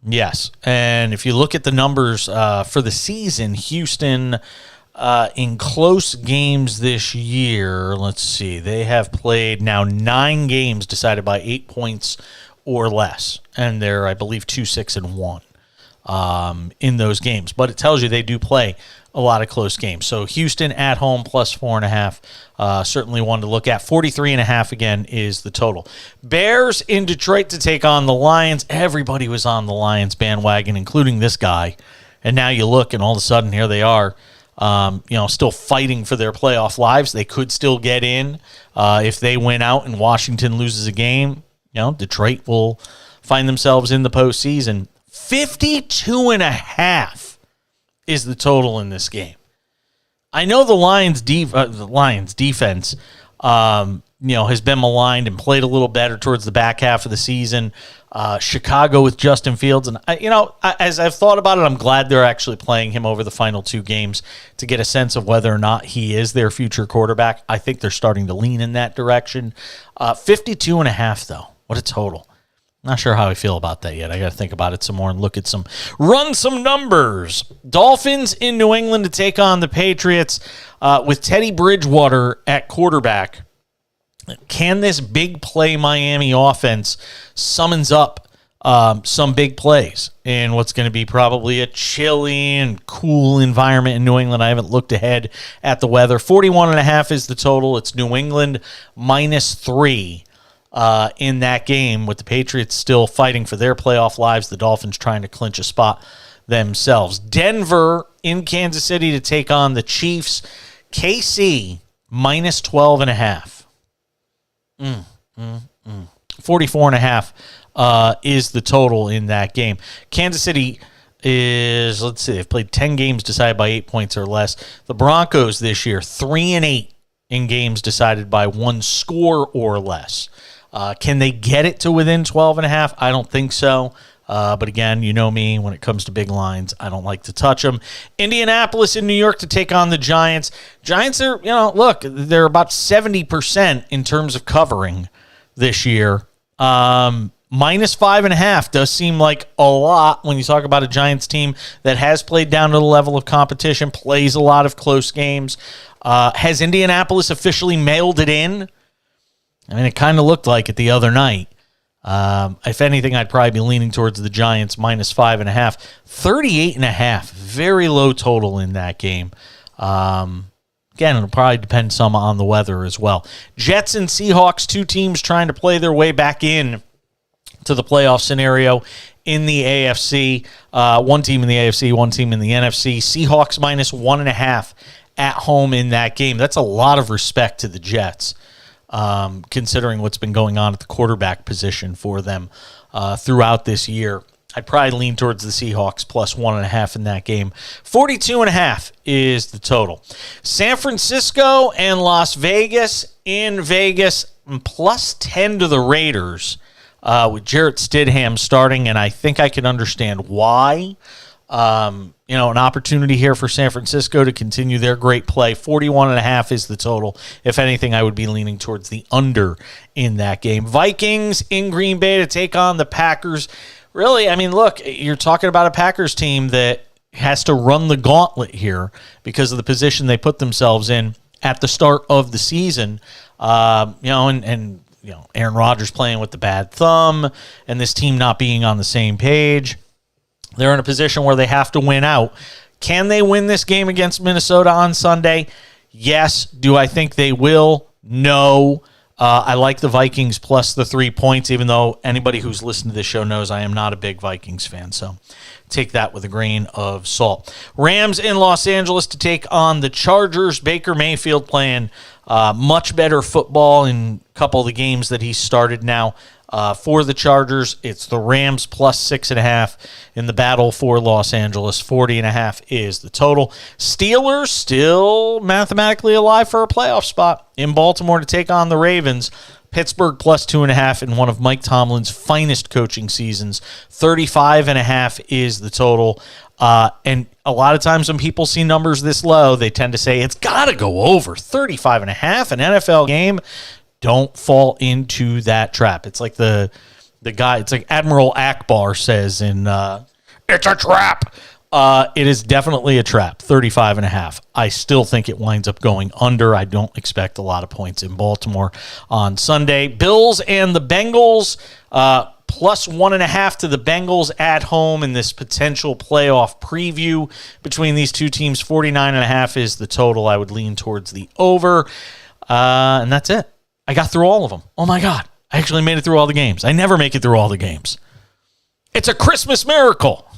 Yes, and if you look at the numbers for the season, Houston in close games this year, let's see, they have played now 9 games decided by 8 points or less, and they're, I believe, 2-6-1 in those games. But it tells you they do play a lot of close games. So Houston at home +4.5, certainly one to look at. 43.5 again is the total. Bears in Detroit to take on the Lions. Everybody was on the Lions bandwagon, including this guy. And now you look, and all of a sudden here they are. Still fighting for their playoff lives. They could still get in if they win out and Washington loses a game. Detroit will find themselves in the postseason. 52.5 is the total in this game. I know the Lions defense has been maligned and played a little better towards the back half of the season. Chicago with Justin Fields. And, as I've thought about it, I'm glad they're actually playing him over the final 2 games to get a sense of whether or not he is their future quarterback. I think they're starting to lean in that direction. 52.5, though. What a total. Not sure how I feel about that yet. I got to think about it some more and run some numbers. Dolphins in New England to take on the Patriots with Teddy Bridgewater at quarterback. Can this big play Miami offense summons up some big plays in what's going to be probably a chilly and cool environment in New England? I haven't looked ahead at the weather. 41.5 is the total. It's New England -3 in that game, with the Patriots still fighting for their playoff lives. The Dolphins trying to clinch a spot themselves. Denver in Kansas City to take on the Chiefs. KC -12.5. 44.5 is the total in that game. Kansas City is, they've played 10 games decided by 8 points or less. The Broncos this year, 3-8 in games decided by 1 score or less. Can they get it to within 12.5? I don't think so. But again, you know me, when it comes to big lines, I don't like to touch them. Indianapolis in New York to take on the Giants. Giants are, they're about 70% in terms of covering this year. -5.5 does seem like a lot when you talk about a Giants team that has played down to the level of competition, plays a lot of close games. Has Indianapolis officially mailed it in? I mean, it kind of looked like it the other night. If anything, I'd probably be leaning towards the Giants -5.5. 38.5, very low total in that game. Again, it'll probably depend some on the weather as well. Jets and Seahawks, 2 teams trying to play their way back in to the playoff scenario in the AFC. 1 team in the AFC, 1 team in the NFC. Seahawks -1.5 at home in that game. That's a lot of respect to the Jets. Considering what's been going on at the quarterback position for them throughout this year. I'd probably lean towards the Seahawks +1.5 in that game. 42.5 is the total. San Francisco and Las Vegas in Vegas, +10 to the Raiders with Jarrett Stidham starting, and I think I can understand why. An opportunity here for San Francisco to continue their great play. 41.5 is the total. If anything, I would be leaning towards the under in that game. Vikings in Green Bay to take on the Packers. Really, I mean, look, you're talking about a Packers team that has to run the gauntlet here because of the position they put themselves in at the start of the season. And Aaron Rodgers playing with the bad thumb and this team not being on the same page. They're in a position where they have to win out. Can they win this game against Minnesota on Sunday? Yes. Do I think they will? No. I like the Vikings plus the 3 points, even though anybody who's listened to this show knows I am not a big Vikings fan. So take that with a grain of salt. Rams in Los Angeles to take on the Chargers. Baker Mayfield playing much better football in a couple of the games that he's started now. For the Chargers, it's the Rams +6.5 in the battle for Los Angeles. 40.5 is the total. Steelers still mathematically alive for a playoff spot in Baltimore to take on the Ravens. Pittsburgh +2.5 in one of Mike Tomlin's finest coaching seasons. 35.5 is the total. And a lot of times when people see numbers this low, they tend to say it's got to go over. 35.5, an NFL game. Don't fall into that trap. It's like the guy, it's like Admiral Akbar says in It's a Trap. It is definitely a trap, 35.5. I still think it winds up going under. I don't expect a lot of points in Baltimore on Sunday. Bills and the Bengals, +1.5 to the Bengals at home in this potential playoff preview between these two teams. 49.5 is the total. I would lean towards the over. And that's it. I got through all of them. Oh, my God. I actually made it through all the games. I never make it through all the games. It's a Christmas miracle.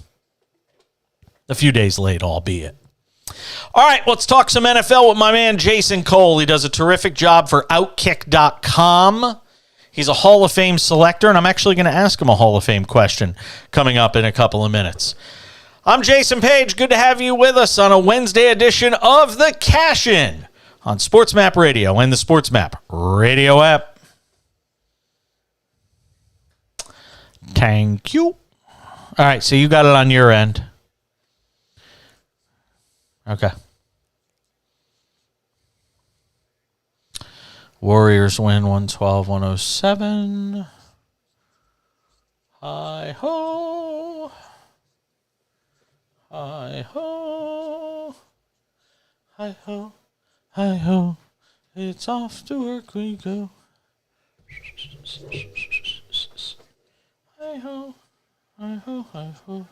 A few days late, albeit. All right, let's talk some NFL with my man Jason Cole. He does a terrific job for Outkick.com. He's a Hall of Fame selector, and I'm actually going to ask him a Hall of Fame question coming up in a couple of minutes. I'm Jason Page. Good to have you with us on a Wednesday edition of The Cash In on SportsMap Radio and the SportsMap Radio app. Thank you. All right, so you got it on your end. Okay. Warriors win 112-107. Hi-ho. Hi-ho. Hi-ho. Hi-ho. It's off to work we go. Hi-ho. Hi-ho. Hi-ho. Hi-ho.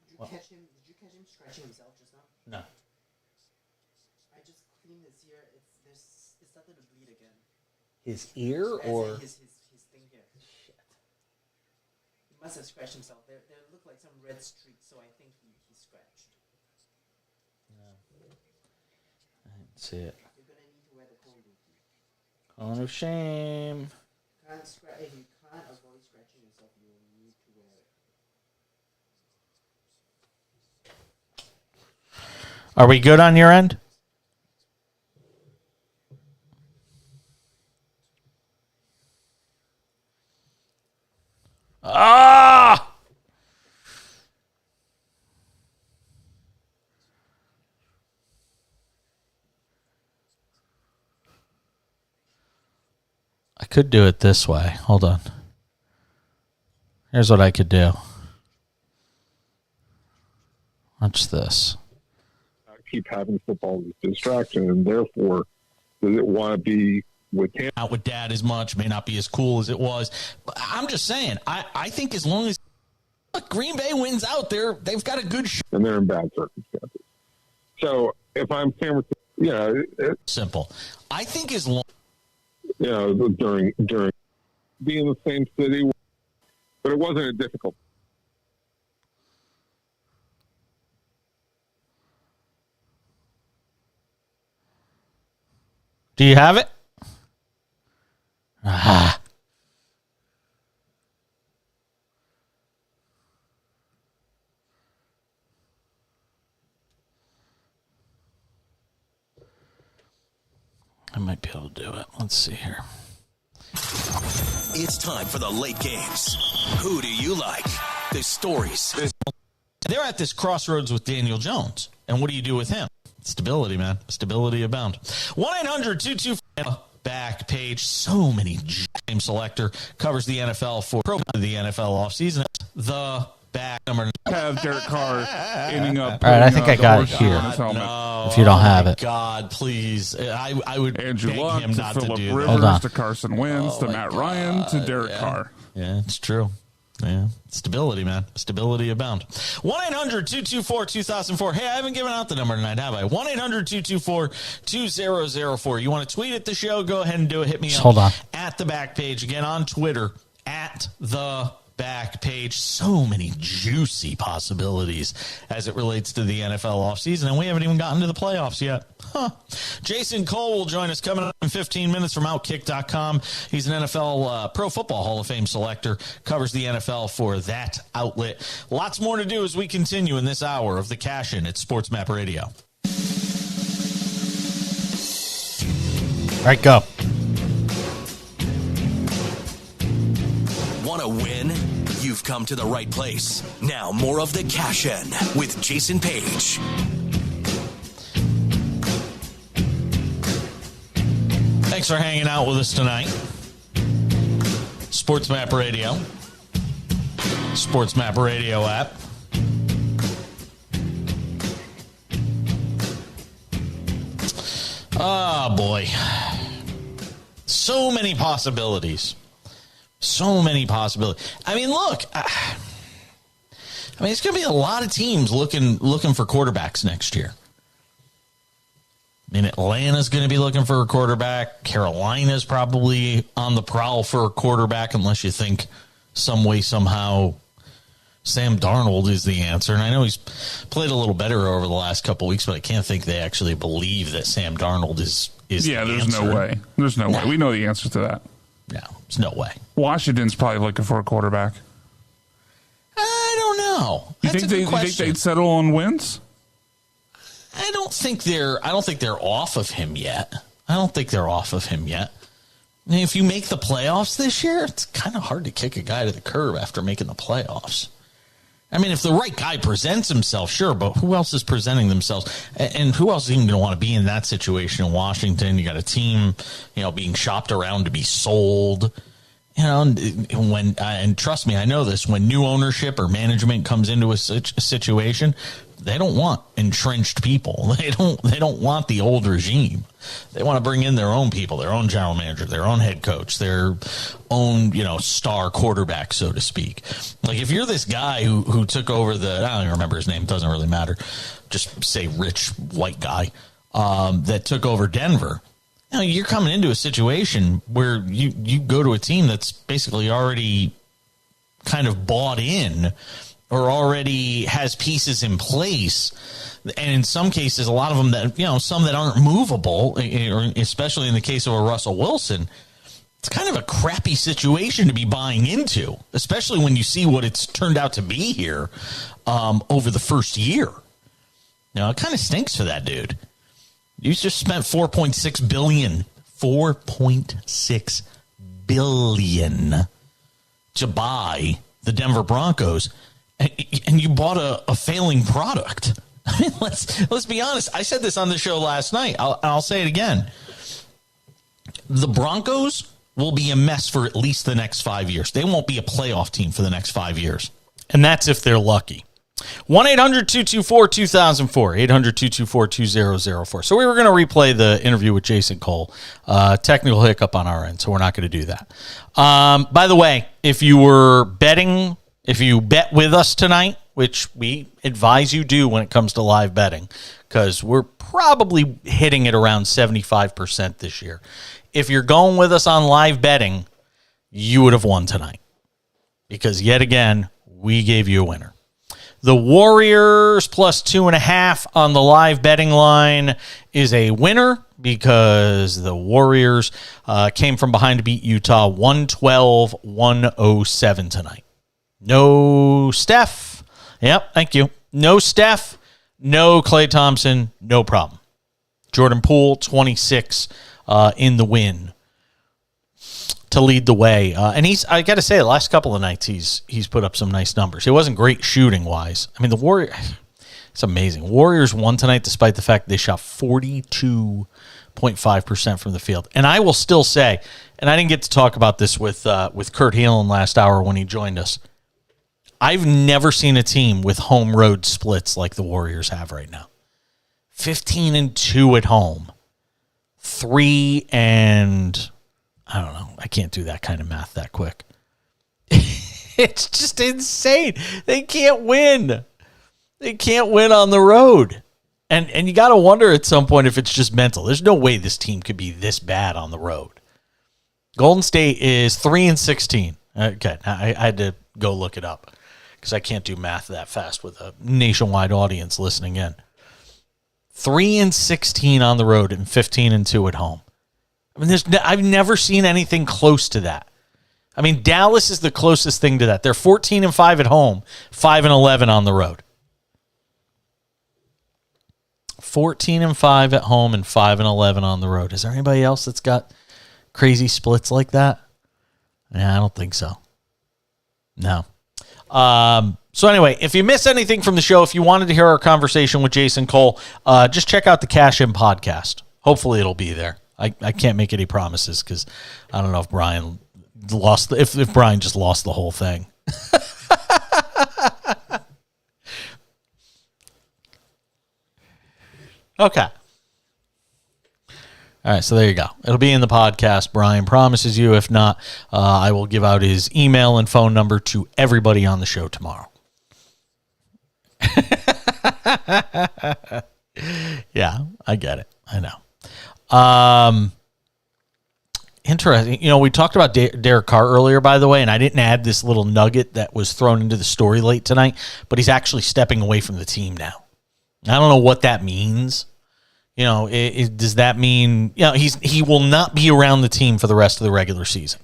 Did you catch him scratching himself just now? No. I just cleaned his ear. It's started to bleed again. His ear or his thing here. Shit. He must have scratched himself. There look like some red streaks, so I think he scratched. No. I didn't see it. You're gonna need to wear the cone boot. Cone of shame. If you can't avoid scratching yourself, you will need to wear it. Are we good on your end? Ah! I could do it this way. Hold on. Here's what I could do. Watch this. Keep having football as a distraction, and therefore, does it want to be with him? Out with dad as much, may not be as cool as it was. But I'm just saying, I think as long as Green Bay wins out there, they've got a good shot. And they're in bad circumstances. So if I'm San Francisco, it's Simple. I think as long during being in the same city, but it wasn't a difficult. Do you have it? Ah. I might be able to do it. Let's see here. It's time for the late games. Who do you like? The stories. They're at this crossroads with Daniel Jones. And what do you do with him? Stability, man. Stability abound. 1-800-224 back page. So many game selector covers the NFL for the NFL offseason. The back number. Have Derek Carr ending up. All right, I think I got it here. No, if you don't have it, God, please! I would Andrew beg Luck him to not to Phillip do Rivers that. to Carson Wentz to Matt Ryan to Derek Carr. Yeah, it's true. Yeah, stability, man. Stability abound. 1-800-224-2004. Hey, I haven't given out the number tonight, have I? 1-800-224-2004. You want to tweet at the show? Go ahead and do it. Hit me up. Hold on. At the back page. Again, on Twitter, at the back page. So many juicy possibilities as it relates to the NFL offseason, and we haven't even gotten to the playoffs yet. Jason Cole will join us coming up in 15 minutes from Outkick.com. He's an NFL Pro Football Hall of Fame selector, covers the NFL for that outlet. Lots more to do as we continue in this hour of the Cash-In at SportsMap Radio. All right, go. Want to win? You've come to the right place. Now, more of the Cash-In with Jason Page. Thanks for hanging out with us tonight. SportsMap Radio. SportsMap Radio app. Oh, boy. So many possibilities. So many possibilities. I mean, look. It's going to be a lot of teams looking for quarterbacks next year. I mean, Atlanta's going to be looking for a quarterback. Carolina's probably on the prowl for a quarterback, unless you think some way, somehow, Sam Darnold is the answer. And I know he's played a little better over the last couple of weeks, but I can't think they actually believe that Sam Darnold is yeah, the there's answer. no way. There's no way. We know the answer to that. No, there's no way. Washington's probably looking for a quarterback. I don't know. You think they'd settle on wins? I don't don't think they're off of him yet. I mean, if you make the playoffs this year, it's kind of hard to kick a guy to the curb after making the playoffs. I mean, if the right guy presents himself, sure, but who else is presenting themselves? And who else is even going to want to be in that situation in Washington? You got a team, being shopped around to be sold. And trust me, I know this, when new ownership or management comes into a situation, they don't want entrenched people. They don't want the old regime. They want to bring in their own people, their own general manager, their own head coach, their own, star quarterback, so to speak. Like if you're this guy who took over I don't even remember his name, it doesn't really matter. Just say rich white guy that took over Denver. You're coming into a situation where you go to a team that's basically already kind of bought in or already has pieces in place. And in some cases, a lot of them that, some that aren't movable, especially in the case of a Russell Wilson, it's kind of a crappy situation to be buying into, especially when you see what it's turned out to be here over the first year. It kind of stinks for that dude. You just spent $4.6 billion to buy the Denver Broncos, and you bought a failing product. I mean, let's be honest. I said this on the show last night. I'll say it again. The Broncos will be a mess for at least the next 5 years. They won't be a playoff team for the next 5 years. And that's if they're lucky. 1-800-224-2004, 800-224-2004. So we were going to replay the interview with Jason Cole. Technical hiccup on our end, so we're not going to do that. By the way, if you bet with us tonight, which we advise you do when it comes to live betting, because we're probably hitting it around 75% this year. If you're going with us on live betting, you would have won tonight, because yet again, we gave you a winner. The Warriors plus 2.5 on the live betting line is a winner because the Warriors came from behind to beat Utah 112-107 tonight. No Steph. Yep, thank you. No Steph, no Klay Thompson, no problem. Jordan Poole, 26 in the win to lead the way. And I got to say, the last couple of nights, he's put up some nice numbers. It wasn't great shooting-wise. I mean, the Warriors, it's amazing. Warriors won tonight despite the fact they shot 42.5% from the field. And I will still say, and I didn't get to talk about this with Kurt Heelan last hour when he joined us, I've never seen a team with home-road splits like the Warriors have right now. 15-2 at home. 3 and... I don't know. I can't do that kind of math that quick. It's just insane. They can't win. They can't win on the road. And you got to wonder at some point if it's just mental. There's no way this team could be this bad on the road. Golden State is 3-16. Okay, I had to go look it up because I can't do math that fast with a nationwide audience listening in. 3-16 on the road and 15-2 at home. I mean, I've never seen anything close to that. I mean, Dallas is the closest thing to that. They're 14-5 at home, 5-11 on the road. 14-5 at home and 5-11 on the road. Is there anybody else that's got crazy splits like that? Nah, I don't think so. No. So anyway, if you miss anything from the show, if you wanted to hear our conversation with Jason Cole, just check out the Cash In podcast. Hopefully it'll be there. I can't make any promises because I don't know if Brian if Brian just lost the whole thing. Okay. All right, so there you go. It'll be in the podcast. Brian promises you. If not, I will give out his email and phone number to everybody on the show tomorrow. Yeah, I get it. I know. Interesting. We talked about Derek Carr earlier, by the way, and I didn't add this little nugget that was thrown into the story late tonight, but he's actually stepping away from the team now. I don't know what that means. Does that mean, he will not be around the team for the rest of the regular season.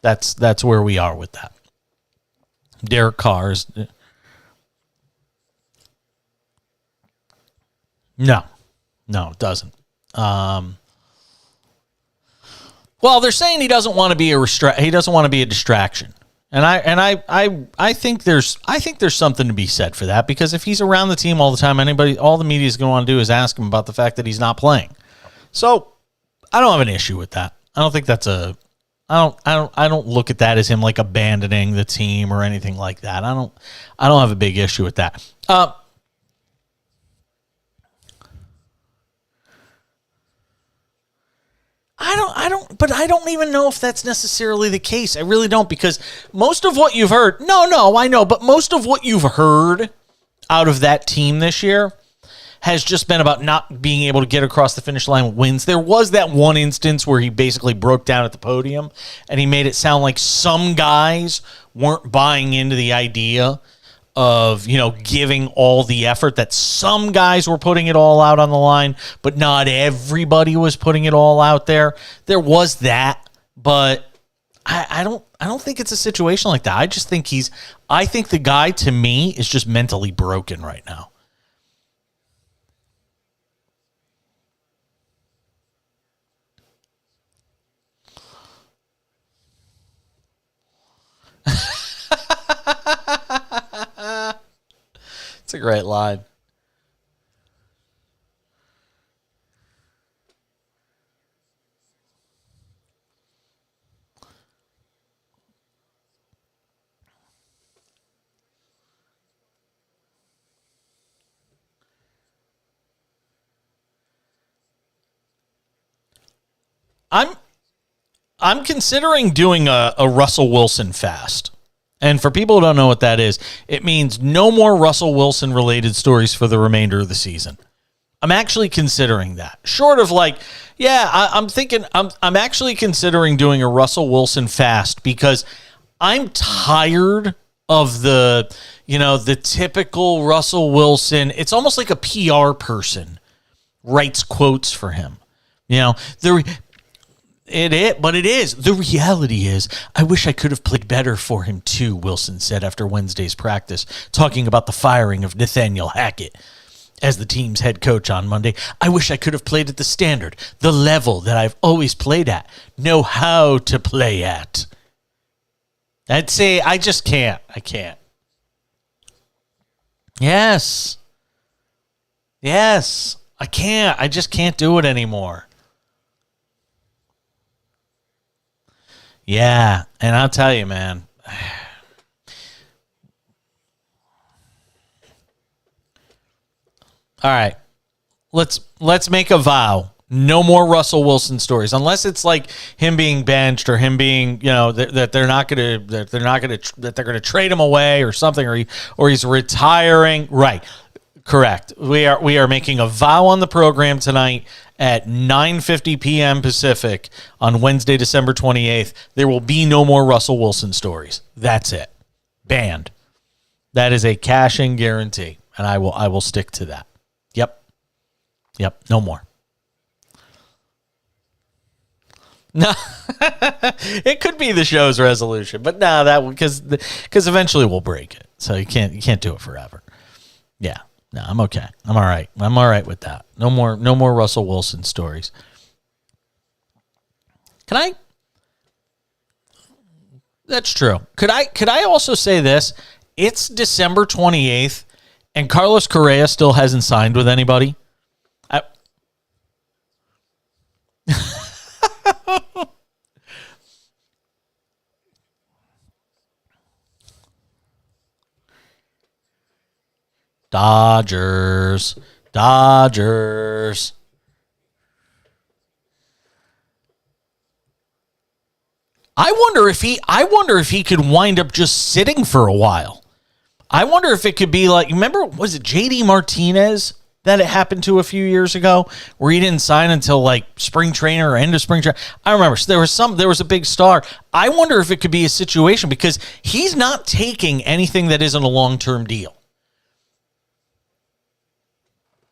That's where we are with that. Derek Carr is, No, it doesn't. Well, they're saying he doesn't want to be he doesn't want to be a distraction. And I think there's something to be said for that, because if he's around the team all the time, all the media is going to want to do is ask him about the fact that he's not playing. So I don't have an issue with that. I don't think that's I don't look at that as him like abandoning the team or anything like that. I don't have a big issue with that. I don't even know if that's necessarily the case. I really don't, because most of what you've heard, I know, but most of what you've heard out of that team this year has just been about not being able to get across the finish line with wins. There was that one instance where he basically broke down at the podium and he made it sound like some guys weren't buying into the idea of, giving all the effort, that some guys were putting it all out on the line, but not everybody was putting it all out there. There was that, but I don't think it's a situation like that. I just think I think the guy, to me, is just mentally broken right now. It's a great line. I'm considering doing a Russell Wilson fast. And for people who don't know what that is, it means no more Russell Wilson related stories for the remainder of the season. I'm actually considering that. Short of I'm actually considering doing a Russell Wilson fast, because I'm tired of the typical Russell Wilson. It's almost like a PR person writes quotes for him. But it is. The reality is, I wish I could have played better for him too, Wilson said after Wednesday's practice, talking about the firing of Nathaniel Hackett as the team's head coach on Monday. I wish I could have played at the standard, the level that I've always played at, know how to play at. I'd say I just can't. I can't. Yes, I can't. I just can't do it anymore. Yeah, and I'll tell you, man. All right, let's make a vow. No more Russell Wilson stories, unless it's like him being benched or him being, that they're gonna trade him away or something, or he's retiring. Right, correct. We are making a vow on the program tonight at 9:50 p.m. Pacific on Wednesday, December 28th. There will be no more Russell Wilson stories. That's it. Banned. That is a cash-in guarantee, and I will stick to that. Yep. No more. No, it could be the show's resolution, but no, that because eventually we'll break it. So you can't do it forever. Yeah. No, I'm okay. I'm all right. I'm all right with that. No more Russell Wilson stories. Can I? That's true. Could I also say this? It's December 28th, and Carlos Correa still hasn't signed with anybody. Dodgers. I wonder if he could wind up just sitting for a while. I wonder if it could be like, remember, was it JD Martinez that it happened to a few years ago, where he didn't sign until like spring training or end of spring training? I remember there was a big star. I wonder if it could be a situation, because he's not taking anything that isn't a long-term deal.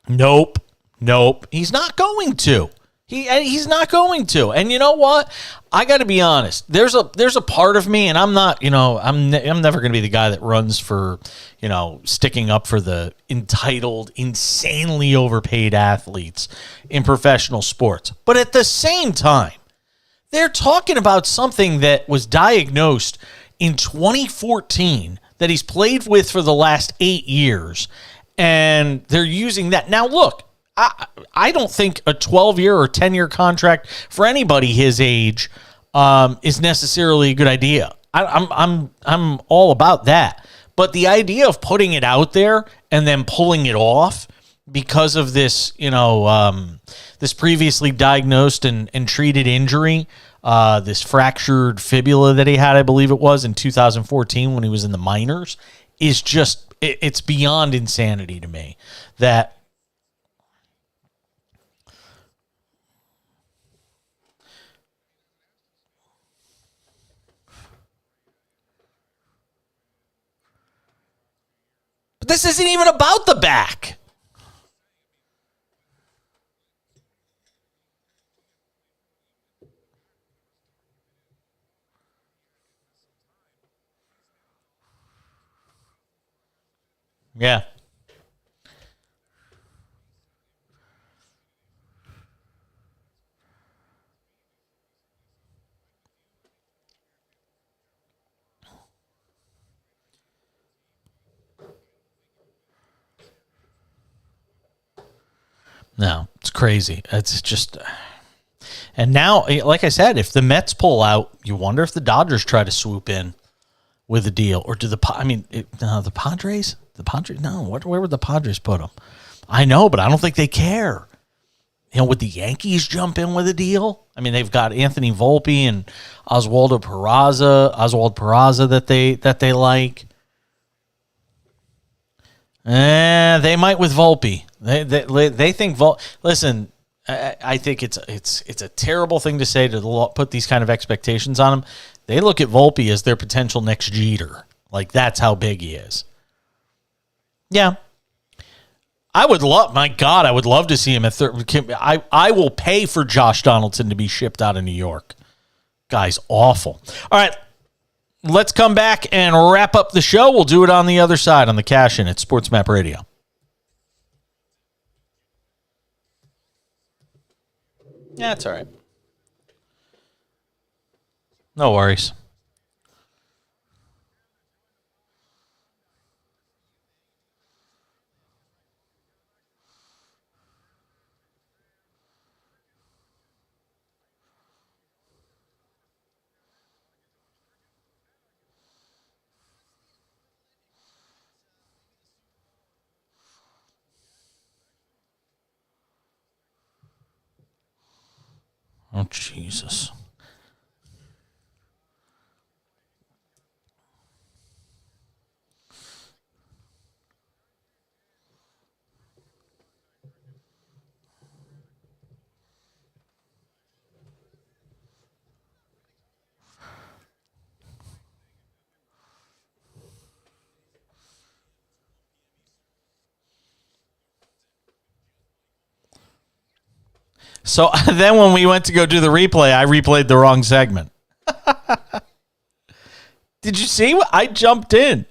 Nope. He's not going to. He's not going to. And you know what? I got to be honest. There's a part of me, and I'm not, I'm never going to be the guy that runs for, sticking up for the entitled, insanely overpaid athletes in professional sports. But at the same time, they're talking about something that was diagnosed in 2014 that he's played with for the last 8 years, and they're using that. Now, look, I don't think a 12-year or 10-year contract for anybody his age is necessarily a good idea. I'm all about that. But the idea of putting it out there and then pulling it off because of this, this previously diagnosed and treated injury, this fractured fibula that he had, I believe it was, in 2014 when he was in the minors, is just, it's beyond insanity to me that but this isn't even about the back. Yeah. No, it's crazy. It's just, and now, like I said, if the Mets pull out, you wonder if the Dodgers try to swoop in with a deal, or do the Padres? No. Where would the Padres put them? I know, but I don't think they care. Would the Yankees jump in with a deal? I mean, they've got Anthony Volpe and Oswald Peraza that they like. They might with Volpe. They think Listen, I think it's a terrible thing to say to put these kind of expectations on him. They look at Volpe as their potential next Jeter. Like, that's how big he is. Yeah. I would love to see him at third. I will pay for Josh Donaldson to be shipped out of New York. Guy's awful. All right. Let's come back and wrap up the show. We'll do it on the other side on the Cash In at SportsMap Radio. Yeah, it's all right. No worries. Oh, Jesus. So then when we went to go do the replay, I replayed the wrong segment. Did you see? I jumped in.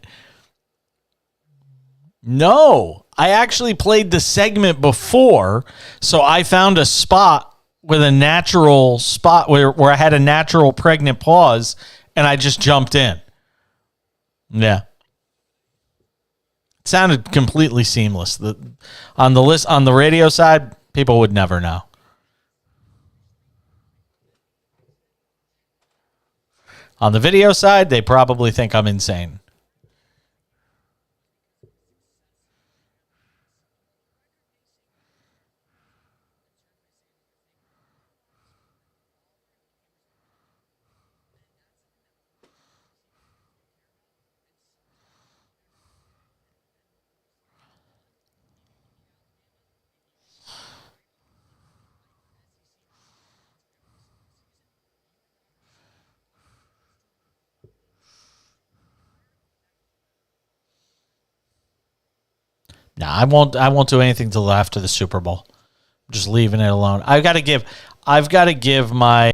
No, I actually played the segment before. So I found a spot with a natural spot where I had a natural pregnant pause, and I just jumped in. Yeah. It sounded completely seamless. On the radio side, people would never know. On the video side, they probably think I'm insane. No, I won't do anything till after the Super Bowl. I'm just leaving it alone. I've got to give my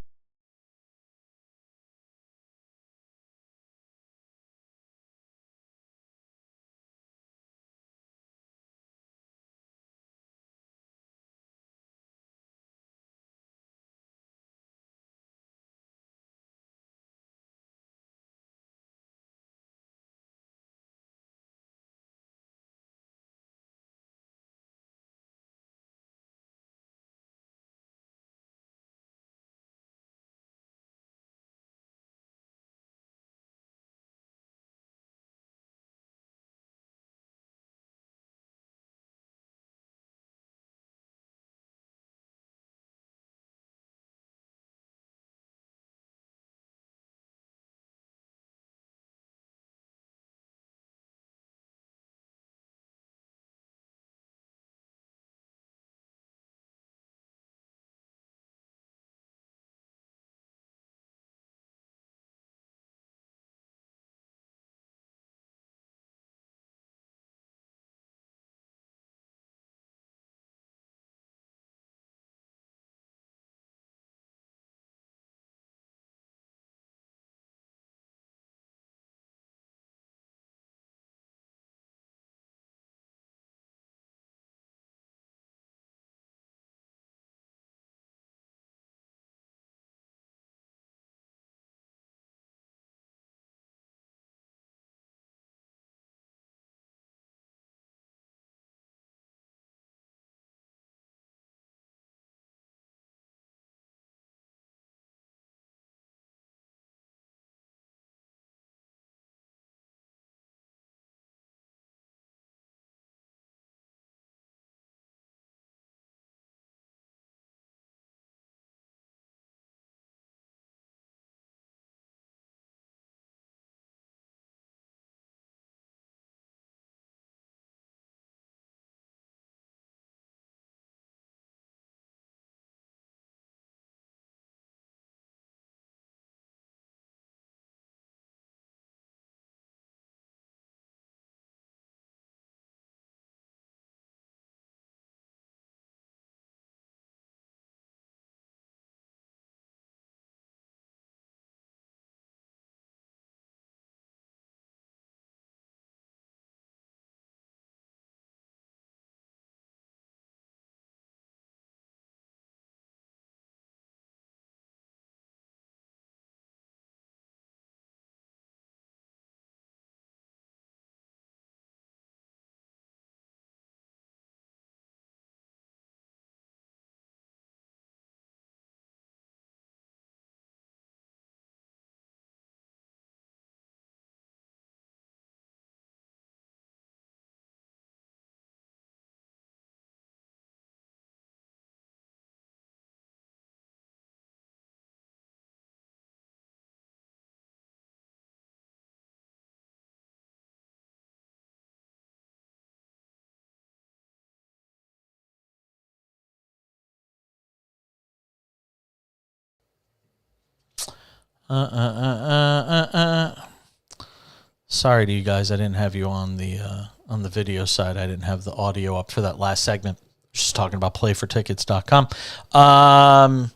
Sorry to you guys. I didn't have you on the video side. I didn't have the audio up for that last segment. Just talking about playfortickets.com.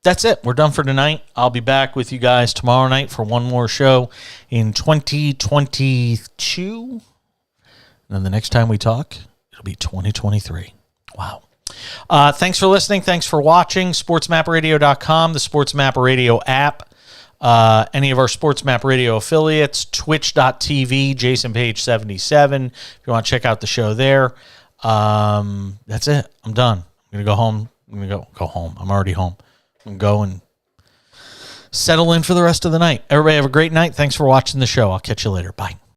That's it. We're done for tonight. I'll be back with you guys tomorrow night for one more show in 2022. And then the next time we talk, it'll be 2023. Wow. Thanks for listening. Thanks for watching. SportsMapRadio.com, the SportsMap Radio app. Any of our SportsMap Radio affiliates, twitch.tv, Jason Page 77. If you want to check out the show there. That's it. I'm done. I'm going to go home. I'm going to go home. I'm already home. I'm going to go and settle in for the rest of the night. Everybody have a great night. Thanks for watching the show. I'll catch you later. Bye.